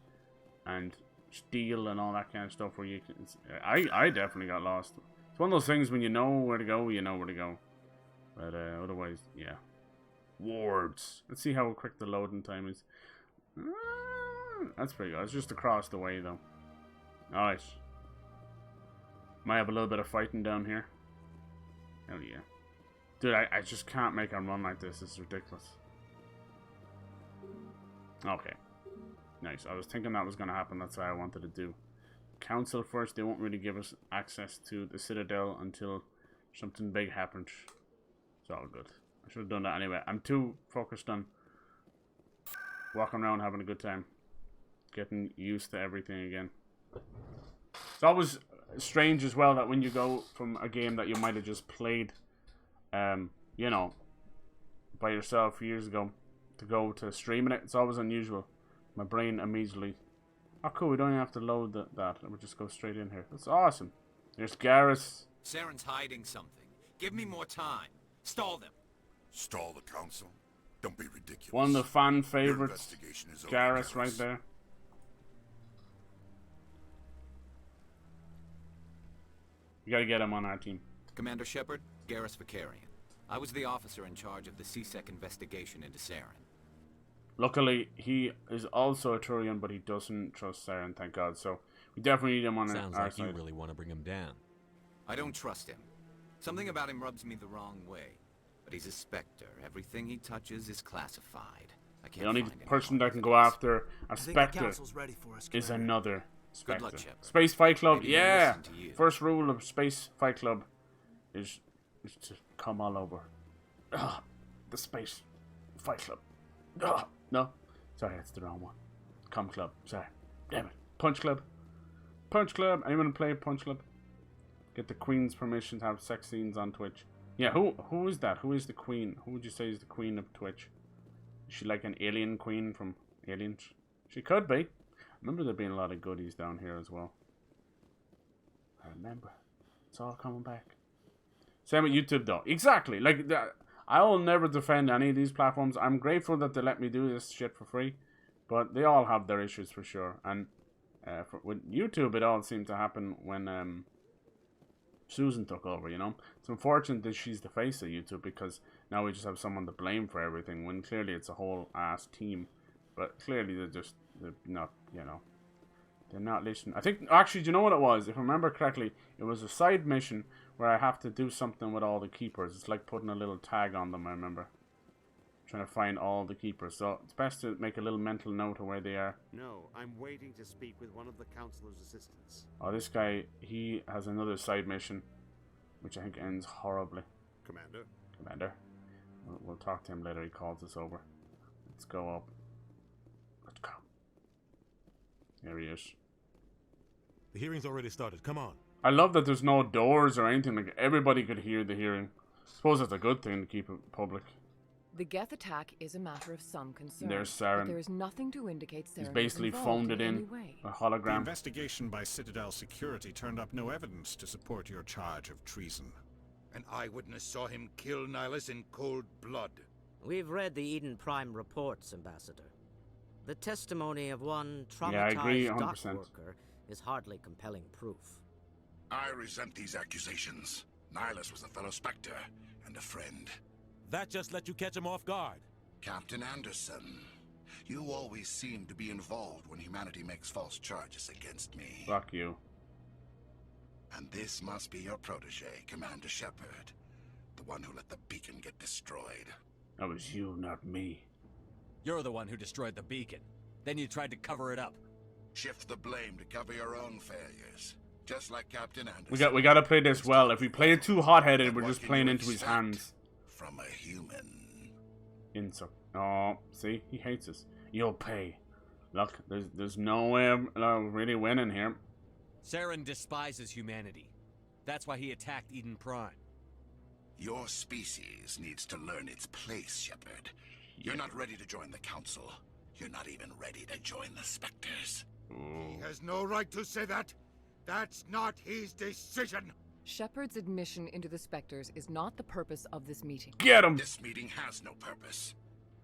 and steel and all that kind of stuff. Where you can, I definitely got lost. It's one of those things when you know where to go, you know where to go. But otherwise, yeah. Wards. Let's see how quick the loading time is. That's pretty good. It's just across the way though. Nice. Might have a little bit of fighting down here. Hell yeah. Dude, I just can't make him run like this. It's ridiculous. Okay. Nice. I was thinking that was going to happen. That's what I wanted to do. Council first. They won't really give us access to the Citadel until something big happens. It's all good. I should have done that anyway. I'm too focused on walking around having a good time. Getting used to everything again. It's always strange as well that when you go from a game that you might have just played, you know, by yourself years ago, to go to streaming it, it's always unusual. My brain immediately, oh cool, we don't even have to load that. We'll just go straight in here. That's awesome. There's Garrus. Saren's hiding something. Give me more time. Stall them. Stall the council? Don't be ridiculous. One of the fan favorites, Garrus right there. We gotta get him on our team. Commander Shepard, Garrus Vicarian. I was the officer in charge of the CSEC investigation into Saren. Luckily, he is also a Turian, but he doesn't trust Saren, thank God. So we definitely need him on our side. Sounds like you really want to bring him down. I don't trust him. Something about him rubs me the wrong way. But he's a Spectre. Everything he touches is classified. I can't. The only person that can go after a Spectre is another Spectre. Good luck, Shepard. Space Fight Club, Maybe yeah. listen to you. First rule of Space Fight Club is to come all over. The Space Fight Club. No, sorry, that's the wrong one. Come Club. Sorry, damn it. Punch Club. Punch Club. Anyone play Punch Club? Get the Queen's permission to have sex scenes on Twitch. Yeah, who is that? Who is the Queen? Who would you say is the Queen of Twitch? Is she like an alien queen from Aliens? She could be. I remember there being a lot of goodies down here as well. I remember. It's all coming back. Same with YouTube though. Exactly. Like, I will never defend any of these platforms. I'm grateful that they let me do this shit for free. But they all have their issues for sure. And with YouTube, it all seemed to happen when Susan took over, you know. It's unfortunate that she's the face of YouTube because now we just have someone to blame for everything when clearly it's a whole ass team. But clearly they're not, you know, they're not listening. I think, actually, do you know what it was? If I remember correctly, it was a side mission where I have to do something with all the keepers. It's like putting a little tag on them, I remember. Trying to find all the keepers. So it's best to make a little mental note of where they are. No, I'm waiting to speak with one of the councilor's assistants. Oh, this guy, he has another side mission, which I think ends horribly. Commander. We'll talk to him later. He calls us over. Let's go up. Let's go. There he is. The hearing's already started. Come on. I love that there's no doors or anything. Like, everybody could hear the hearing. I suppose that's a good thing to keep it public. The Geth attack is a matter of some concern. There's Saren. But there is nothing to indicate Saren He's basically was phoned it involved in. any way. A hologram. The investigation by Citadel Security turned up no evidence to support your charge of treason. An eyewitness saw him kill Nihilus in cold blood. We've read the Eden Prime reports, Ambassador. The testimony of one Yeah, I agree, traumatized dock 100%. worker is hardly compelling proof. I resent these accusations. Nihilus was a fellow Spectre and a friend. That just let you catch him off guard. Captain Anderson, you always seem to be involved when humanity makes false charges against me. Fuck you. And this must be your protege, Commander Shepard. The one who let the beacon get destroyed. That was you, not me. You're the one who destroyed the beacon. Then you tried to cover it up. Shift the blame to cover your own failures. Just like Captain Anderson. We gotta play this well. If we play it too hot-headed, we're just playing into his hands. From a human. Insult. Oh, see? He hates us. You'll pay. Look, there's no way of really winning here. Saren despises humanity. That's why he attacked Eden Prime. Your species needs to learn its place, Shepard. You're not ready to join the Council. You're not even ready to join the Spectres. He has no right to say that. That's not his decision. Shepard's admission into the Spectres is not the purpose of this meeting. Get him! This meeting has no purpose.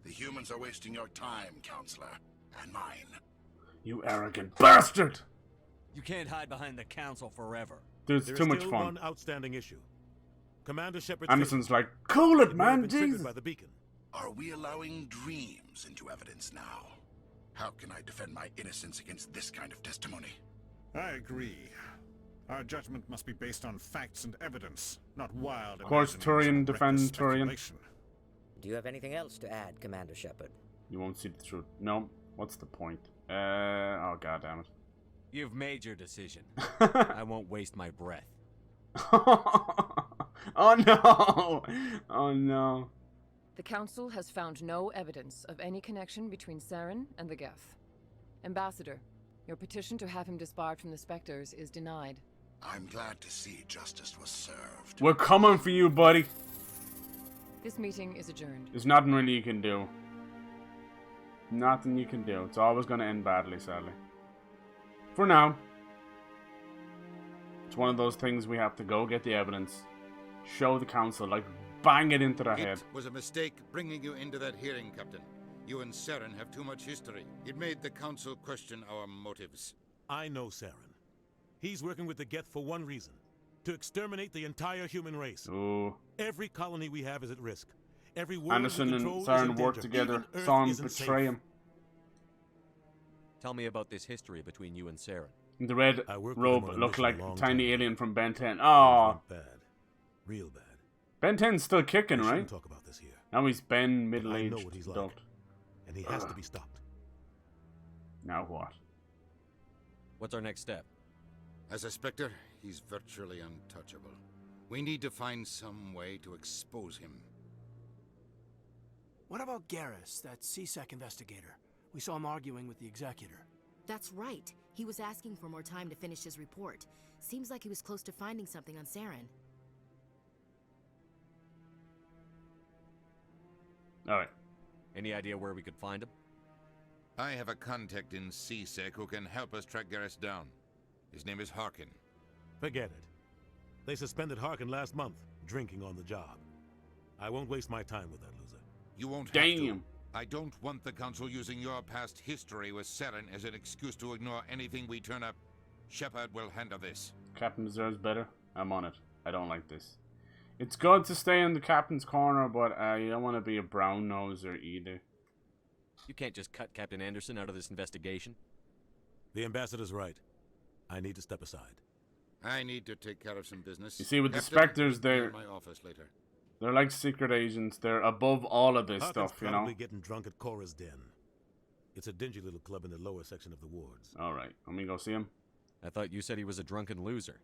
The humans are wasting your time, Counselor. And mine. You arrogant bastard! You can't hide behind the Council forever. Dude, it's too much fun. One outstanding issue. Commander Shepard. Anderson's like, cool it, man, Jesus. By the beacon. Are we allowing dreams into evidence now? How can I defend my innocence against this kind of testimony? I agree. Our judgment must be based on facts and evidence, not wild. Of course, Turian defends Turian. Do you have anything else to add, Commander Shepard? You won't see the truth. No. What's the point? Oh, god damn it. You've made your decision. I won't waste my breath. Oh no! Oh no. The Council has found no evidence of any connection between Saren and the Geth. Ambassador, your petition to have him disbarred from the Spectres is denied. I'm glad to see justice was served. We're coming for you, buddy. This meeting is adjourned. There's nothing really you can do. Nothing you can do. It's always going to end badly, sadly. For now. It's one of those things we have to go get the evidence. Show the Council, like, bang it into their head. It was a mistake bringing you into that hearing, Captain. You and Saren have too much history. It made the Council question our motives. I know Saren. He's working with the Geth for one reason. To exterminate the entire human race. Ooh. Every colony we have is at risk. Every world Anderson and Saren work together. Saw him betray him. Tell me about this history between you and Saren. The red robe looked like a tiny alien from Ben 10. Oh. Bad. Real bad. Ben 10's still kicking, we right? Talk about this here. Now he's Ben, middle-aged I know what he's adult. like, and he has to be stopped. Now what? What's our next step? As a Spectre, he's virtually untouchable. We need to find some way to expose him. What about Garrus, that CSEC investigator? We saw him arguing with the Executor. That's right. He was asking for more time to finish his report. Seems like he was close to finding something on Saren. Alright. Any idea where we could find him? I have a contact in CSEC who can help us track Garrus down. His name is Harkin. Forget it. They suspended Harkin last month, drinking on the job. I won't waste my time with that loser. You won't have to. I don't want the Council using your past history with Saren as an excuse to ignore anything we turn up. Shepard will handle this. Captain deserves better. I'm on it. I don't like this. It's good to stay in the captain's corner, but you don't want to be a brown noser either. You can't just cut Captain Anderson out of this investigation. The ambassador's right. I need to step aside. I need to take care of some business. You see, with Captain, the Spectres, they're in my office later. They're like secret agents. They're above all of this Harkin's stuff, you know. Probably getting drunk at Cora's Den. It's a dingy little club in the lower section of the wards. All right, let me go see him. I thought you said he was a drunken loser.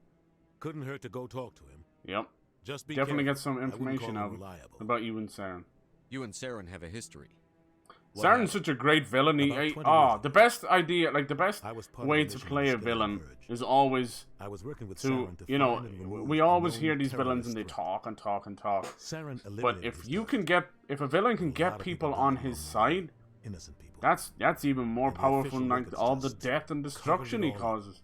Couldn't hurt to go talk to him. Yep. Just be definitely careful. get some information out about you and Saren. You and Saren have a history. Saren's such a great villain. The best idea, like the best way to play a villain is always you know, we always hear these villains and they talk and talk and talk. But if a villain can get people on his side, that's even more powerful than like all the death and destruction he causes.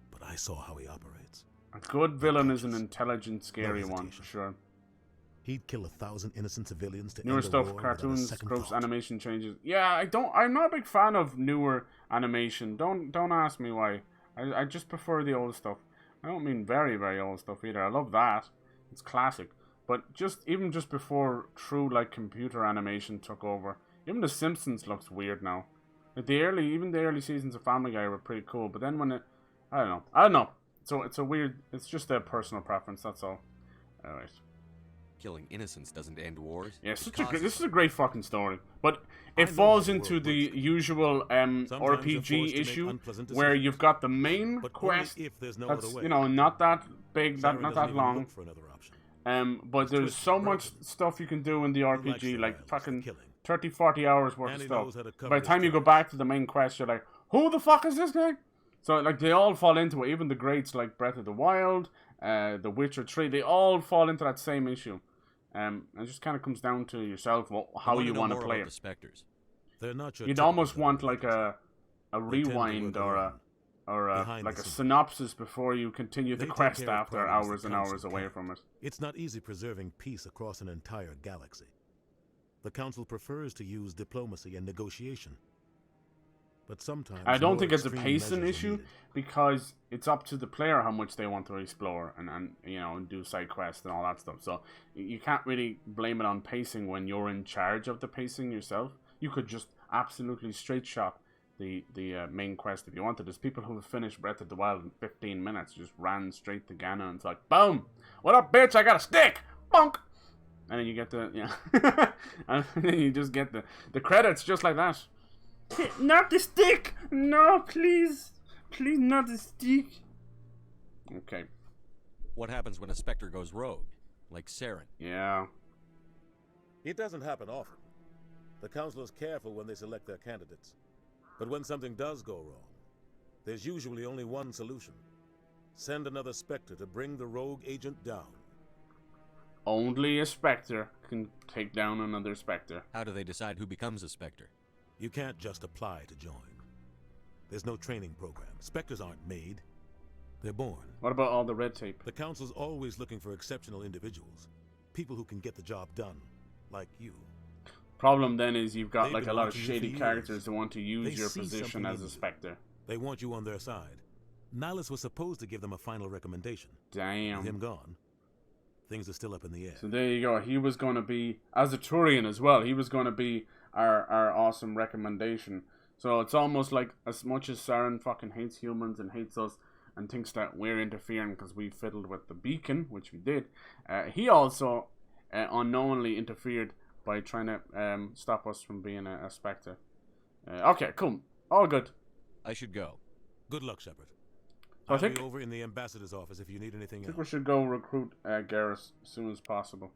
But I saw how he operates. A good villain is an intelligent, scary one for sure. He'd kill 1,000 innocent civilians to newer end stuff, the war cartoons, gross animation changes. Yeah, I'm not a big fan of newer animation. Don't ask me why. I just prefer the old stuff. I don't mean very, very old stuff either. I love that. It's classic. But even just before true like computer animation took over, even The Simpsons looks weird now. Like even the early seasons of Family Guy were pretty cool, but then when I don't know. So it's a weird. It's just a personal preference. That's all. Alright. Killing innocents doesn't end wars. Yeah, this is a great fucking story, but it falls into the usual RPG issue where you've got the main quest that's not that big, not that long. But there's so much stuff you can do in the RPG, like fucking 30-40 hours worth of stuff. By the time you go back to the main quest, you're like, who the fuck is this guy? So like they all fall into it. Even the greats like Breath of the Wild, The Witcher 3, they all fall into that same issue. It just kind of comes down to yourself, how you want to play it. Spectres. They're not You'd almost want like a rewind or like a synopsis before you continue the quest after hours and hours away from it. It's not easy preserving peace across an entire galaxy. The Council prefers to use diplomacy and negotiation. But sometimes I don't think it's a pacing issue because it's up to the player how much they want to explore and do side quests and all that stuff. So you can't really blame it on pacing when you're in charge of the pacing yourself. You could just absolutely straight shot the main quest if you wanted. There's people who have finished Breath of the Wild in 15 minutes, just ran straight to Ghana and it's like, boom! What up, bitch? I got a stick! Bonk! And then you get and then you just get the credits just like that. Not the stick! No, please! Please, not the stick! Okay. What happens when a Spectre goes rogue? Like Saren? Yeah. It doesn't happen often. The Council is careful when they select their candidates. But when something does go wrong, there's usually only one solution. Send another Spectre to bring the rogue agent down. Only a Spectre can take down another Spectre. How do they decide who becomes a Spectre? You can't just apply to join. There's no training program. Spectres aren't made. They're born. What about all the red tape? The Council's always looking for exceptional individuals. People who can get the job done. Like you. Problem then is you've got like a lot of shady characters that want to use your position as a Spectre. They want you on their side. Nihilus was supposed to give them a final recommendation. Damn. With him gone, things are still up in the air. So there you go. He was going to be, as a Turian as well, he was going to be our awesome recommendation. So it's almost like as much as Saren fucking hates humans and hates us and thinks that we're interfering because we fiddled with the beacon, which we did, he also unknowingly interfered by trying to stop us from being a Spectre. Okay, cool. All good. I should go. Good luck, Shepard. So I'll be over in the ambassador's office if you need anything else. I think we should go recruit Garrus as soon as possible.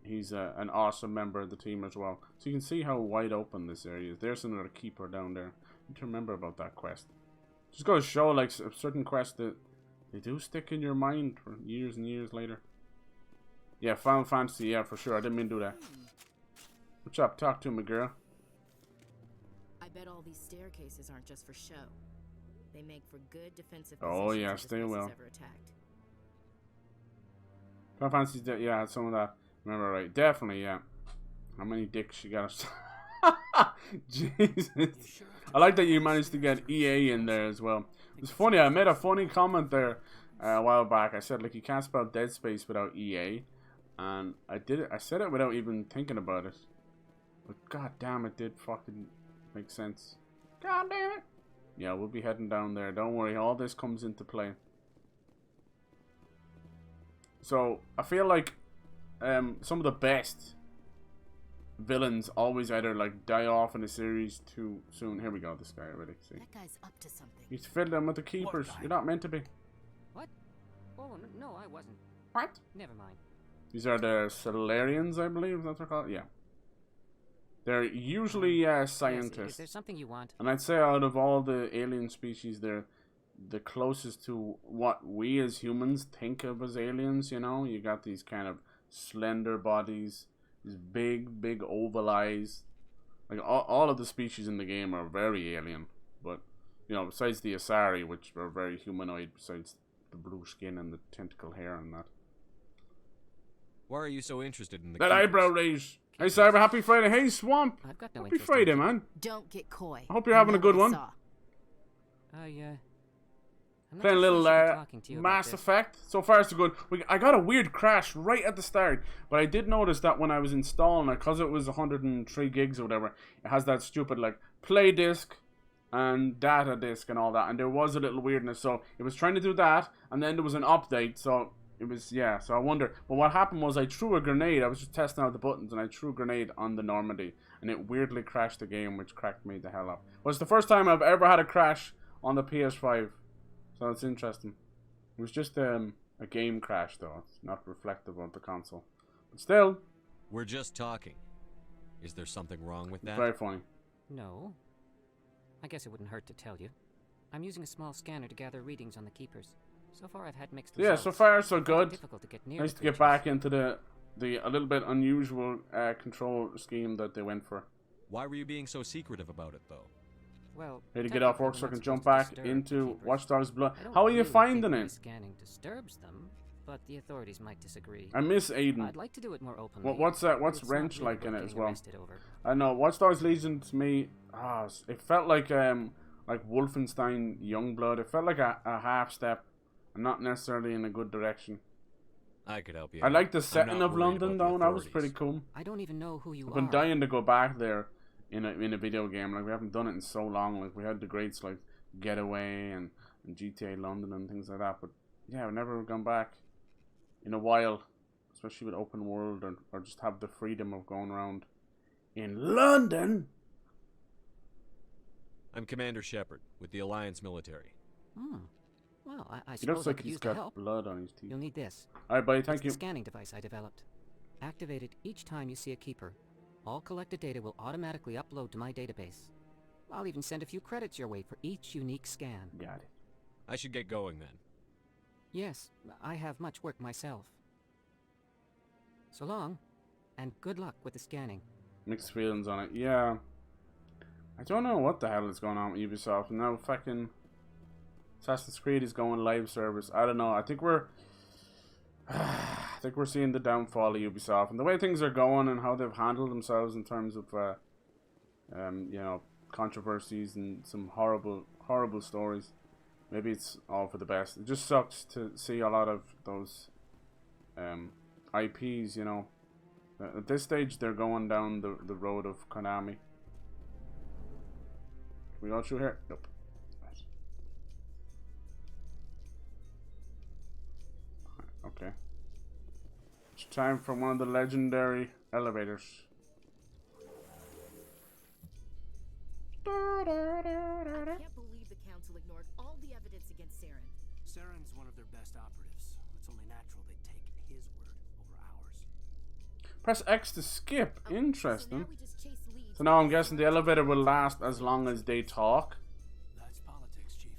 He's an awesome member of the team as well. So you can see how wide open this area is. There's another keeper down there. I need to remember about that quest. Just goes to show, like, certain quests that they do stick in your mind for years and years later. Yeah, Final Fantasy, yeah, for sure. I didn't mean to do that. What's up? Talk to me, girl. I bet all these staircases aren't just for show. They make for good defensive oh, yeah, stay well. Final Fantasy, yeah, some of that. Remember right? Definitely, yeah. How many dicks you got? Jesus. I like that you managed to get EA in there as well. It's funny, I made a funny comment there a while back. I said, like, you can't spell Dead Space without EA. And I did it. I said it without even thinking about it. But god damn, it did fucking make sense. God damn it. Yeah, we'll be heading down there. Don't worry, all this comes into play. So, I feel like some of the best villains always either like die off in a series too soon. Here we go, this guy already. See? That guy's up to something. He's fiddling with the keepers. You're not meant to be. What? Oh, no, I wasn't. What? Never mind. These are the Solarians, I believe. Is that what they're called? Yeah. They're usually scientists. Is there something you want? And I'd say out of all the alien species, they're the closest to what we as humans think of as aliens, you know? You got these kind of slender bodies, these big oval eyes. Like, all of the species in the game are very alien. But, you know, besides the Asari, which are very humanoid, besides the blue skin and the tentacle hair and that. Why are you so interested in the that keepers? eyebrow raise? Hey, Cyber, happy Friday. Hey, Swamp. I've got no happy interest Friday, in man. Don't get coy. I hope you're having a good one. Playing a little Mass Effect. So far, so good. I got a weird crash right at the start, but I did notice that when I was installing it, because it was 103 gigs or whatever, it has that stupid, like, play disc, and data disk and all that, and there was a little weirdness. So it was trying to do that, and then there was an update. So it was, yeah. So I wonder. But what happened was I threw a grenade. I was just testing out the buttons, and I threw a grenade on the Normandy, and it weirdly crashed the game, which cracked me the hell up. Well, it's the first time I've ever had a crash on the PS5, so it's interesting. It was just a game crash, though. It's not reflective of the console, but still. We're just talking. Is there something wrong with that? Very funny. No. I guess it wouldn't hurt to tell you. I'm using a small scanner to gather readings on the keepers. So far I've had mixed results. Yeah, so far so good. Difficult to get near Nice to get back into the a little bit unusual control scheme that they went for. Why were you being so secretive about it, though? Well, ready to get off work so I can jump back into Watch Dogs Blood. How are you finding it? Scanning disturbs them, but the authorities might disagree. I miss Aiden. I'd like to do it more openly. What's Wrench like in it as well? I know Watch Dogs Legion to me. It felt like Wolfenstein Youngblood. It felt like a half step, and not necessarily in a good direction. I could help you. I like the setting of London though. That was pretty cool. I don't even know who you are. I've been dying to go back there in a video game. Like we haven't done it in so long. Like we had the greats like Getaway and GTA London and things like that. But yeah, I've never gone back in a while, especially with open world or just have the freedom of going around in London. I'm Commander Shepard with the Alliance military. Well, I He looks suppose like he's got blood on his teeth. You'll need this. Alright, buddy, thank you. It's the scanning device I developed. Activate it each time you see a keeper. All collected data will automatically upload to my database. I'll even send a few credits your way for each unique scan. Got it. I should get going then. Yes, I have much work myself. So long, and good luck with the scanning. Mixed feelings on it. Yeah. I don't know what the hell is going on with Ubisoft. Now fucking Assassin's Creed is going live service. I don't know. I think we're seeing the downfall of Ubisoft and the way things are going and how they've handled themselves in terms of you know, controversies and some horrible stories. Maybe it's all for the best. It just sucks to see a lot of those IPs, you know. At this stage they're going down the road of Konami. Can we go through here? Nope. Okay. It's time for one of the legendary elevators. I can't believe the council ignored all the evidence against Saren. Saren's one of their best operatives. It's only natural they'd take his word over ours. Press X to skip. Interesting. So now I'm guessing the elevator will last as long as they talk. That's politics, Chief.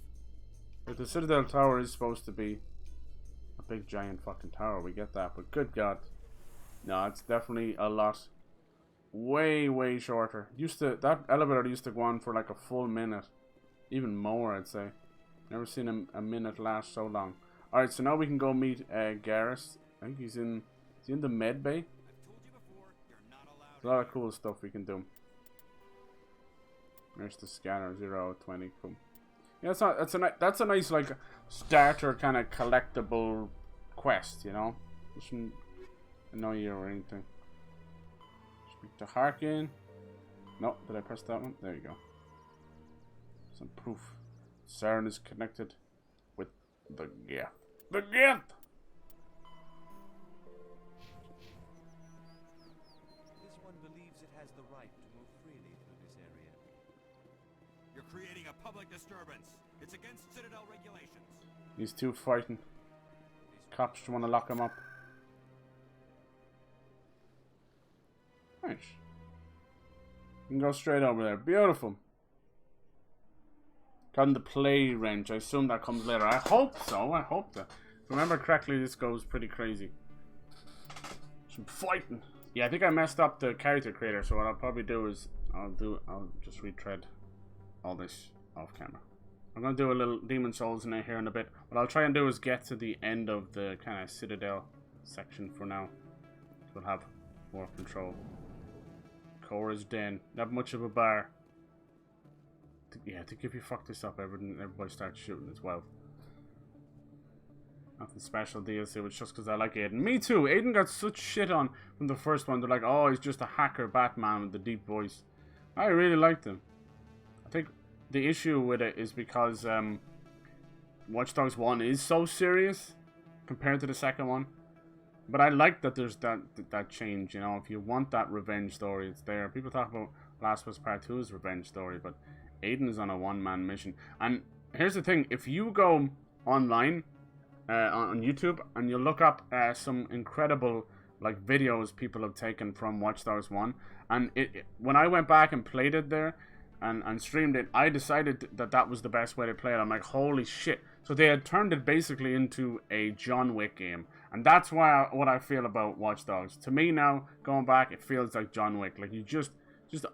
But the Citadel Tower is supposed to be a big giant fucking tower. We get that, but good God, no, it's definitely a lot. Way shorter. That elevator used to go on for like a full minute, even more, I'd say. Never seen a minute last so long. All right, so now we can go meet Garrus. I think he's in the med bay. There's a lot of cool stuff we can do. There's the scanner 020. Cool. Yeah, that's a nice like starter kind of collectible quest, you know. It shouldn't annoy you or anything. Speak to Harkin. No, did I press that one? There you go. Some proof. Saren is connected with the Geth. The Geth! This one believes it has the right to move freely through this area. You're creating a public disturbance. It's against Citadel regulations. These two fighting. Cops want to lock him up. Nice. You can go straight over there. Beautiful. Got in the play wrench. I assume that comes later. I hope so. I hope that. If I remember correctly, this goes pretty crazy. Some fighting. Yeah, I think I messed up the character creator. So what I'll probably do is I'll just retread all this off camera. I'm gonna do a little Demon Souls in here in a bit. What I'll try and do is get to the end of the kind of Citadel section for now. We'll have more control. Cora's Den. Not much of a bar. Yeah, I think if you fuck this up, everybody starts shooting as well. Nothing special DLC, which just because I like Aiden. Me too. Aiden got such shit on from the first one. They're like, oh, he's just a hacker Batman with the deep voice. I really liked him. I think the issue with it is because Watch Dogs 1 is so serious compared to the second one. But I like that there's that change, you know. If you want that revenge story, it's there. People talk about Last of Us Part 2's revenge story, but Aiden is on a one-man mission. And here's the thing, if you go online on YouTube and you look up some incredible like videos people have taken from Watch Dogs 1, and when I went back and played it there and streamed it, I decided that was the best way to play it. I'm like, holy shit. So they had turned it basically into a John Wick game. And that's what I feel about Watch Dogs. To me now, going back, it feels like John Wick. Like, you just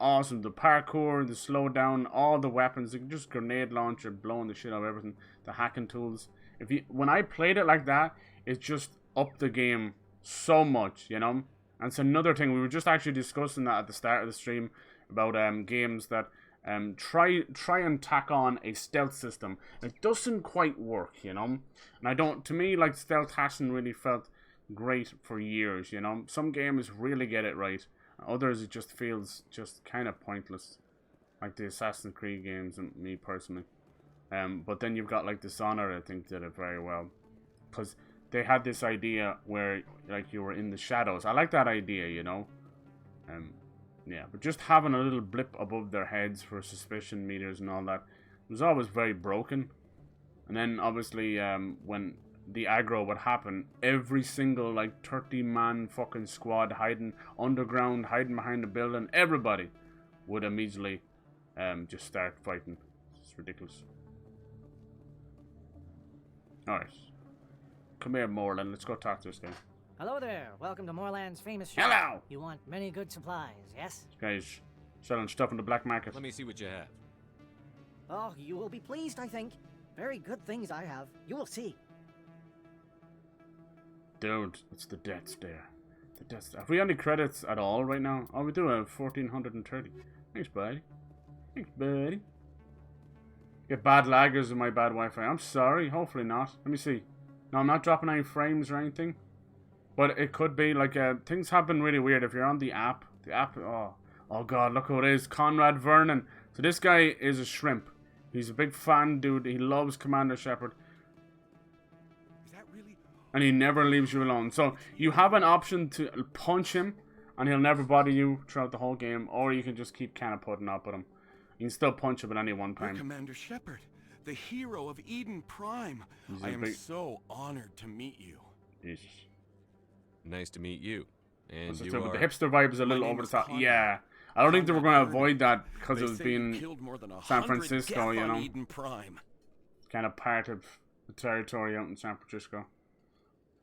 awesome. The parkour, the slowdown, all the weapons, just grenade launcher, blowing the shit out of everything. The hacking tools. When I played it like that, it just upped the game so much, you know? And it's another thing, we were just actually discussing that at the start of the stream about games that try and tack on a stealth system. It doesn't quite work, you know? And to me, like, stealth hasn't really felt great for years, you know? Some games really get it right. Others, it just feels just kind of pointless. Like the Assassin's Creed games, and me personally. But then you've got, like, Dishonored, I think, did it very well. Because they had this idea where, like, you were in the shadows. I like that idea, you know? Yeah, but just having a little blip above their heads for suspicion meters and all that was always very broken. And then, obviously, when the aggro would happen, every single, like, 30-man fucking squad hiding underground, hiding behind the building, everybody would immediately just start fighting. It's ridiculous. Alright. Come here, Moreland. Let's go talk to this guy. Hello there. Welcome to Moreland's famous shop. Hello! You want many good supplies, yes? This guy's selling stuff in the black market. Let me see what you have. Oh, you will be pleased, I think. Very good things I have. You will see. Dude, it's the Death Stare. The Death Stare. Have we any credits at all right now? Oh, we do have 1,430. Thanks, buddy. Thanks, buddy. Get bad laggers in my bad Wi-Fi. I'm sorry. Hopefully not. Let me see. No, I'm not dropping any frames or anything. But it could be, like, things have been really weird. If you're on the app, oh god, look who it is, Conrad Vernon. So this guy is a shrimp. He's a big fan, dude. He loves Commander Shepard. Is that really? And he never leaves you alone. So you have an option to punch him, and he'll never bother you throughout the whole game, or you can just keep kind of putting up with him. You can still punch him at any one time. You're Commander Shepard, the hero of Eden Prime. I am so honored to meet you. Jesus. Nice to meet you. And the hipster vibe is a little over the top. Yeah. I don't think they were going to avoid that because it was being San Francisco, you know. Eden Prime. It's kind of part of the territory out in San Francisco.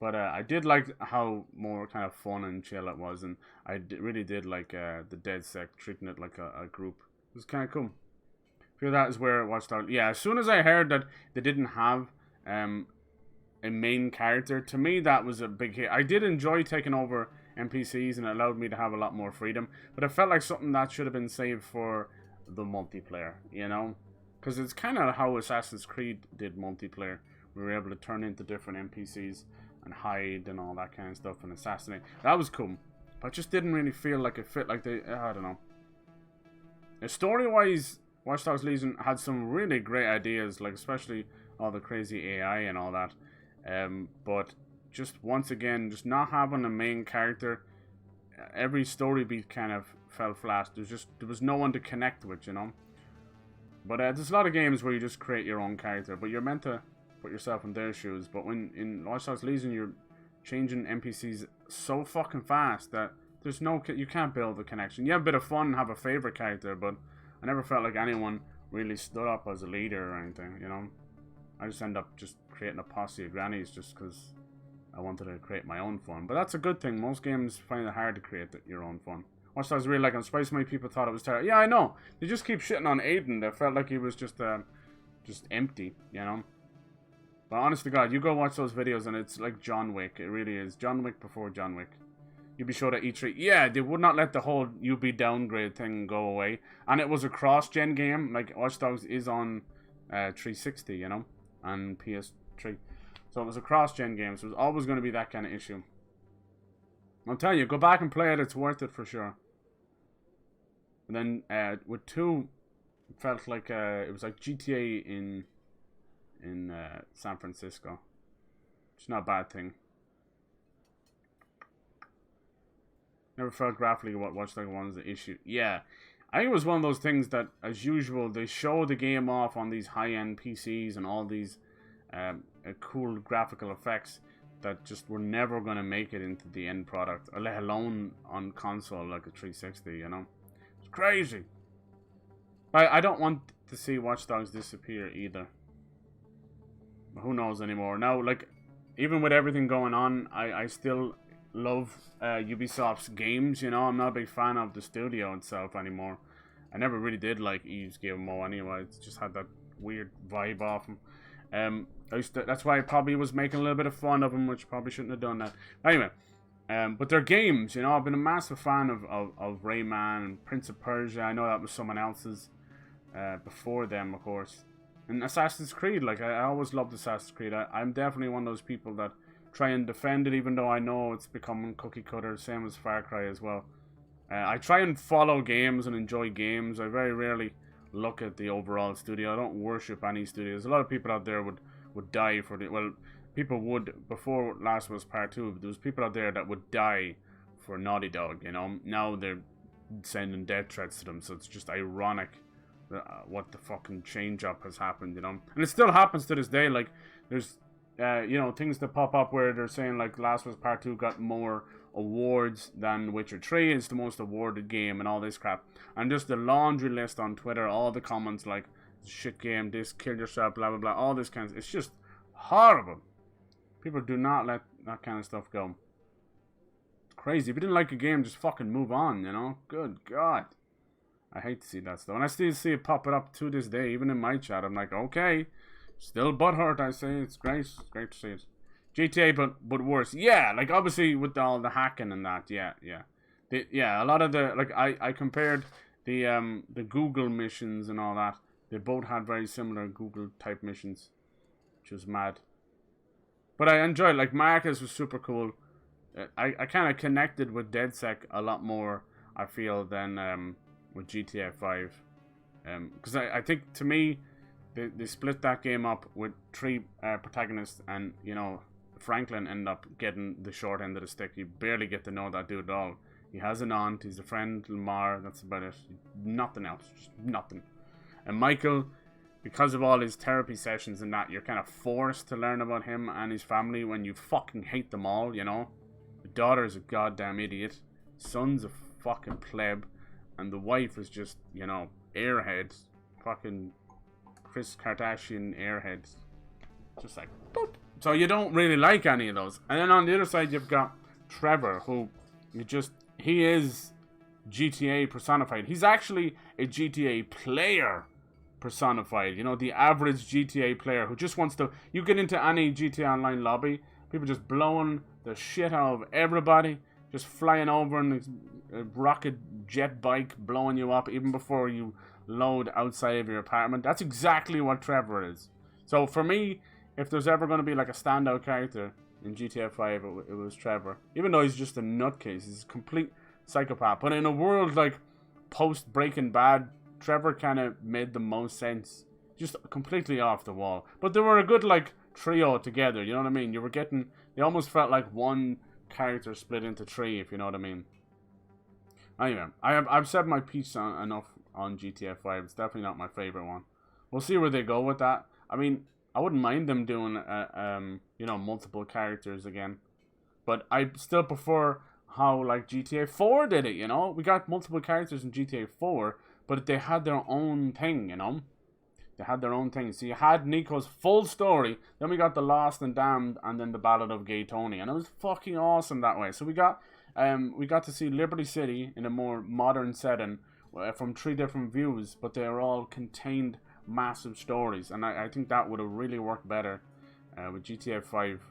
But I did like how more kind of fun and chill it was. And I really did like the DedSec treating it like a group. It was kind of cool. I feel that is where it watched out. Yeah, as soon as I heard that they didn't have a main character, to me that was a big hit. I did enjoy taking over NPCs and it allowed me to have a lot more freedom, but it felt like something that should have been saved for the multiplayer, you know, because it's kind of how Assassin's Creed did multiplayer. We were able to turn into different NPCs and hide and all that kind of stuff and assassinate. That was cool, but it just didn't really feel like it fit. Like I don't know. Story wise, Watch Dogs Legion had some really great ideas, like especially all the crazy AI and all that. But just once again, just not having a main character, every story beat kind of fell flat. There was no one to connect with, you know. But there's a lot of games where you just create your own character, but you're meant to put yourself in their shoes. But when in Watch Dogs Legion, you're changing NPCs so fucking fast that you can't build a connection. You have a bit of fun and have a favorite character, but I never felt like anyone really stood up as a leader or anything, you know. I just end up just creating a posse of grannies just because I wanted to create my own fun. But that's a good thing. Most games find it hard to create your own fun. Watch Dogs really like on Spice Mate, people thought it was terrible. Yeah, I know. They just keep shitting on Aiden. They felt like he was just empty, you know. But honest to God, you go watch those videos and it's like John Wick. It really is. John Wick before John Wick. You'd be sure that E3... Yeah, they would not let the whole UB downgrade thing go away. And it was a cross-gen game. Like, Watch Dogs is on 360, you know, and PS3. So it was a cross-gen game, so it was always going to be that kind of issue. I'm telling you, go back and play it. It's worth it for sure. And then with 2 felt like it was like GTA in San Francisco. It's not a bad thing. Never felt graphically what Watch Dogs 1's the issue. Yeah, I think it was one of those things that, as usual, they show the game off on these high-end PCs and all these cool graphical effects that just were never going to make it into the end product, or let alone on console like a 360, you know? It's crazy. But I don't want to see Watch Dogs disappear either. Who knows anymore? Now, like, even with everything going on, I still love Ubisoft's games, you know? I'm not a big fan of the studio itself anymore. I never really did like Eve's Gilmore anyway. It just had that weird vibe off him. That's why I probably was making a little bit of fun of them, which probably shouldn't have done that. Anyway, but they're games, you know. I've been a massive fan of Rayman and Prince of Persia. I know that was someone else's before them, of course. And Assassin's Creed, like, I always loved Assassin's Creed. I'm definitely one of those people that try and defend it, even though I know it's becoming cookie cutter, same as Far Cry as well. I try and follow games and enjoy games. I very rarely look at the overall studio. I don't worship any studios. A lot of people out there would die for the... Well, people would, before Last of Us Part 2, there was people out there that would die for Naughty Dog, you know. Now they're sending death threats to them, so it's just ironic what the fucking change up has happened, you know. And it still happens to this day. Like, there's, you know, things that pop up where they're saying, like, Last of Us Part 2 got more awards than Witcher 3 is the most awarded game and all this crap. And just the laundry list on Twitter, all the comments like, shit game, this, kill yourself, blah, blah, blah, all this kind of... It's just horrible. People do not let that kind of stuff go. It's crazy. If you didn't like a game, just fucking move on, you know? Good God. I hate to see that stuff. And I still see it popping up to this day, even in my chat. I'm like, okay, still butthurt, I say. It's great. It's great to see it. GTA, but worse. Yeah, like, obviously, with all the hacking and that, yeah. Yeah, a lot of the... Like, I compared the Google missions and all that. They both had very similar Google-type missions, which was mad. But I enjoyed, like, Marcus was super cool. I kind of connected with DedSec a lot more, I feel, than with GTA 5. Because I think, to me, they split that game up with 3 protagonists, and, you know, Franklin ended up getting the short end of the stick. You barely get to know that dude at all. He has an aunt, he's a friend, Lamar, that's about it. Nothing else, just nothing. And Michael, because of all his therapy sessions and that, you're kind of forced to learn about him and his family when you fucking hate them all, you know? The daughter's a goddamn idiot. Son's a fucking pleb. And the wife is just, you know, airhead. Fucking Kris Kardashian airhead. Just like, boop. So you don't really like any of those. And then on the other side, you've got Trevor, who he is GTA personified. He's actually a GTA player personified. You know, the average GTA player who just wants to... You get into any GTA Online lobby, people just blowing the shit out of everybody, just flying over in a rocket jet bike, blowing you up even before you load outside of your apartment. That's exactly what Trevor is. So for me, if there's ever going to be like a standout character in GTA 5, it was Trevor. Even though he's just a nutcase, he's a complete psychopath. But in a world like post Breaking Bad, Trevor kind of made the most sense. Just completely off the wall. But they were a good like trio together, you know what I mean? They almost felt like one character split into 3, if you know what I mean. Anyway, I've said my piece enough on GTA 5. It's definitely not my favorite one. We'll see where they go with that. I mean, I wouldn't mind them doing you know, multiple characters again. But I still prefer how like GTA 4 did it, you know? We got multiple characters in GTA 4, but they had their own thing, you know? They had their own thing. So you had Nico's full story, then we got the Lost and Damned, and then the Ballad of Gay Tony, and it was fucking awesome that way. So we got to see Liberty City in a more modern setting from 3 different views, but they're all contained massive stories, and I think that would have really worked better with GTA 5.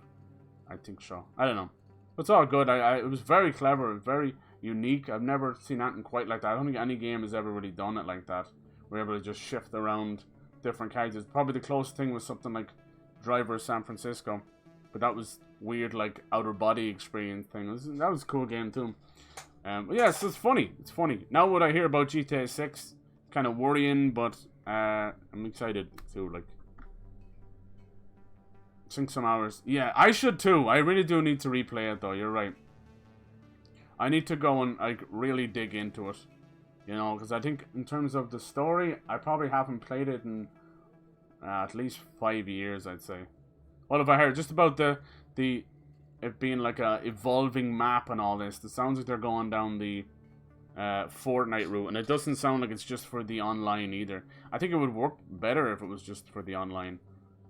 I think so. I don't know. It's all good. It was very clever, very unique. I've never seen anything quite like that. I don't think any game has ever really done it like that. We're able to just shift around different characters. Probably the closest thing was something like Driver San Francisco, but that was weird, like outer body experience thing. That was a cool game too. But yeah, so it's funny. It's funny. Now what I hear about GTA 6, kind of worrying, but I'm excited to like sink some hours. Yeah, I should too. I really do need to replay it though. You're right. I need to go and like really dig into it, you know, because I think in terms of the story, I probably haven't played it in at least 5 years, I'd say. What have I heard? Just about the it being like a evolving map and all this. It sounds like they're going down the Fortnite route, and it doesn't sound like it's just for the online either. I think it would work better if it was just for the online,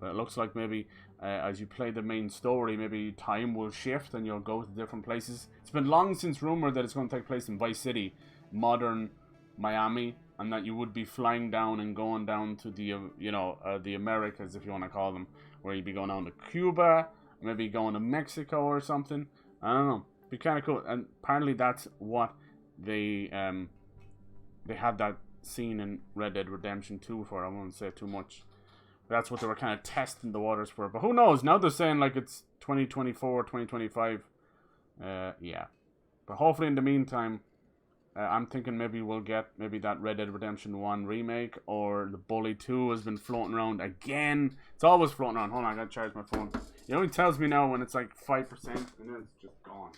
but it looks like maybe as you play the main story, maybe time will shift and you'll go to different places. It's been long since rumored that it's going to take place in Vice City, modern Miami, and that you would be flying down and going down to the you know, the Americas, if you want to call them, where you'd be going down to Cuba, maybe going to Mexico or something. I don't know. It'd be kind of cool. And apparently that's what they had that scene in Red Dead Redemption 2 for. I won't say too much. But that's what they were kind of testing the waters for. But who knows? Now they're saying like it's 2024, 2025. Yeah. But hopefully in the meantime, I'm thinking maybe we'll get maybe that Red Dead Redemption 1 remake, or the Bully 2 has been floating around again. It's always floating around. Hold on, I gotta charge my phone. It only tells me now when it's like 5% and then it's just gone.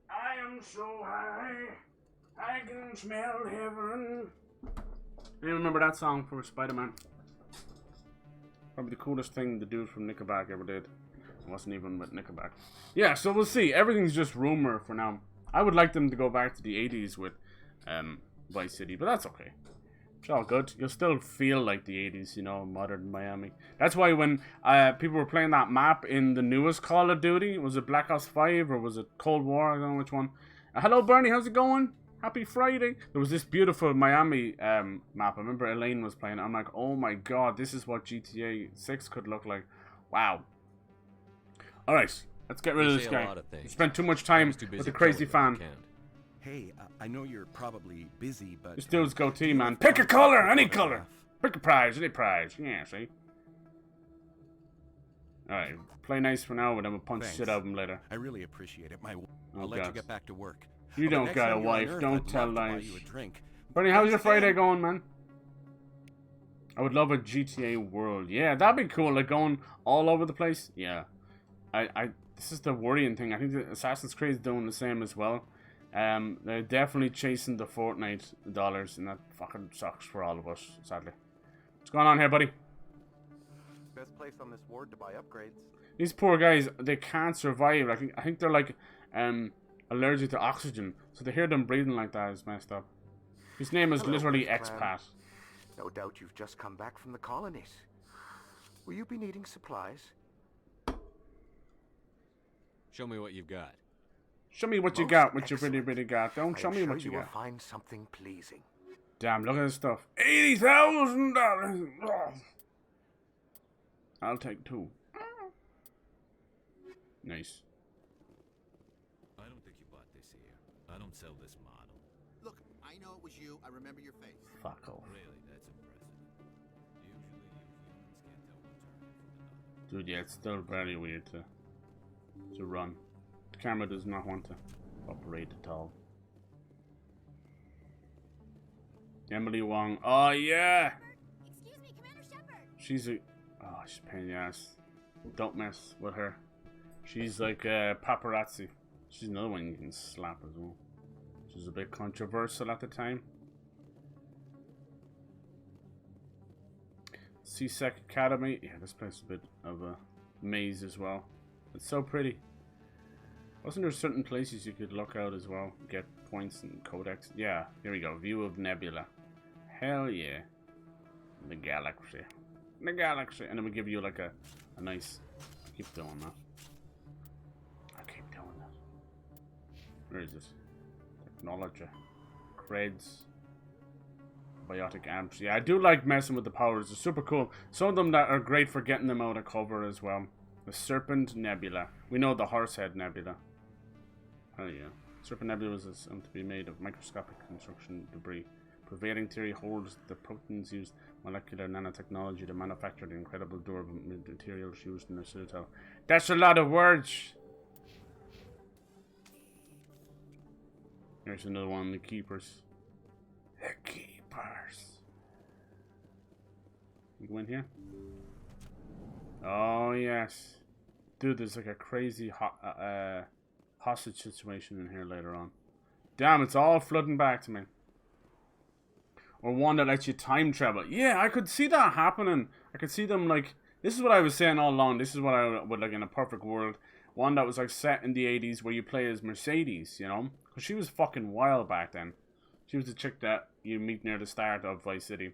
I am so high, I can smell heaven. I remember that song for Spider-Man. Probably the coolest thing the dude from Nickelback ever did. It wasn't even with Nickelback. Yeah, so we'll see. Everything's just rumor for now. I would like them to go back to the 80s with Vice City, but that's okay. It's all good. You'll still feel like the 80s, you know, modern Miami. That's why when people were playing that map in the newest Call of Duty, was it Black Ops 5 or was it Cold War? I don't know which one. Hello, Bernie. How's it going? Happy Friday. There was this beautiful Miami map. I remember Elaine was playing it. I'm like, oh my god, this is what GTA 6 could look like. Wow. Alright, let's get rid of this guy. We spent too much time with the crazy fan. Hey, I know you're probably busy, but... This dude's goatee, man. Pick a color, any color. Pick a prize, any prize. Yeah, see? Alright, play nice for now, but then we'll punch shit out of him later. I really appreciate it. I'll let you get back to work. You don't got a wife, don't tell lies. Bernie, how's your Friday going, man? I would love a GTA world. Yeah, that'd be cool, like going all over the place. Yeah. This is the worrying thing. I think that Assassin's Creed is doing the same as well. They're definitely chasing the Fortnite dollars, and that fucking sucks for all of us, sadly. What's going on here, buddy? Best place on this ward to buy upgrades. These poor guys, they can't survive. I think they're like allergic to oxygen, so to hear them breathing like that is messed up. His name is literally Expat. No doubt you've just come back from the colonies. Will you be needing supplies? Show me what you've got. Show me what you got, what you really got. Don't show me what you will got. Find something pleasing. Damn, look at this stuff. $80,000. I'll take 2. Nice. I don't think you bought this here. I don't sell this model. Look, I know it was you. I remember your face. Fuck off. Really, that's impressive. Usually you humans can't tell one target from another. Dude, yeah, it's still very weird to run. The camera does not want to operate at all. Emily Wong. Oh, yeah! Excuse me, Commander Shepard! She's a... Oh, she's a pain in the ass. Don't mess with her. She's like paparazzi. She's another one you can slap as well. She's a bit controversial at the time. CSEC Academy. Yeah, this place is a bit of a maze as well. It's so pretty. Wasn't there certain places you could look out as well? Get points and codex. Yeah, here we go. View of Nebula. Hell yeah. The galaxy. The galaxy. And then we give you like a nice... Keep doing that. I keep doing that. Where is this? Technology. Creds. Biotic amps. Yeah, I do like messing with the powers. They're super cool. Some of them that are great for getting them out of cover as well. The Serpent Nebula. We know the Horsehead Nebula. Oh yeah. Serpent Nebula was assumed to be made of microscopic construction debris. Prevailing theory holds the proteins used molecular nanotechnology to manufacture the incredible durable materials used in the Citadel. That's a lot of words! There's another one, the Keepers. The Keepers. You go in here? Oh, yes. Dude, there's like a crazy hostage situation in here later on. Damn, it's all flooding back to me. Or one that lets you time travel. Yeah, I could see that happening. I could see them like... This is what I was saying all along. This is what I would like in a perfect world. One that was like set in the 80s where you play as Mercedes, you know? Because she was fucking wild back then. She was the chick that you meet near the start of Vice City.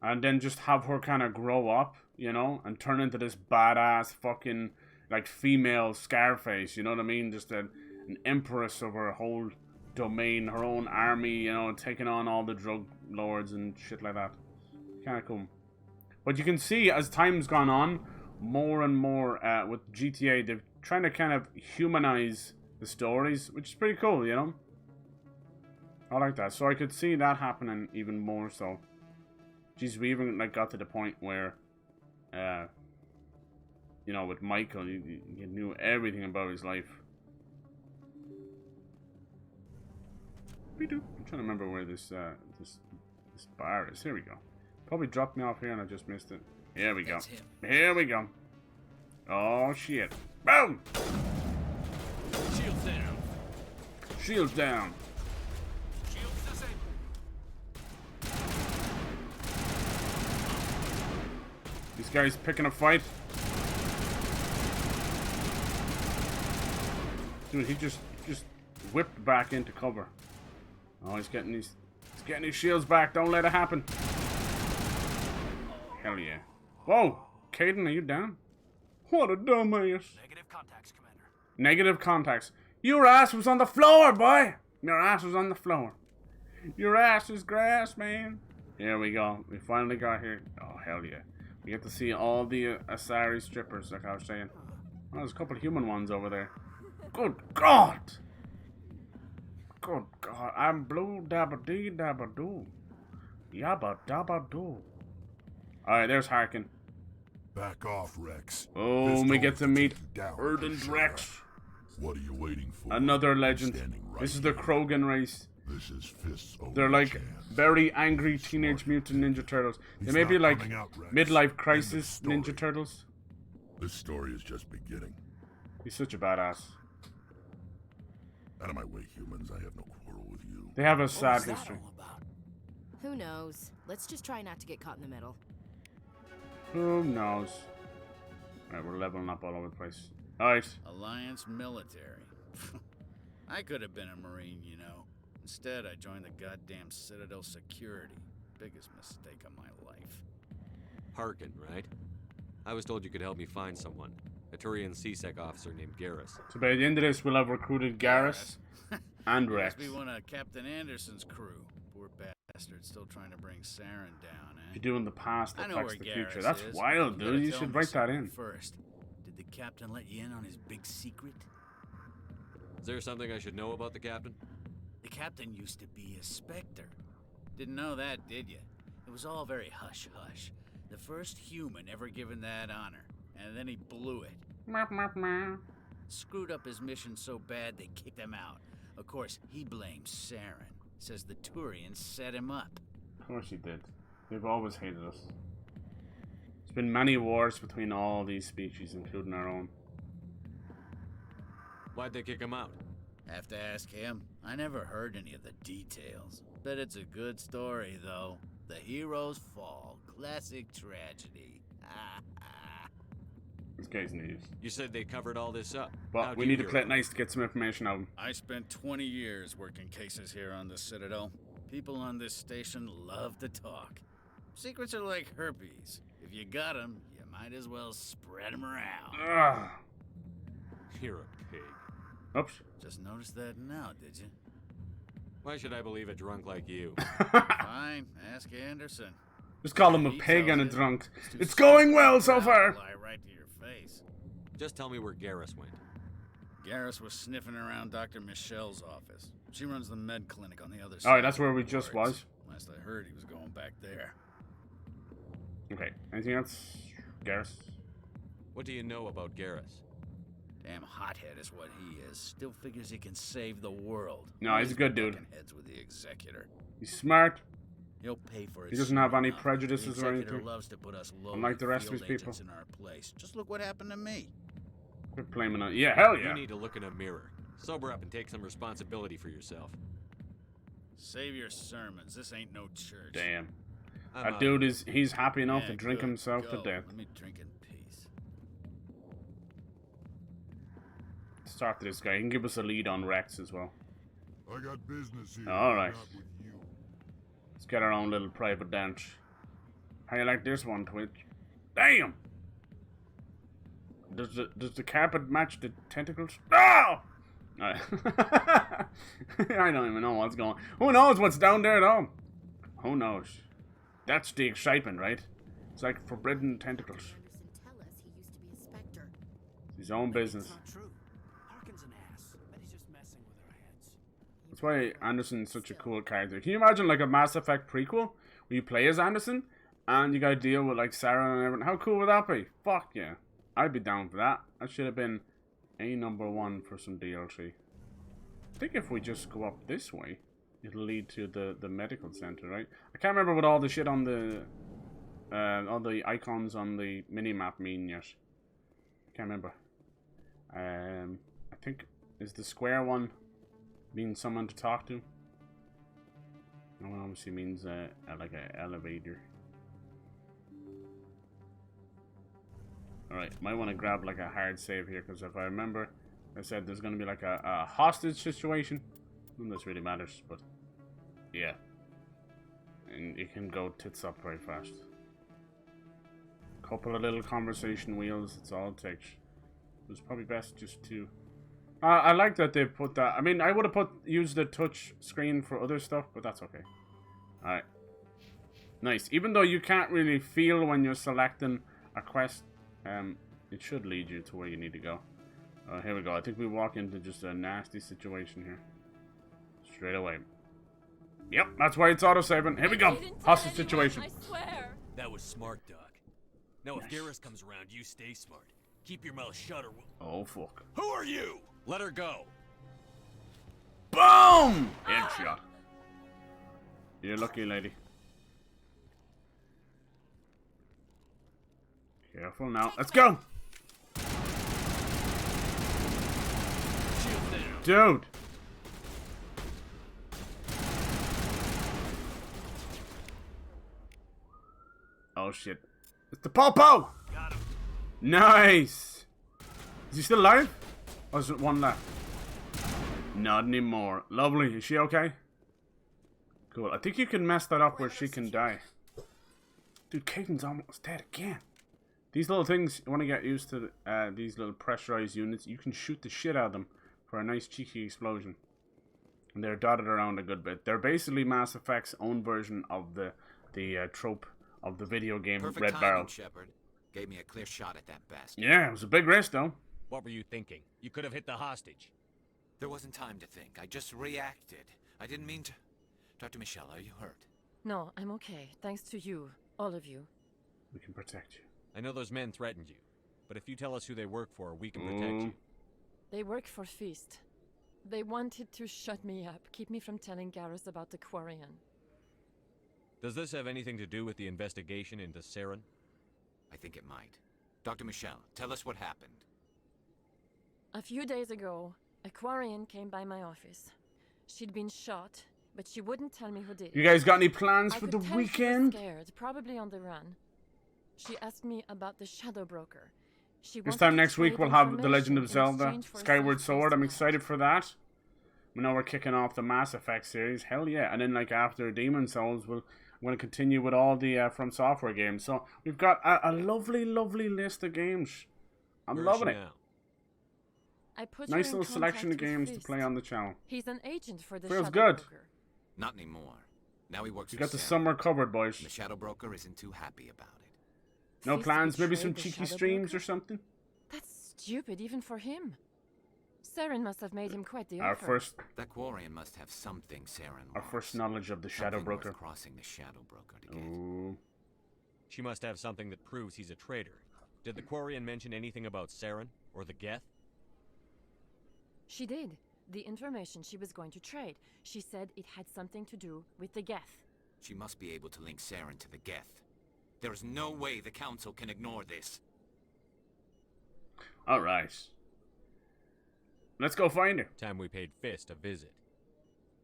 And then just have her kind of grow up, you know? And turn into this badass fucking like female Scarface, you know what I mean? Just an empress of her whole domain, her own army, you know, taking on all the drug lords and shit like that. Kind of cool. But you can see as time's gone on, more and more with GTA, they're trying to kind of humanize the stories, which is pretty cool, you know? I like that. So I could see that happening even more so. Jeez, we even like got to the point where, you know, with Michael, you knew everything about his life. I'm trying to remember where this bar is. Here we go. Probably dropped me off here and I just missed it. Here we go. Here we go. Oh shit. Boom! Shields down. Shields down. Shields disabled. These guys picking a fight. Dude, he just whipped back into cover. Oh, he's getting his shields back. Don't let it happen. Hell yeah. Whoa, Caden, are you down? What a dumbass. Negative contacts, Commander. Negative contacts. Your ass was on the floor, boy. Your ass was on the floor. Your ass is grass, man. Here we go. We finally got here. Oh, hell yeah. We get to see all the Asari strippers, like I was saying. Oh, there's a couple of human ones over there. Good God. Good God. I'm blue dabba dee dabba doo. Yabba dabba doo. Alright, there's Harkin. Back off, Rex. Oh, we get to meet Erden's Rex. What are you waiting for? Another legend. Right this is the Krogan race. This is fists over They're like chance. very angry Teenage Mutant Ninja Turtles. They may be like midlife crisis Ninja Turtles. This story is just beginning. He's such a badass. Out of my way, humans. I have no quarrel with you. They have a sad history. Who knows? Let's just try not to get caught in the middle. Who knows? Alright, we're leveling up all over the place. Alright. Alliance military. I could have been a Marine, you know. Instead, I joined the goddamn Citadel security. Biggest mistake of my life. Harkin, right? I was told you could help me find someone. A Turian CSEC officer named Garrus. So by the end of this, we'll have recruited Garrus and Rex. Must be one of Captain Anderson's crew. Poor bastard, still trying to bring Saren down, eh? If you're doing the past I know affects where the future. Garrus That's is. wild, You dude. You gotta should tell write me that in. something first. Did the captain let you in on his big secret? Is there something I should know about the captain? The captain used to be a Spectre. Didn't know that, did you? It was all very hush-hush. The first human ever given that honor. And then he blew it. Screwed up his mission so bad they kicked him out. Of course, he blames Saren. Says the Turians set him up. Of course he did. They've always hated us. There's been many wars between all these species, including our own. Why'd they kick him out? Have to ask him. I never heard any of the details. Bet it's a good story, though. The hero's fall. Classic tragedy. This guy's news. You said they covered all this up. But we need to play it nice to get some information out of him. I spent 20 years working cases here on the Citadel. People on this station love to talk. Secrets are like herpes. If you got them, you might as well spread them around. Ugh. You're a pig. Oops. Just noticed that now, did you? Why should I believe a drunk like you? Fine, ask Anderson. Just call him a pig and a drunk. It's going well so far. Lie right to your face. Just tell me where Garrus went. Garrus was sniffing around Dr. Michelle's office. She runs the med clinic on the other side. Alright, that's where we just was. Last I heard, he was going back there. Okay, anything else? Garrus? What do you know about Garrus? Damn hothead is what he is. Still figures he can save the world. No, he's a good dude. Heads with the executor. He's smart. He'll pay for it. He doesn't have any prejudices or anything. Loves to put us low unlike the rest of his people. In our place. Just look what happened to me. We're blaming on. Yeah, hell yeah. You need to look in a mirror. Sober up and take some responsibility for yourself. Save your sermons. This ain't no church. Damn. That dude he's happy enough to drink himself to death. Let me drink in peace. Start this guy. He can give us a lead on Rex as well. I got business here. Alright. Let's get our own little private dance. How you like this one, Twitch? Damn! Does the carpet match the tentacles? Oh! Alright. I don't even know what's going on. Who knows what's down there though? Who knows? That's the excitement, right? It's like forbidden tentacles. Tell us he used to be a specter. It's his own business. It's not true. Harkin's an ass. But he's just messing with our heads. That's why Anderson's such a cool character. Can you imagine like a Mass Effect prequel where you play as Anderson and you gotta deal with like Sarah and everything? How cool would that be? Fuck yeah. I'd be down for that. That should have been a #1 for some DLC. I think if we just go up this way, it'll lead to the medical center, right? I can't remember what all the shit on the all the icons on the mini-map mean yet. Can't remember. I think is the square one mean someone to talk to? No, it obviously means like an elevator. Alright, might want to grab like a hard save here, because if I remember, I said there's going to be like a hostage situation. None of this really matters, but yeah. And you can go tits up very fast. Couple of little conversation wheels, that's all it takes. It was probably best just to... I like that they put that. I mean, I would have used the touch screen for other stuff, but that's okay. Alright. Nice. Even though you can't really feel when you're selecting a quest, it should lead you to where you need to go. Here we go. I think we walk into just a nasty situation here. Straight away. Yep, that's why it's auto-saving. Here we go. Hostage situation. I swear. That was smart, Doc. Now, if Garrus comes around, you stay smart. Keep your mouth shut or we'll... Oh, fuck. Who are you? Let her go. Boom! Headshot. You're lucky, lady. Careful now. Let's go! Dude! Oh shit. It's the Popo! Got him. Nice! Is he still alive? Or is it one left? Not anymore. Lovely. Is she okay? Cool. I think you can mess that up where she can die. Dude, Caden's almost dead again. These little things, you want to get used to these little pressurized units. You can shoot the shit out of them for a nice cheeky explosion. And they're dotted around a good bit. They're basically Mass Effect's own version of the trope of the video game Red Barrel. Shepard. Gave me a clear shot at that bastard. Yeah, it was a big risk though. What were you thinking? You could have hit the hostage. There wasn't time to think. I just reacted. I didn't mean to... Dr. Michelle, are you hurt? No, I'm okay. Thanks to you. All of you. We can protect you. I know those men threatened you, but if you tell us who they work for, we can protect you. They work for Feast. They wanted to shut me up, keep me from telling Garrus about the Quarian. Does this have anything to do with the investigation into Saren? I think it might. Dr. Michelle, tell us what happened. A few days ago, a Quarian came by my office. She'd been shot, but she wouldn't tell me who did it. You guys got any plans for the weekend? She was scared, probably on the run. She asked me about the Shadow Broker. This time next week we'll have The Legend of Zelda Skyward Sword. I'm excited for that. We know we're kicking off the Mass Effect series. Hell yeah. And then like after Demon Souls, we're going to continue with all the From Software games. So we've got a lovely, lovely list of games. I'm loving it. Nice little selection of games to play on the channel. He's an agent for the Feels Shadow good. Broker. Not anymore. Now he works You for got the Saren. summer covered, boys. The Shadow Broker isn't too happy about it. No Feast plans? Maybe some betrayed the cheeky Shadow streams Broker? or something? That's stupid, even for him. Saren must have made him quite the Our offer. first... That Quarian must have something Saren Our first knowledge of the Shadow Something worth Broker. crossing the Shadow Broker to get. Ooh. She must have something that proves he's a traitor. Did the Quarian mention anything about Saren or the Geth? She did. The information she was going to trade. She said it had something to do with the Geth. She must be able to link Saren to the Geth. There is no way the Council can ignore this. Alright. Let's go find her. Time we paid Fist a visit.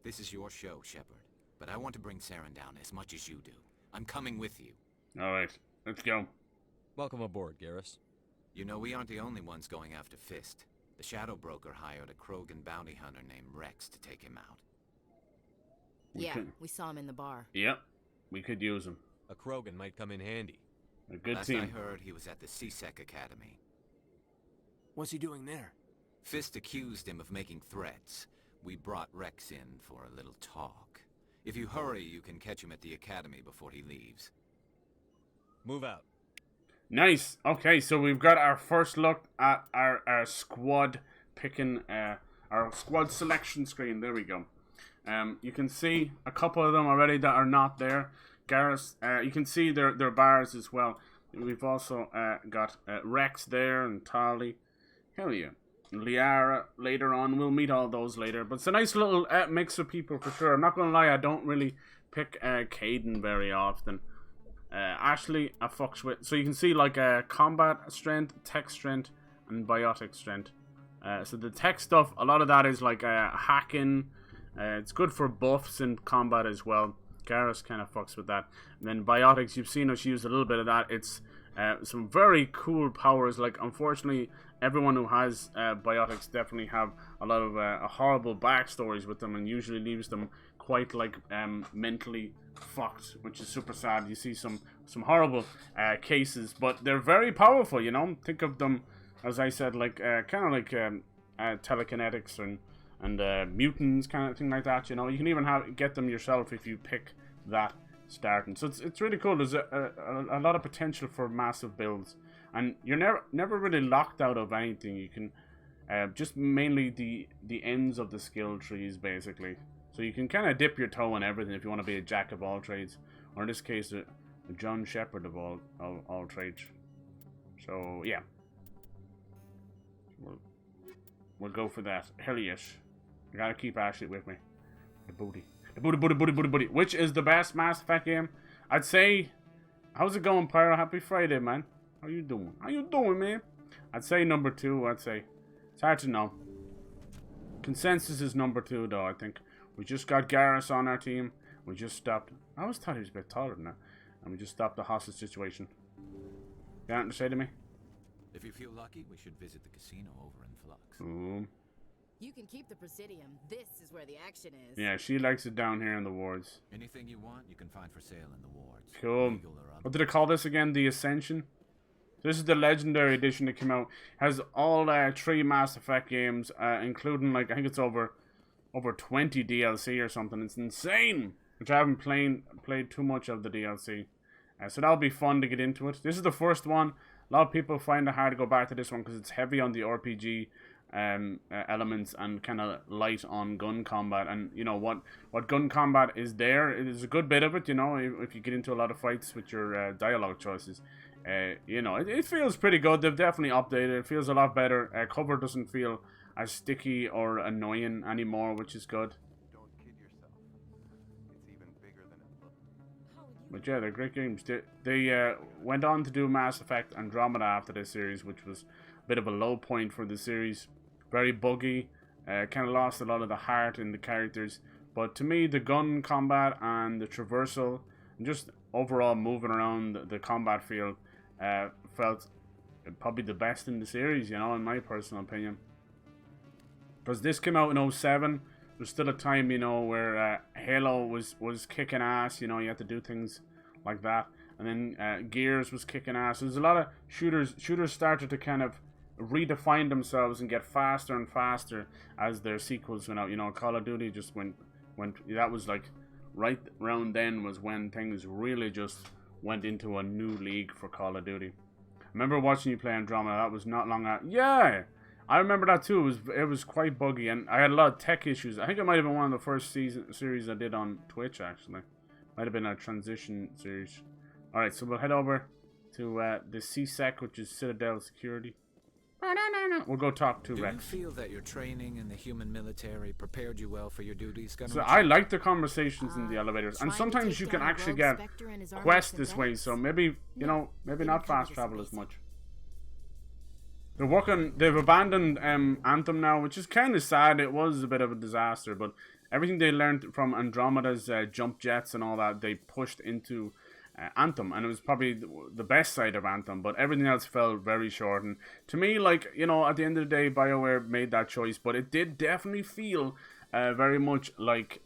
This is your show, Shepard. But I want to bring Saren down as much as you do. I'm coming with you. Alright, let's go. Welcome aboard, Garrus. You know, we aren't the only ones going after Fist. The Shadow Broker hired a Krogan bounty hunter named Rex to take him out. We saw him in the bar. Yep, we could use him. A Krogan might come in handy. A good Last team. I heard, he was at the CSEC Academy. What's he doing there? Fist accused him of making threats. We brought Rex in for a little talk. If you hurry, you can catch him at the Academy before he leaves. Move out. Nice. Okay, so we've got our first look at our squad picking, our squad selection screen. There we go. You can see a couple of them already that are not there. Garrus, you can see their bars as well. We've also got Rex there and Tali. Hell yeah. Liara later on. We'll meet all those later. But it's a nice little mix of people for sure. I'm not going to lie, I don't really pick Caden very often. Ashley, I fucks with. So you can see like combat strength, tech strength, and biotic strength. So the tech stuff, a lot of that is like hacking. It's good for buffs in combat as well. Garrus kind of fucks with that. And then biotics, you've seen us use a little bit of that. It's some very cool powers. Like, unfortunately, everyone who has biotics definitely have a lot of horrible backstories with them, and usually leaves them quite like mentally fucked, which is super sad. You see some horrible cases, but they're very powerful, you know. Think of them, as I said, like kind of like telekinetics and mutants, kind of thing like that, you know. You can even get them yourself if you pick that starting. So it's really cool. There's a lot of potential for massive builds, and you're never really locked out of anything. You can just mainly the ends of the skill trees, basically. So you can kind of dip your toe in everything if you want to be a jack of all trades, or in this case, a John Shepard of all trades. So yeah, we'll go for that. Hell yes, I gotta keep Ashley with me. The booty. Which is the best Mass Effect game? I'd say. How's it going, Pyro? Happy Friday, man. How you doing? How you doing, man? I'd say number 2. I'd say. It's hard to know. Consensus is number 2, though. I think. We just got Garrus on our team. We just stopped. I always thought he was a bit taller than that. And we just stopped the hostage situation. You got anything to say to me? If you feel lucky, we should visit the casino over in Flux. Ooh. You can keep the Presidium. This is where the action is. Yeah, she likes it down here in the wards. Anything you want, you can find for sale in the wards. Cool. What did I call this again? The Ascension? This is the Legendary Edition that came out. Has all 3 Mass Effect games, including, like, I think it's over 20 DLC or something. It's insane! Which I haven't played too much of the DLC. So that'll be fun to get into it. This is the first one. A lot of people find it hard to go back to this one because it's heavy on the RPG elements and kind of light on gun combat. And you know what gun combat is there. It is a good bit of it, you know, if you get into a lot of fights with your dialogue choices. You know, it feels pretty good. They've definitely updated. It feels a lot better. Cover doesn't feel as sticky or annoying anymore, which is good. Don't kid yourself. It's even bigger than it looks. But yeah, they're great games. They went on to do Mass Effect Andromeda after this series, which was a bit of a low point for the series. Very buggy. Kind of lost a lot of the heart in the characters. But to me, the gun combat and the traversal, and just overall moving around the combat field, felt probably the best in the series, you know, in my personal opinion. Because this came out in 2007. There's still a time, you know, where Halo was kicking ass. You know, you had to do things like that. And then Gears was kicking ass. There's a lot of shooters. Shooters started to kind of redefine themselves and get faster and faster as their sequels went out. You know, Call of Duty just went. That was like right around then was when things really just went into a new league for Call of Duty. I remember watching you play Andromeda. That was not long out. Yeah, I remember that too. It was quite buggy, and I had a lot of tech issues. I think it might have been one of the first series I did on Twitch, actually. Might have been a transition series. Alright, so we'll head over to the CSEC, which is Citadel Security. We'll go talk to Rex. Do you feel that your training in the human military prepared you well for your duties, Gunner? So I like the conversations in the elevators, and sometimes you can actually get quests this way, so maybe, you know, maybe not fast travel as much. They've abandoned Anthem now, which is kind of sad. It was a bit of a disaster, but everything they learned from Andromeda's jump jets and all that, they pushed into Anthem, and it was probably the best side of Anthem, but everything else fell very short. And to me, like, you know, at the end of the day, BioWare made that choice, but it did definitely feel very much like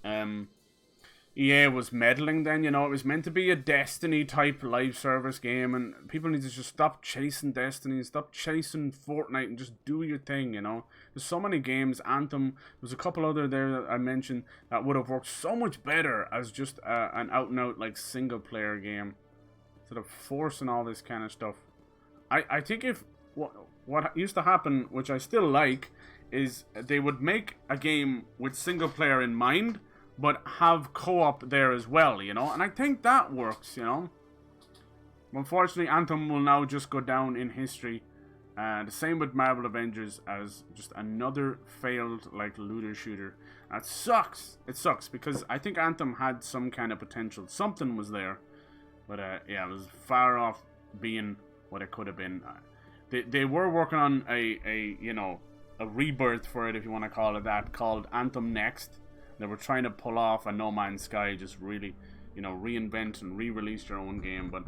EA was meddling then, you know. It was meant to be a Destiny type live service game, and people need to just stop chasing Destiny and stop chasing Fortnite and just do your thing, you know. There's so many games. Anthem, there's a couple other there that I mentioned that would have worked so much better as just an out and out like single player game, instead of forcing all this kind of stuff. I think if what used to happen, which I still like, is they would make a game with single player in mind, but have co-op there as well, you know, and I think that works, you know. Unfortunately, Anthem will now just go down in history. The same with Marvel Avengers, as just another failed, like, looter shooter. That sucks. It sucks, because I think Anthem had some kind of potential. Something was there, but yeah, it was far off being what it could have been. They were working on a you know, a rebirth for it, if you want to call it that, called Anthem Next. They were trying to pull off a No Man's Sky, just really, you know, reinvent and re-release their own game. But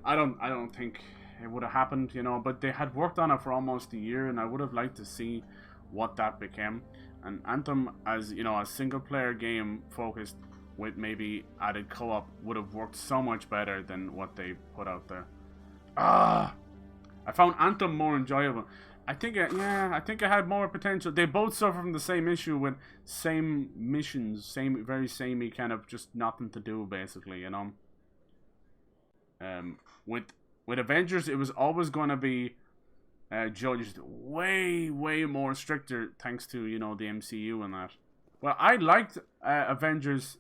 I don't think it would have happened, you know. But they had worked on it for almost a year, and I would have liked to see what that became. And Anthem, as you know, a single-player game focused with maybe added co-op, would have worked so much better than what they put out there. I found Anthem more enjoyable. I think it had more potential. They both suffer from the same issue with same missions, very samey kind of just nothing to do, basically, you know. With Avengers, it was always going to be judged way more stricter, thanks to, you know, the MCU and that. Well, I liked Avengers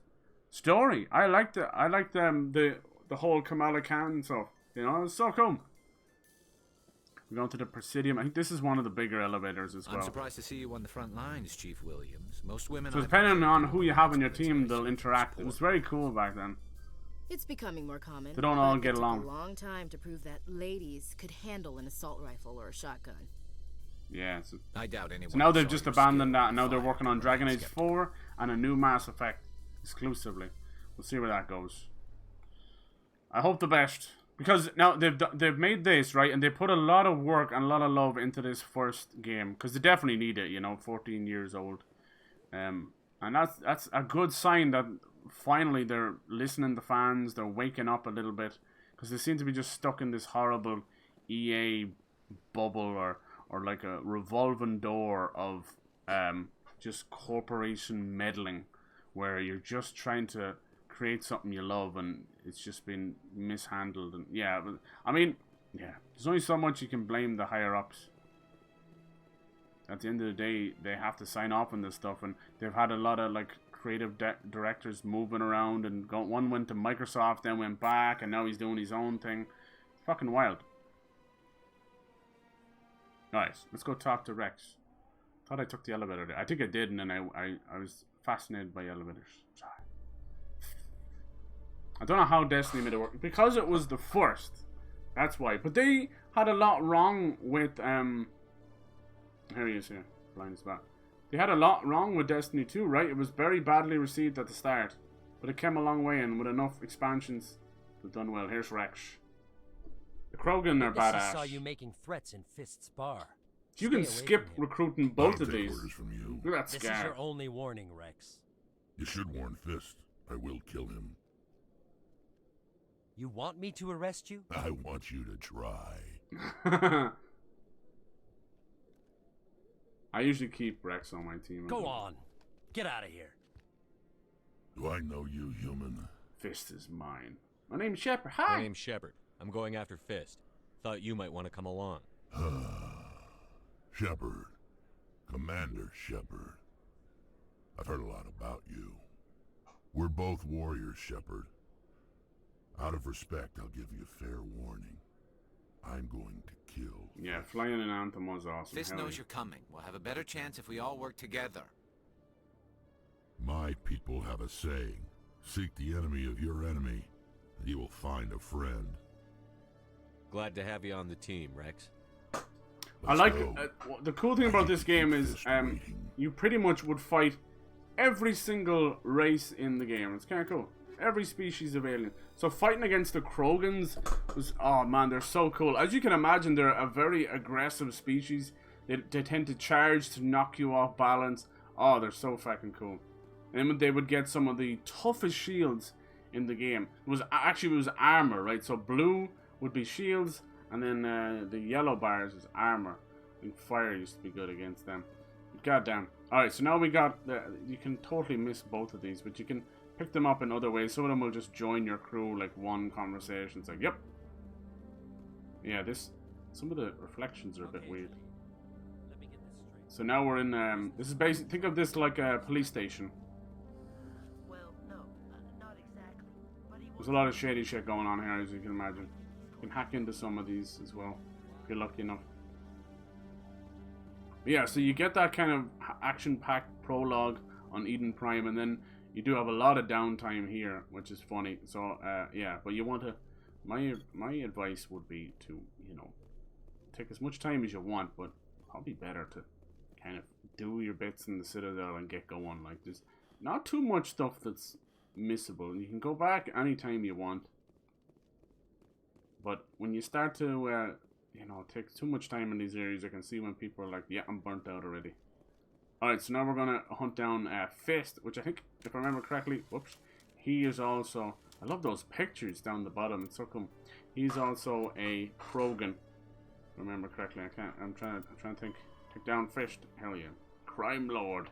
story. I liked the whole Kamala Khan stuff. You know, it was so cool. We're going to the Presidium. I think this is one of the bigger elevators as well. I'm surprised to see you on the front lines, Chief Williams. Most women. So depending on who you have on your team, they'll interact. It was very cool back then. It's becoming more common. They don't all get along. It took a long time to prove that ladies could handle an assault rifle or a shotgun. Yeah. So, I doubt anyone. So now they've just abandoned that, and now they're working on Dragon Age 4 and a new Mass Effect exclusively. We'll see where that goes. I hope the best. Because now they've made this, right, and they put a lot of work and a lot of love into this first game, because they definitely need it, you know, 14 years old. And that's a good sign that finally they're listening to fans, they're waking up a little bit, because they seem to be just stuck in this horrible EA bubble or like a revolving door of just corporation meddling, where you're just trying to create something you love and it's just been mishandled. And yeah, I mean, yeah, there's only so much you can blame the higher ups. At the end of the day, they have to sign off on this stuff, and they've had a lot of like creative directors moving around, and one went to Microsoft, then went back, and now he's doing his own thing. It's fucking wild. Nice, let's go talk to Rex. Thought I took the elevator there. I think I did, and then I was fascinated by elevators. Sorry. I don't know how Destiny made it work, because it was the first. That's why. But they had a lot wrong with here he is here. Blind as bat. They had a lot wrong with Destiny 2, right? It was very badly received at the start, but it came a long way, and with enough expansions, they've done well. Here's Rex. The Krogan are badass. I saw you making threats in Fist's bar. You can skip recruiting both of these. From you. Look at that This scar. is your only warning, Rex. You should warn Fist. I will kill him. You want me to arrest you? I want you to try. I usually keep Rex on my team. Go on. Get out of here. Do I know you, human? Fist is mine. My name's Shepard. Hi. My name's Shepard. I'm going after Fist. Thought you might want to come along. Shepard, Commander Shepard. I've heard a lot about you. We're both warriors, Shepard. Out of respect, I'll give you fair warning. I'm going to kill. Yeah, flying an anthem was awesome. Fist knows you're coming. We'll have a better chance if we all work together. My people have a saying. Seek the enemy of your enemy, and you will find a friend. Glad to have you on the team, Rex. I like the cool thing about this game is you pretty much would fight every single race in the game. It's kind of cool. Every species of alien. So fighting against the Krogans was, oh man, they're so cool. As you can imagine, they're a very aggressive species. They tend to charge to knock you off balance. Oh, they're so fucking cool. And they would get some of the toughest shields in the game. It was armor, right? So blue would be shields, and then the yellow bars is armor. And fire used to be good against them. Goddamn. Alright, so now we got you can totally miss both of these, but you can pick them up in other ways. Some of them will just join your crew like one conversation. It's like, yep. Yeah, some of the reflections are a bit weird. So now we're in this is basically, think of this like a police station. There's a lot of shady shit going on here, as you can imagine. You can hack into some of these as well, if you're lucky enough. But yeah, so you get that kind of action-packed prologue on Eden Prime, and then you do have a lot of downtime here, which is funny. So, yeah, but you want to... My advice would be to, you know, take as much time as you want, but probably better to kind of do your bits in the Citadel and get going. Like, there's not too much stuff that's missable. You can go back anytime you want, but when you start to you know, take too much time in these areas, I can see when people are like, yeah, I'm burnt out already. Alright, so now we're gonna hunt down Fist, which I think, if I remember correctly, whoops, he is also, I love those pictures down the bottom, it's so cool. He's also a Krogan, if I remember correctly. I'm trying to think. Take down Fist, hell yeah. Crime Lord.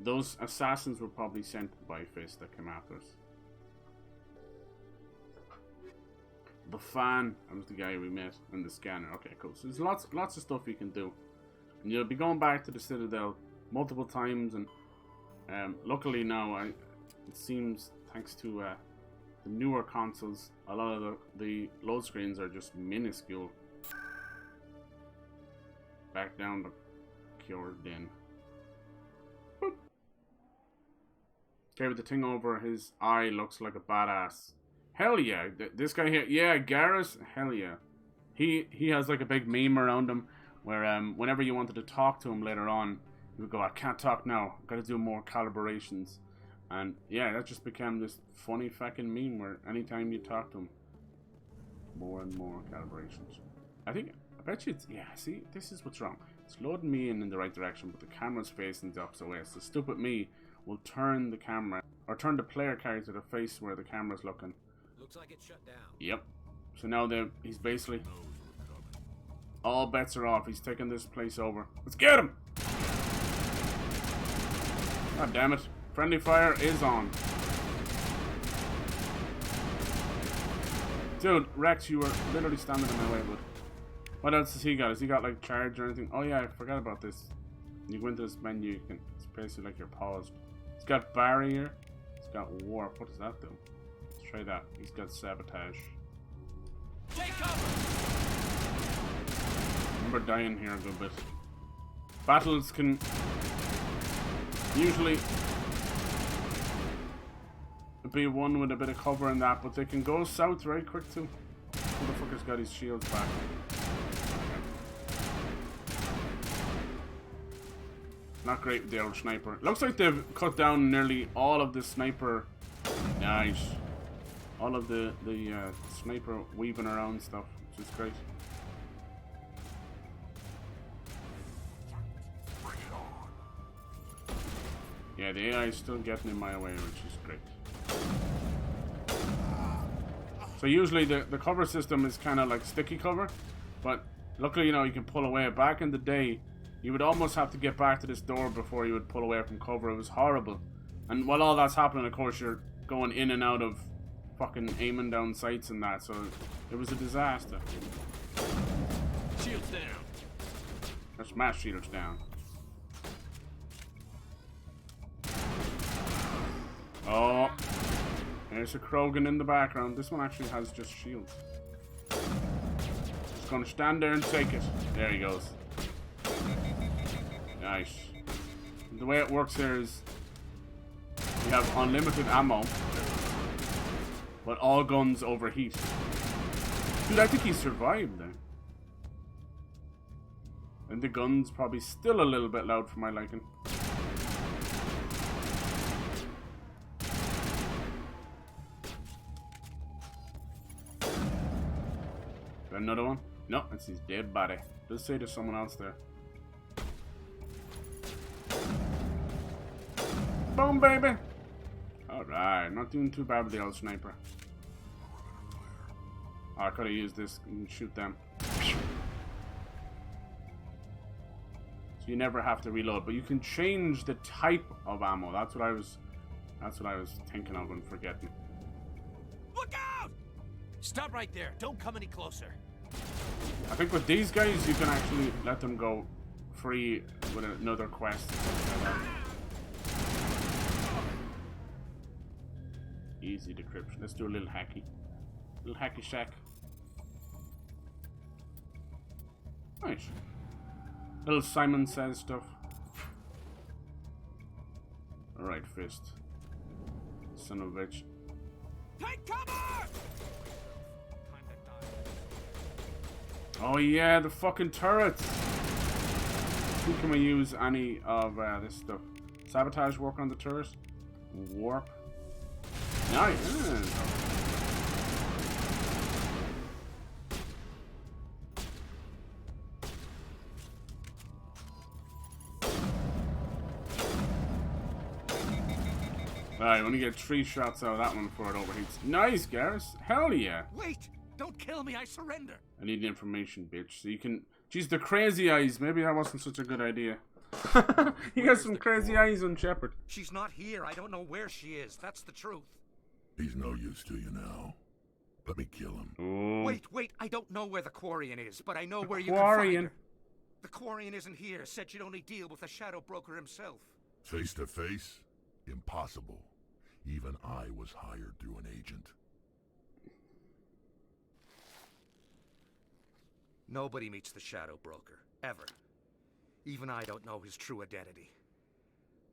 Those assassins were probably sent by Fist that came after us. The fan, that was the guy we met, and the scanner. Okay, cool. So there's lots of stuff you can do. And you'll be going back to the Citadel multiple times, and luckily now, it seems, thanks to the newer consoles, a lot of the load screens are just minuscule. Back down to Cure's Den. Boop. Okay, with the thing over his eye looks like a badass. Hell yeah, this guy here, yeah, Garrus, hell yeah. He has like a big meme around him where whenever you wanted to talk to him later on, you would go, I can't talk now, I've got to do more calibrations. And yeah, that just became this funny fucking meme where anytime you talk to him, more and more calibrations. I bet you it's, yeah, see, this is what's wrong. It's loading me in the right direction, but the camera's facing the opposite way. So stupid me will turn the camera, or turn the player character to face where the camera's looking. Looks like it's shut down. Yep. So now he's basically, all bets are off. He's taking this place over. Let's get him! God damn it. Friendly fire is on. Dude, Rex, you were literally standing in my way, but what else has he got? Has he got like charge or anything? Oh yeah, I forgot about this. You go into this menu, it's basically like you're paused. He's got barrier. He's got warp. What does that do? Let's try that. He's got sabotage. Take cover! Remember dying here a good bit. Battles can usually be won with a bit of cover in that, but they can go south very quick too. Motherfucker's got his shields back. Not great with the old sniper. Looks like they've cut down nearly all of the sniper. Nice. All of the sniper weaving around stuff, which is great. Yeah, the AI is still getting in my way, which is great. So usually the cover system is kind of like sticky cover, but luckily, you know, you can pull away. Back in the day, you would almost have to get back to this door before you would pull away from cover. It was horrible. And while all that's happening, of course, you're going in and out of fucking aiming down sights and that, so it was a disaster. Shields down. Let's mass shields down. Oh, there's a Krogan in the background. This one actually has just shields. Just gonna stand there and take it. There he goes. Nice. The way it works here is we have unlimited ammo, but all guns overheat. Dude, I think he survived there. And the gun's probably still a little bit loud for my liking. Another one? No, it's his dead body. Does say there's someone else there. Boom, baby! Alright, not doing too bad with the old sniper. Oh, I could have used this and shoot them. So you never have to reload, but you can change the type of ammo. That's what I was thinking of and forgetting. Look out! Stop right there. Don't come any closer. I think with these guys, you can actually let them go free with another quest. Easy decryption. Let's do a little hacky. Little hacky shack. Nice. Little Simon Says stuff. Alright, fist. Son of a bitch. Take cover! Oh yeah, the fucking turrets! Who can we use any of this stuff? Sabotage work on the turret? Warp? Nice! Alright, when you get 3 shots out of that one before it overheats. Nice, Garrus! Hell yeah! Wait! Don't kill me, I surrender! I need the information, bitch. So you can... Jeez, the crazy eyes. Maybe that wasn't such a good idea. You got some crazy eyes on Shepard. She's not here. I don't know where she is. That's the truth. He's no use to you now. Let me kill him. Ooh. Wait. I don't know where the Quarian is, but I know where you can find her. The Quarian isn't here. Said she'd only deal with the Shadow Broker himself. Face to face? Impossible. Even I was hired through an agent. Nobody meets the Shadow Broker, ever. Even I don't know his true identity.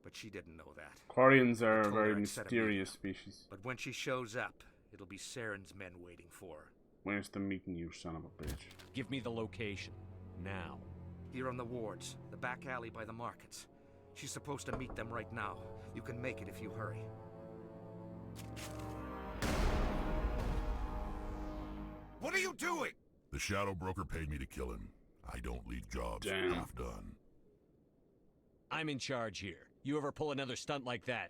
But she didn't know that. Quarians are a very mysterious species. But when she shows up, it'll be Saren's men waiting for her. Where's the meeting, you son of a bitch? Give me the location. Now. Here on the wards, the back alley by the markets. She's supposed to meet them right now. You can make it if you hurry. What are you doing? The Shadow Broker paid me to kill him. I don't leave jobs half done. I'm in charge here. You ever pull another stunt like that?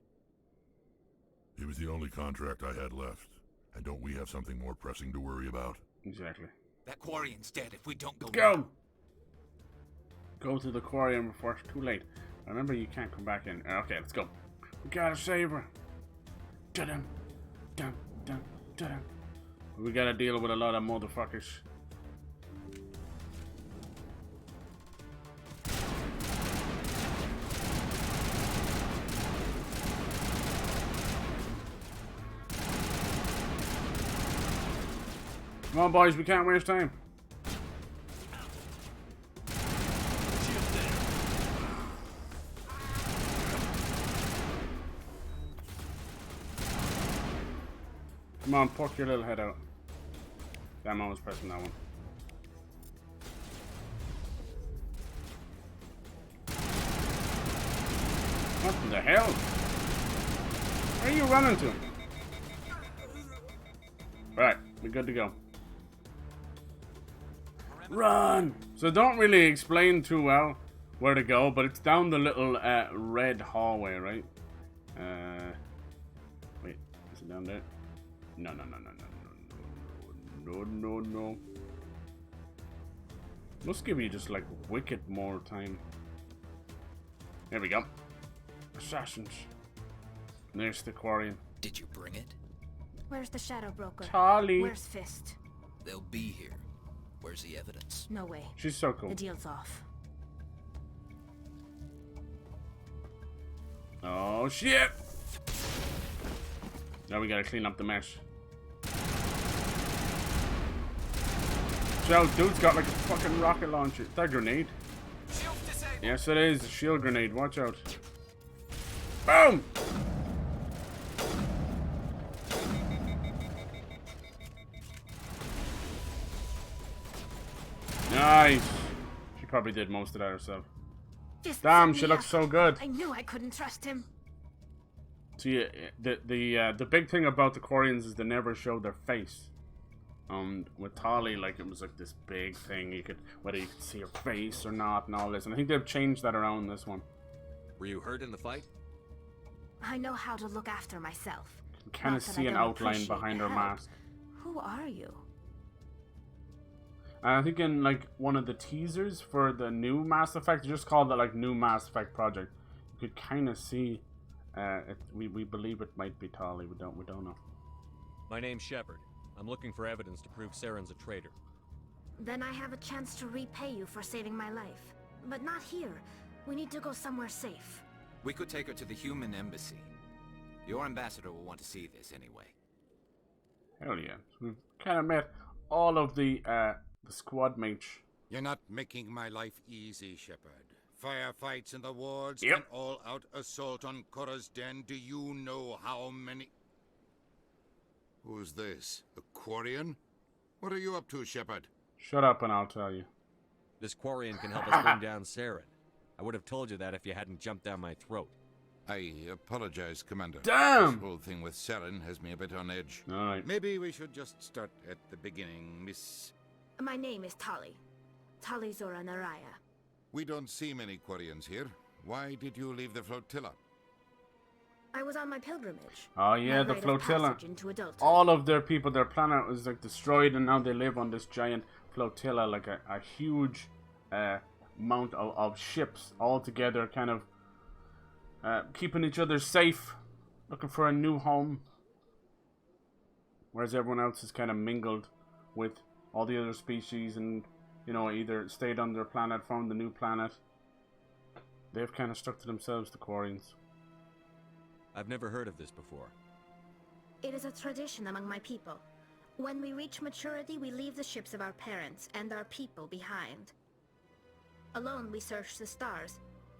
It was the only contract I had left. And don't we have something more pressing to worry about? Exactly. That Quarian's dead if we don't go. Go! Go to the Quarian before it's too late. Remember, you can't come back in. Okay, let's go. We gotta save her. Dun dun dun dun. We gotta deal with a lot of motherfuckers. Come on, boys, we can't waste time. Come on, poke your little head out. Damn, I was pressing that one. What the hell? Where are you running to? Right, we're good to go. Run! So don't really explain too well where to go, but it's down the little red hallway, right? Wait, is it down there? No. Must give you just like wicked more time. There we go. Assassins. There's the Quarian. Did you bring it? Where's the Shadow Broker? Charlie. Where's Fist? They'll be here. Where's the evidence? No way. She's so cool. The deal's off. Oh shit! Now we gotta clean up the mess. So, dude's got like a fucking rocket launcher. Is that a grenade? Yes, it is. A shield grenade. Watch out. Boom! Nice. She probably did most of that herself. Damn, she looks so good. I knew I couldn't trust him. See, the big thing about the Quarians is they never showed their face. With Tali, like, it was like this big thing. You could, whether you could see her face or not, and all this. And I think they've changed that around this one. Were you hurt in the fight? I know how to look after myself. You kind of see an outline behind her mask. Who are you? And I think in like one of the teasers for the new Mass Effect, they just called it like New Mass Effect Project. You could kind of see. We believe it might be Tali. We don't know. My name's Shepard. I'm looking for evidence to prove Saren's a traitor. Then I have a chance to repay you for saving my life. But not here. We need to go somewhere safe. We could take her to the human embassy. Your ambassador will want to see this anyway. Hell yeah. We've kind of met all of the squad mates. You're not making my life easy, Shepard. Firefights in the wards, Yep. an all-out assault on Korra's den. Do you know how many... Who's this? A Quarian? What are you up to, Shepard? Shut up and I'll tell you. This Quarian can help us bring down Saren. I would have told you that if you hadn't jumped down my throat. I apologize, Commander. Damn! This whole thing with Saren has me a bit on edge. Alright. Maybe we should just start at the beginning, Miss... My name is Tali. Tali Zora Naraya. We don't see many Quarians here. Why did you leave the flotilla? I was on my pilgrimage. Oh yeah, My the rite of flotilla. passage into adulthood. All of their people, their planet was like destroyed, and now they live on this giant flotilla, like a huge amount of ships all together, kind of keeping each other safe, looking for a new home. Whereas everyone else is kind of mingled with all the other species, and you know, either stayed on their planet, found a new planet. They've kind of stuck to themselves, the Quarians. I've never heard of this before. It is a tradition among my people. When we reach maturity, we leave the ships of our parents and our people behind. Alone, we search the stars,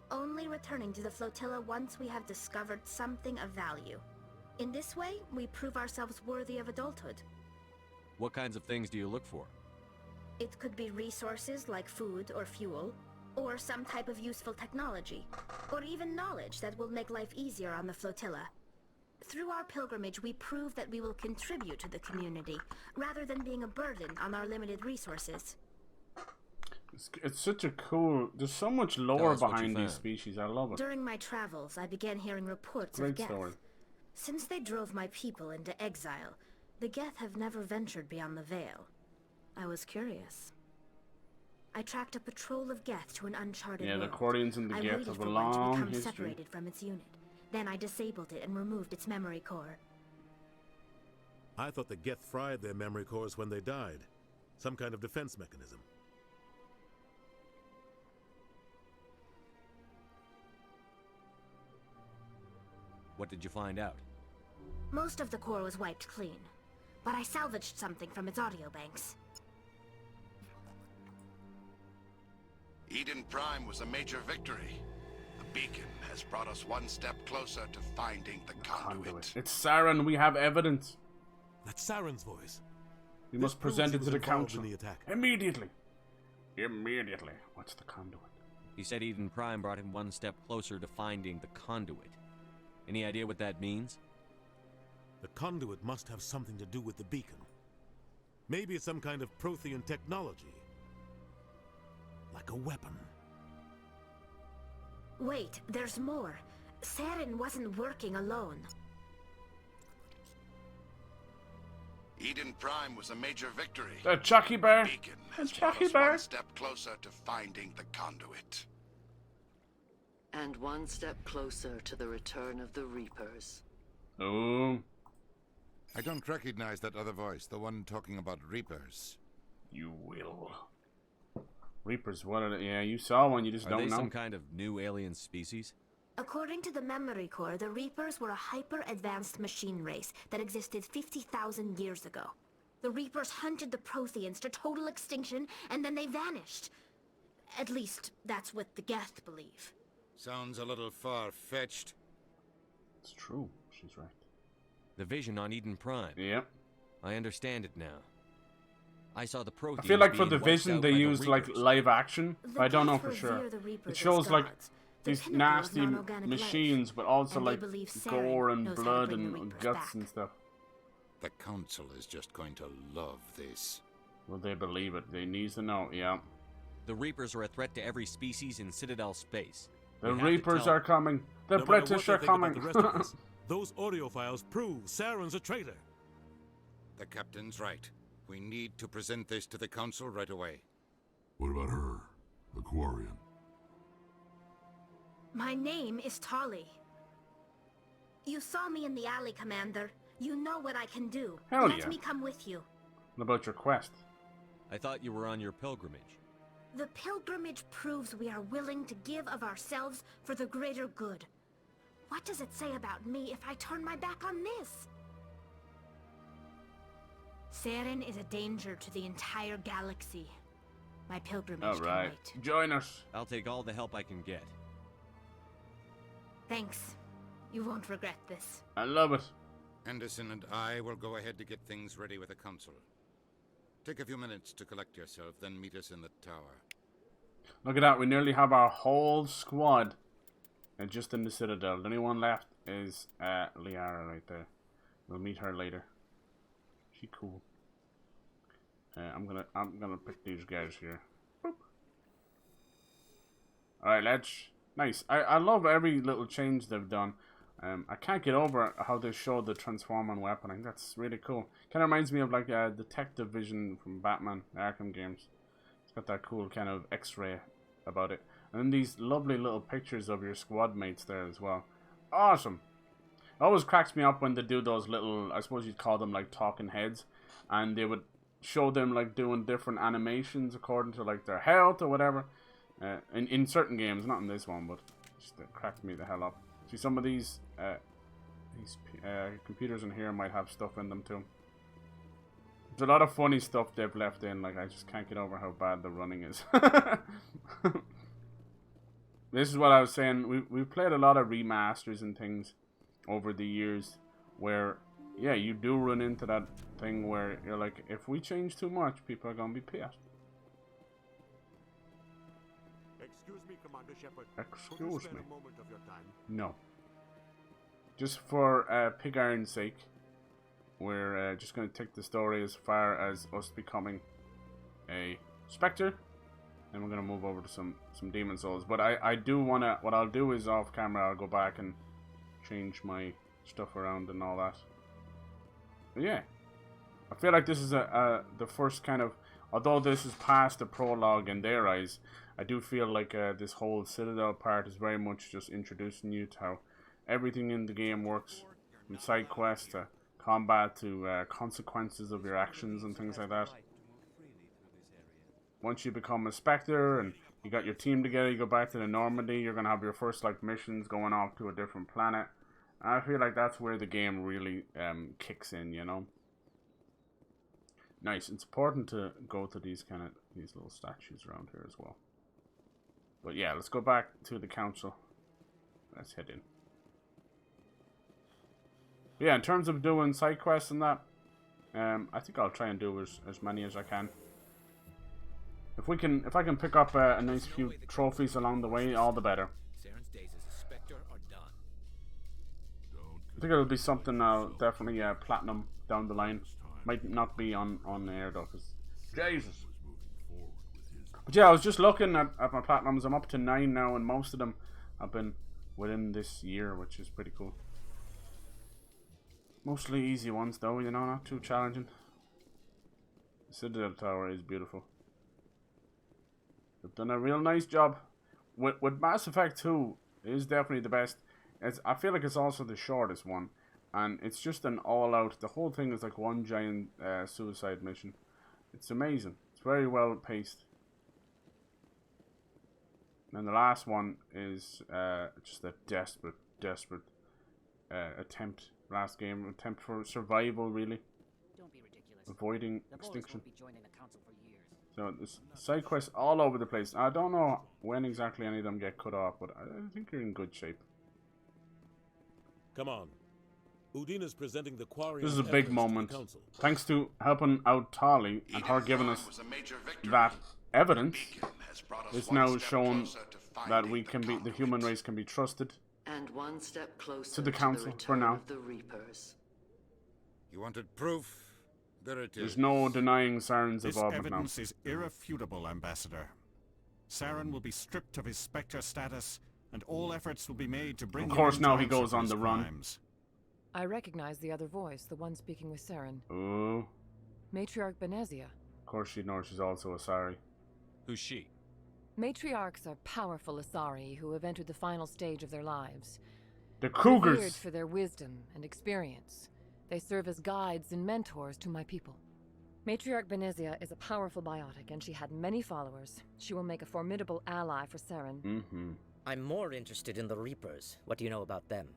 only returning to the flotilla once we have discovered something of value. In this way, we prove ourselves worthy of adulthood. What kinds of things do you look for? It could be resources like food or fuel, or some type of useful technology, or even knowledge that will make life easier on the flotilla. Through our pilgrimage, we prove that we will contribute to the community, rather than being a burden on our limited resources. It's such a cool... There's so much lore behind these species. I love it. During my travels, I began hearing reports Great of Geth. story. Since they drove my people into exile, the Geth have never ventured beyond the Veil. I was curious. I tracked a patrol of Geth to an uncharted world. Yeah, the Quarians and the I Geth waited have for a one to long become history. separated from its unit. Then I disabled it and removed its memory core. I thought the Geth fried their memory cores when they died. Some kind of defense mechanism. What did you find out? Most of the core was wiped clean, but I salvaged something from its audio banks. Eden Prime was a major victory. The beacon has brought us one step closer to finding the conduit. It's Saren. We have evidence. That's Saren's voice. We must present it to the council. In the attack. Immediately. Immediately. What's the conduit? He said Eden Prime brought him one step closer to finding the conduit. Any idea what that means? The conduit must have something to do with the beacon. Maybe it's some kind of Prothean technology. Like a weapon. Wait, there's more. Saren wasn't working alone. Eden Prime was a major victory. The Chucky Bear. The beacon has The brought Chucky us Bear. one step closer to finding the conduit. And one step closer to the return of the Reapers. Oh. I don't recognize that other voice, the one talking about Reapers. You will. Reapers, what are they? Yeah, you saw one, you just Are don't they know. some kind of new alien species? According to the memory core, the Reapers were a hyper-advanced machine race that existed 50,000 years ago. The Reapers hunted the Protheans to total extinction, and then they vanished. At least, that's what the Geth believe. Sounds a little far-fetched. It's true. She's right. The vision on Eden Prime. Yep. I understand it now. I saw the Protheans. I feel like for being the wiped vision out they by the used like Reapers. live action, but I don't know for Geth sure. revere the Reapers It shows as like gods. these pinnacle of nasty non-organic machines, life. but also And they like believe Saren gore and knows how to blood bring the and Reapers guts back. and stuff. The Council is just going to love this. Will they believe it? They need to know, yeah. The Reapers are a threat to every species in Citadel space. The We have to Reapers tell are coming. The No matter British what are they think about coming. the rest of us, those audio files prove Saren's a traitor. The Captain's right. We need to present this to the Council right away. What about her? The Quarian? My name is Tali. You saw me in the alley, Commander. You know what I can do. Hell Let yeah. me come with you. What about your quest? I thought you were on your pilgrimage. The pilgrimage proves we are willing to give of ourselves for the greater good. What does it say about me if I turn my back on this? Saren is a danger to the entire galaxy. My pilgrimage All can right, wait. join us. I'll take all the help I can get. Thanks. You won't regret this. I love it. Anderson and I will go ahead to get things ready with the Council. Take a few minutes to collect yourself, then meet us in the tower. Look at that, we nearly have our whole squad just in the Citadel. The only one left is Liara right there. We'll meet her later. She cool. I'm gonna pick these guys here. Boop. Alright, lads. Nice. I love every little change they've done. I can't get over how they showed the transforming weapon. I think that's really cool. Kind of reminds me of like Detective Vision from Batman, the Arkham games. It's got that cool kind of X-ray about it. And then these lovely little pictures of your squad mates there as well. Awesome. It always cracks me up when they do those little, I suppose you'd call them like talking heads. And they would show them like doing different animations according to like their health or whatever. In certain games, not in this one, but just it cracked me the hell up. See, some of these computers in here might have stuff in them too. There's a lot of funny stuff they've left in, like I just can't get over how bad the running is. This is what I was saying, we've played a lot of remasters and things over the years where, yeah, you do run into that thing where you're like, if we change too much, people are going to be pissed. Excuse me, Commander Shepard. Excuse me. A moment of your time? No. Just for Pig Iron's sake, we're just going to take the story as far as us becoming a Spectre, and we're going to move over to some Demon Souls. But I do want to, what I'll do is off camera, I'll go back and change my stuff around and all that. But yeah, I feel like this is the first kind of, although this is past the prologue in their eyes, I do feel like this whole Citadel part is very much just introducing you to how everything in the game works, from side quests to combat to consequences of your actions and things like that. Once you become a Spectre and you got your team together, you go back to the Normandy, you're going to have your first like missions going off to a different planet. And I feel like that's where the game really kicks in, you know. Nice. It's important to go to these little statues around here as well. But yeah, let's go back to the council. Let's head in. Yeah, in terms of doing side quests and that, I think I'll try and do as many as I can. If I can pick up a nice few trophies along the way, all the better. Saren's days as a Spectre are done. I think it'll be something I'll definitely platinum down the line. Might not be on air though, cause Jesus. But yeah, I was just looking at my platinums. I'm up to 9 now, and most of them have been within this year, which is pretty cool. Mostly easy ones though, you know, not too challenging. The Citadel Tower is beautiful. They've done a real nice job. With Mass Effect 2, it is definitely the best. I feel like it's also the shortest one. And it's just an all-out, the whole thing is like one giant suicide mission. It's amazing. It's very well paced. And the last one is just a desperate attempt. Last game, attempt for survival, really. Don't be ridiculous. Avoiding the extinction. won't be joining the council for years. So there's side quests all over the place. I don't know when exactly any of them get cut off, but I think you're in good shape. Come on. Udina's presenting the quarry. This is a big moment. Thanks to helping out Tali and her giving us that evidence, it's now shown that we can be, the human race can be trusted. And one step closer to the council for now. Of the Reapers. You wanted proof? There it is. There's no denying Saren's This involvement now. evidence is irrefutable, Ambassador. Saren will be stripped of his Spectre status, and all efforts will be made to bring him Of course, into now he answer goes for on his the run. crimes. I recognize the other voice, the one speaking with Saren. Oh. Matriarch Benezia. Of course she knows she's also Asari. Who's she? Matriarchs are powerful Asari who have entered the final stage of their lives. The Cougars! Revered for their wisdom and experience. They serve as guides and mentors to my people. Matriarch Benezia is a powerful biotic, and she had many followers. She will make a formidable ally for Saren. Mm-hmm. I'm more interested in the Reapers. What do you know about them?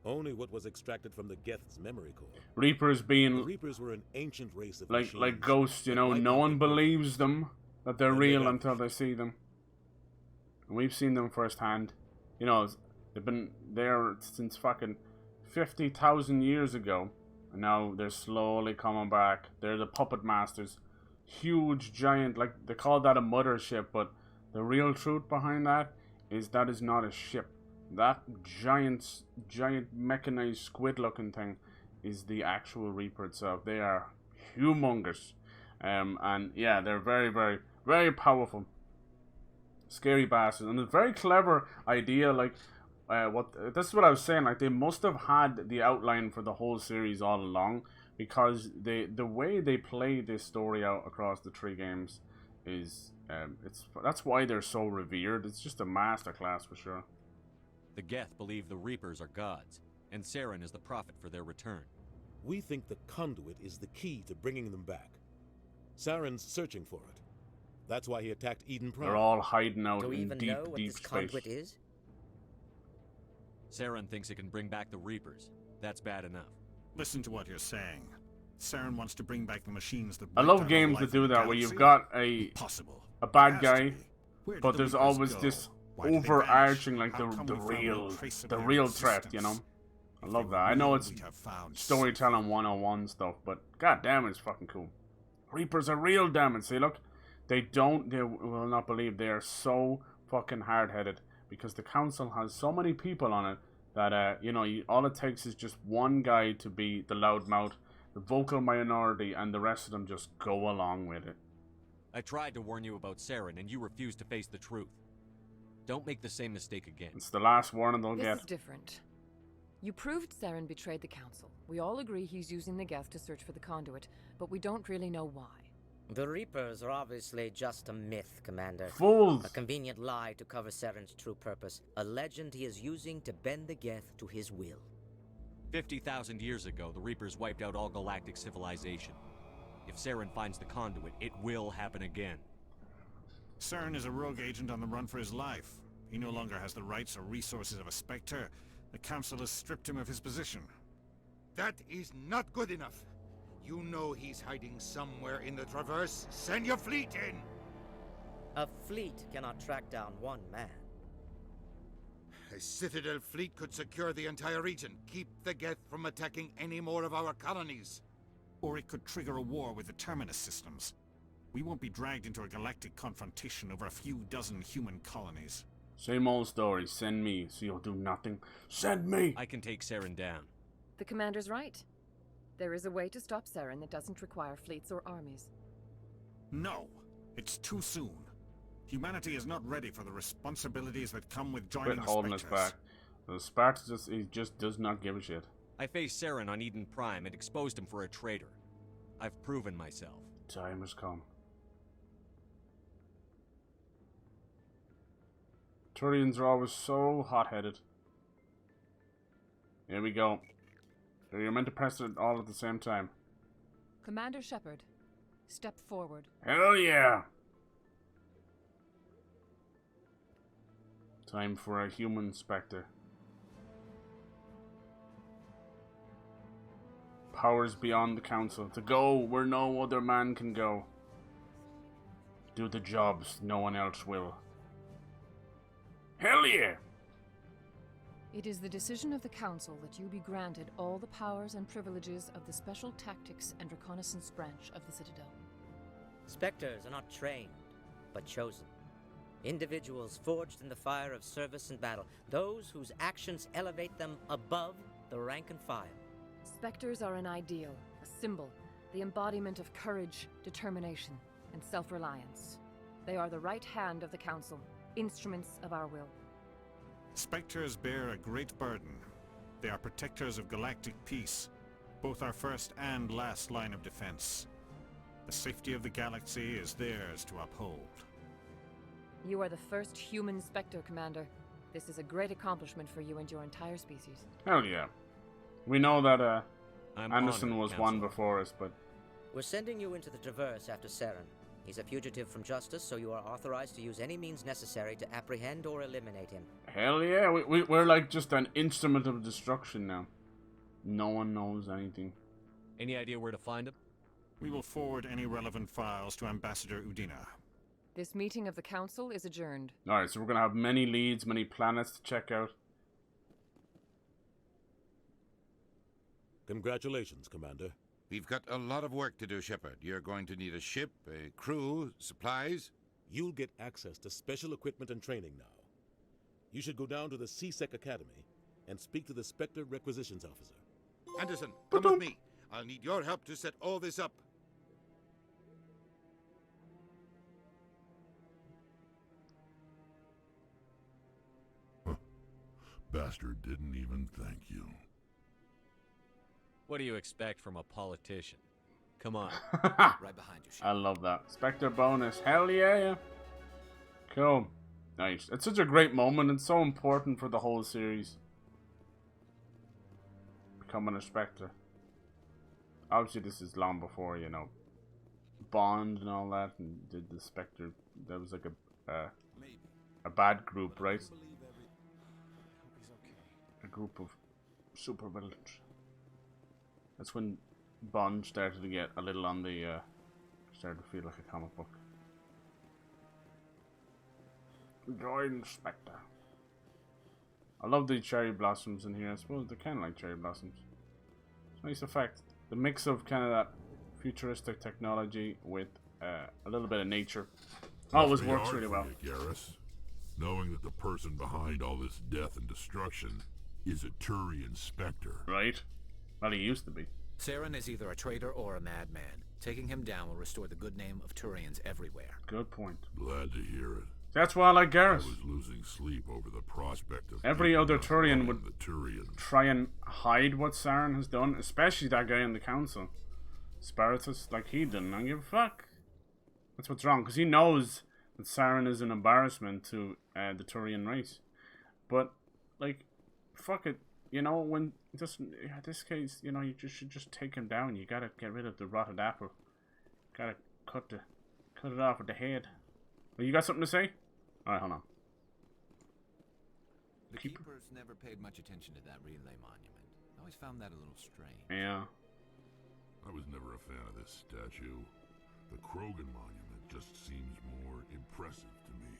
Only what was extracted from the Geth's memory core. Reapers being... The Reapers were an ancient race of like ghosts, you know, no one believes them, that they're real until they see them. And we've seen them firsthand. You know, they've been there since fucking 50,000 years ago. And now they're slowly coming back. They're the puppet masters. Huge, giant, like, they call that a mothership, but the real truth behind that is not a ship. That giant mechanized squid-looking thing is the actual Reaper itself. They are humongous. And yeah, they're very, very, very powerful. Scary bastards. And a very clever idea, like, this is what I was saying, like, they must have had the outline for the whole series all along, because the way they play this story out across the 3 games is, that's why they're so revered. It's just a masterclass for sure. The Geth believe the Reapers are gods, and Saren is the prophet for their return. We think the conduit is the key to bringing them back. Saren's searching for it. That's why he attacked Eden Prime. They're all hiding out Do we in even deep, know what deep this space. conduit is? Saren thinks it can bring back the Reapers. That's bad enough. Listen to what you're saying. Saren wants to bring back the machines that... I love games that do that, where you've got a bad guy, but there's always this overarching, like, the real threat, you know? I love that. I know it's storytelling 101 stuff, but god damn it, it's fucking cool. Reapers are real, damn it. See, look, they will not believe they are so fucking hard-headed, because the council has so many people on it that, you know, all it takes is just one guy to be the loudmouth, the vocal minority, and the rest of them just go along with it. I tried to warn you about Saren, and you refused to face the truth. Don't make the same mistake again. It's the last warning they'll get. This is different. You proved Saren betrayed the council. We all agree he's using the Geth to search for the conduit, but we don't really know why. The Reapers are obviously just a myth, Commander. Fools! A convenient lie to cover Saren's true purpose. A legend he is using to bend the Geth to his will. 50,000 years ago, the Reapers wiped out all galactic civilization. If Saren finds the conduit, it will happen again. Saren is a rogue agent on the run for his life. He no longer has the rights or resources of a Spectre. The Council has stripped him of his position. That is not good enough. You know he's hiding somewhere in the Traverse. Send your fleet in! A fleet cannot track down one man. A Citadel fleet could secure the entire region. Keep the Geth from attacking any more of our colonies. Or it could trigger a war with the Terminus systems. We won't be dragged into a galactic confrontation over a few dozen human colonies. Same old story. Send me, so you'll do nothing. Send me! I can take Saren down. The commander's right. There is a way to stop Saren that doesn't require fleets or armies. No, it's too soon. Humanity is not ready for the responsibilities that come with joining the holding us Spectres. back. The Spartans just does not give a shit. I faced Saren on Eden Prime and exposed him for a traitor. I've proven myself. Time has come. Turians are always so hot-headed. Here we go. You're meant to press it all at the same time. Commander Shepard, step forward. Hell yeah! Time for a human Spectre. Powers beyond the council. To go where no other man can go. Do the jobs no one else will. Hell yeah! It is the decision of the Council that you be granted all the powers and privileges of the Special Tactics and Reconnaissance Branch of the Citadel. Spectres are not trained, but chosen. Individuals forged in the fire of service and battle. Those whose actions elevate them above the rank and file. Spectres are an ideal, a symbol, the embodiment of courage, determination, and self-reliance. They are the right hand of the Council, instruments of our will. Spectres bear a great burden. They are protectors of galactic peace, both our first and last line of defense. The safety of the galaxy is theirs to uphold. You are the first human Spectre, Commander. This is a great accomplishment for you and your entire species. Hell yeah. We know that I'm Anderson honored, was Council. one before us, but... We're sending you into the Traverse after Saren. He's a fugitive from justice, so you are authorized to use any means necessary to apprehend or eliminate him. Hell yeah, we're like just an instrument of destruction now. No one knows anything. Any idea where to find him? We will forward any relevant files to Ambassador Udina. This meeting of the Council is adjourned. Alright, so we're gonna have many leads, many planets to check out. Congratulations, Commander. We've got a lot of work to do, Shepard. You're going to need a ship, a crew, supplies. You'll get access to special equipment and training now. You should go down to the CSEC Academy and speak to the Spectre Requisitions Officer. Anderson, come with me. I'll need your help to set all this up. Bastard didn't even thank you. What do you expect from a politician? Come on. Right behind you. I love that. Spectre bonus. Hell yeah. Cool. Nice. It's such a great moment. It's so important for the whole series. Becoming a Spectre. Obviously, this is long before, you know, Bond and all that, and did the Spectre. That was like a bad group, right? A group of super villains. That's when Bond started to get a little on the, started to feel like a comic book. Join Spectre. I love the cherry blossoms in here. I suppose they're kind of like cherry blossoms. It's a nice effect. The mix of kind of that futuristic technology with a little bit of nature always works really well. Garrus, knowing that the person behind all this death and destruction is a Turian Spectre. Right? Well, he used to be. Saren is either a traitor or a madman. Taking him down will restore the good name of Turians everywhere. Good point. Glad to hear it. That's why I like Garrus. I was losing sleep over the prospect of every other Turian would try and hide what Saren has done, especially that guy in the council. Spiritus, like he didn't. I don't give a fuck. That's what's wrong, because he knows that Saren is an embarrassment to the Turian race. But, like, fuck it. You know, when just in this case, you know, you should just take him down. You gotta get rid of the rotted apple. Gotta cut it off with the head. Well, you got something to say? Alright, hold on. The Keepers never paid much attention to that relay monument. I always found that a little strange. Yeah. I was never a fan of this statue. The Krogan monument just seems more impressive to me.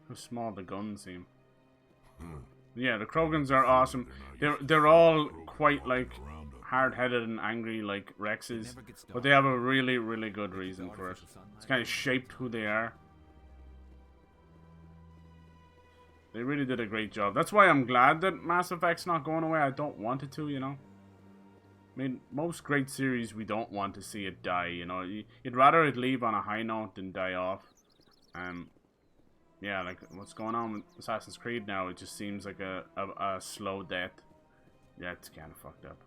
How small the guns seem. Yeah, the Krogans are awesome. They're all quite like hard-headed and angry like Rexes, but they have a really, really good reason for it. It's kind of shaped who they are. They really did a great job. That's why I'm glad that Mass Effect's not going away. I don't want it to, you know. I mean, most great series, we don't want to see it die, you know. You'd rather it leave on a high note than die off. Yeah, like what's going on with Assassin's Creed now, it just seems like a slow death. Yeah, it's kind of fucked up.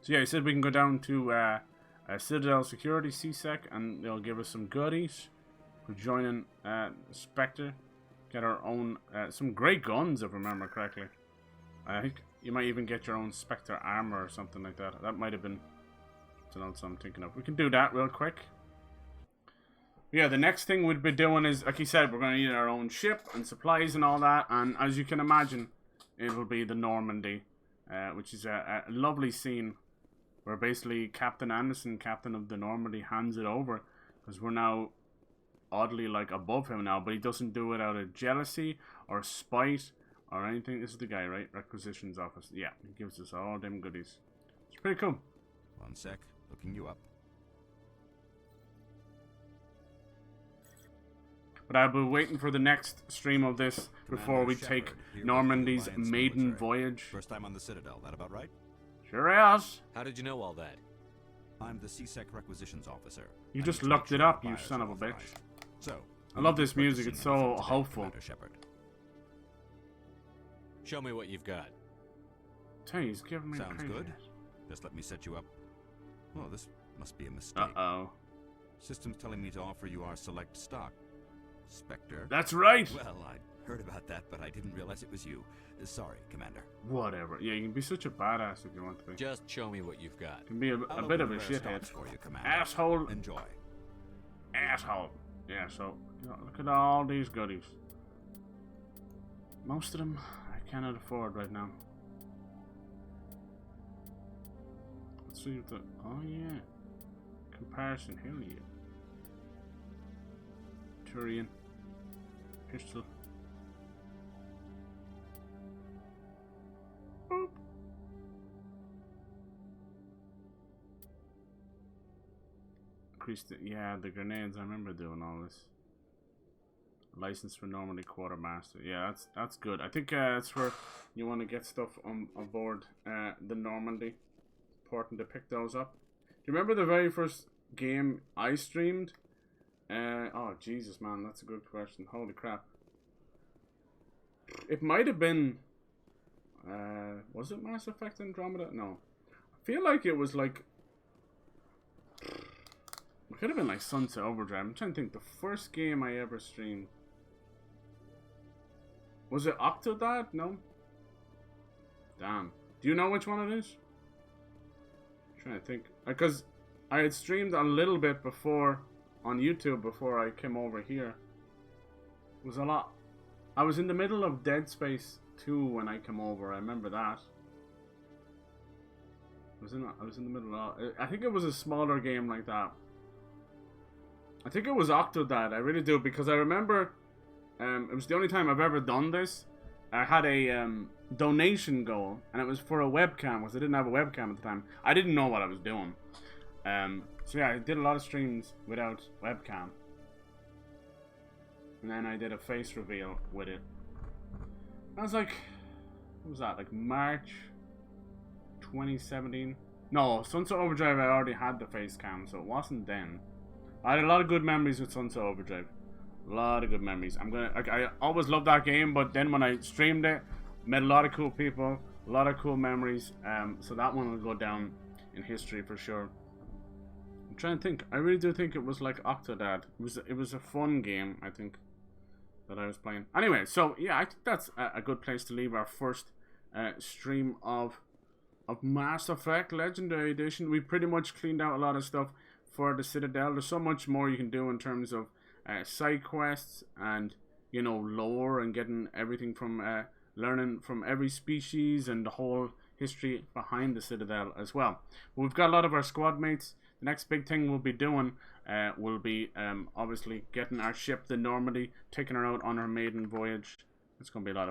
So yeah, he said we can go down to Citadel Security, CSEC, and they'll give us some goodies for joining Spectre. Get our own, some great guns, if I remember correctly. I think you might even get your own Spectre armor or something like that. That might have been something else I'm thinking of. We can do that real quick. Yeah, the next thing we'd be doing is, like you said, we're going to need our own ship and supplies and all that. And as you can imagine, it will be the Normandy, which is a lovely scene where basically Captain Anderson, captain of the Normandy, hands it over. Because we're now oddly like above him now, but he doesn't do it out of jealousy or spite or anything. This is the guy, right? Requisitions office. Yeah, he gives us all them goodies. It's pretty cool. One sec, looking you up. But I'll be waiting for the next stream of this before we take Normandy's maiden voyage. First time on the Citadel, that about right? Sure is. How did you know all that? I'm the CSEC requisitions officer. You just looked it up, you son of a bitch. So, I love this music, it's so hopeful. Shepard. Show me what you've got. Tell you, he's giving me Sounds crazy. good. Just let me set you up. Oh, this must be a mistake. Uh-oh. System's telling me to offer you our select stock. Spectre. That's right! Well, I heard about that, but I didn't realize it was you. Sorry, Commander. Whatever. Yeah, you can be such a badass if you want to be. Just show me what you've got. You can be a bit of a shithead. For you, Commander. Asshole. Enjoy. Asshole. Yeah, so, you know, look at all these goodies. Most of them I cannot afford right now. Let's see what the... Oh, yeah. Comparison. Hell yeah. Turian. Pistol. Boop. Increased it. Yeah, the grenades. I remember doing all this. License for Normandy Quartermaster. Yeah, that's good. I think that's where you want to get stuff on board the Normandy. Important to pick those up. Do you remember the very first game I streamed? Oh Jesus, man, that's a good question. Holy crap! It might have been. Was it Mass Effect Andromeda? No, I feel like it was like. It could have been like Sunset Overdrive. I'm trying to think. The first game I ever streamed. Was it Octodad? No. Damn. Do you know which one it is? I'm trying to think. Because I had streamed a little bit before on YouTube before I came over here. It was a lot. I was in the middle of Dead Space 2 when I came over. I remember that. I was in the middle of... I think it was a smaller game like that. I think it was Octodad. I really do, because I remember... it was the only time I've ever done this. I had a donation goal, and it was for a webcam, because I didn't have a webcam at the time. I didn't know what I was doing. So yeah, I did a lot of streams without webcam. And then I did a face reveal with it. I was like, what was that, like March 2017? No, Sunset Overdrive I already had the face cam, so it wasn't then. I had a lot of good memories with Sunset Overdrive. A lot of good memories. I always loved that game, but then when I streamed it, met a lot of cool people, a lot of cool memories. So that one will go down in history for sure. I'm trying to think. I really do think it was like Octodad. It was a fun game, I think, that I was playing. Anyway, so yeah, I think that's a good place to leave our first stream of Mass Effect Legendary Edition. We pretty much cleaned out a lot of stuff for the Citadel. There's so much more you can do in terms of side quests and, you know, lore and getting everything from learning from every species and the whole history behind the Citadel as well. But we've got a lot of our squad mates. The next big thing we'll be doing will be obviously getting our ship, the Normandy, taking her out on her maiden voyage. It's going to be a lot of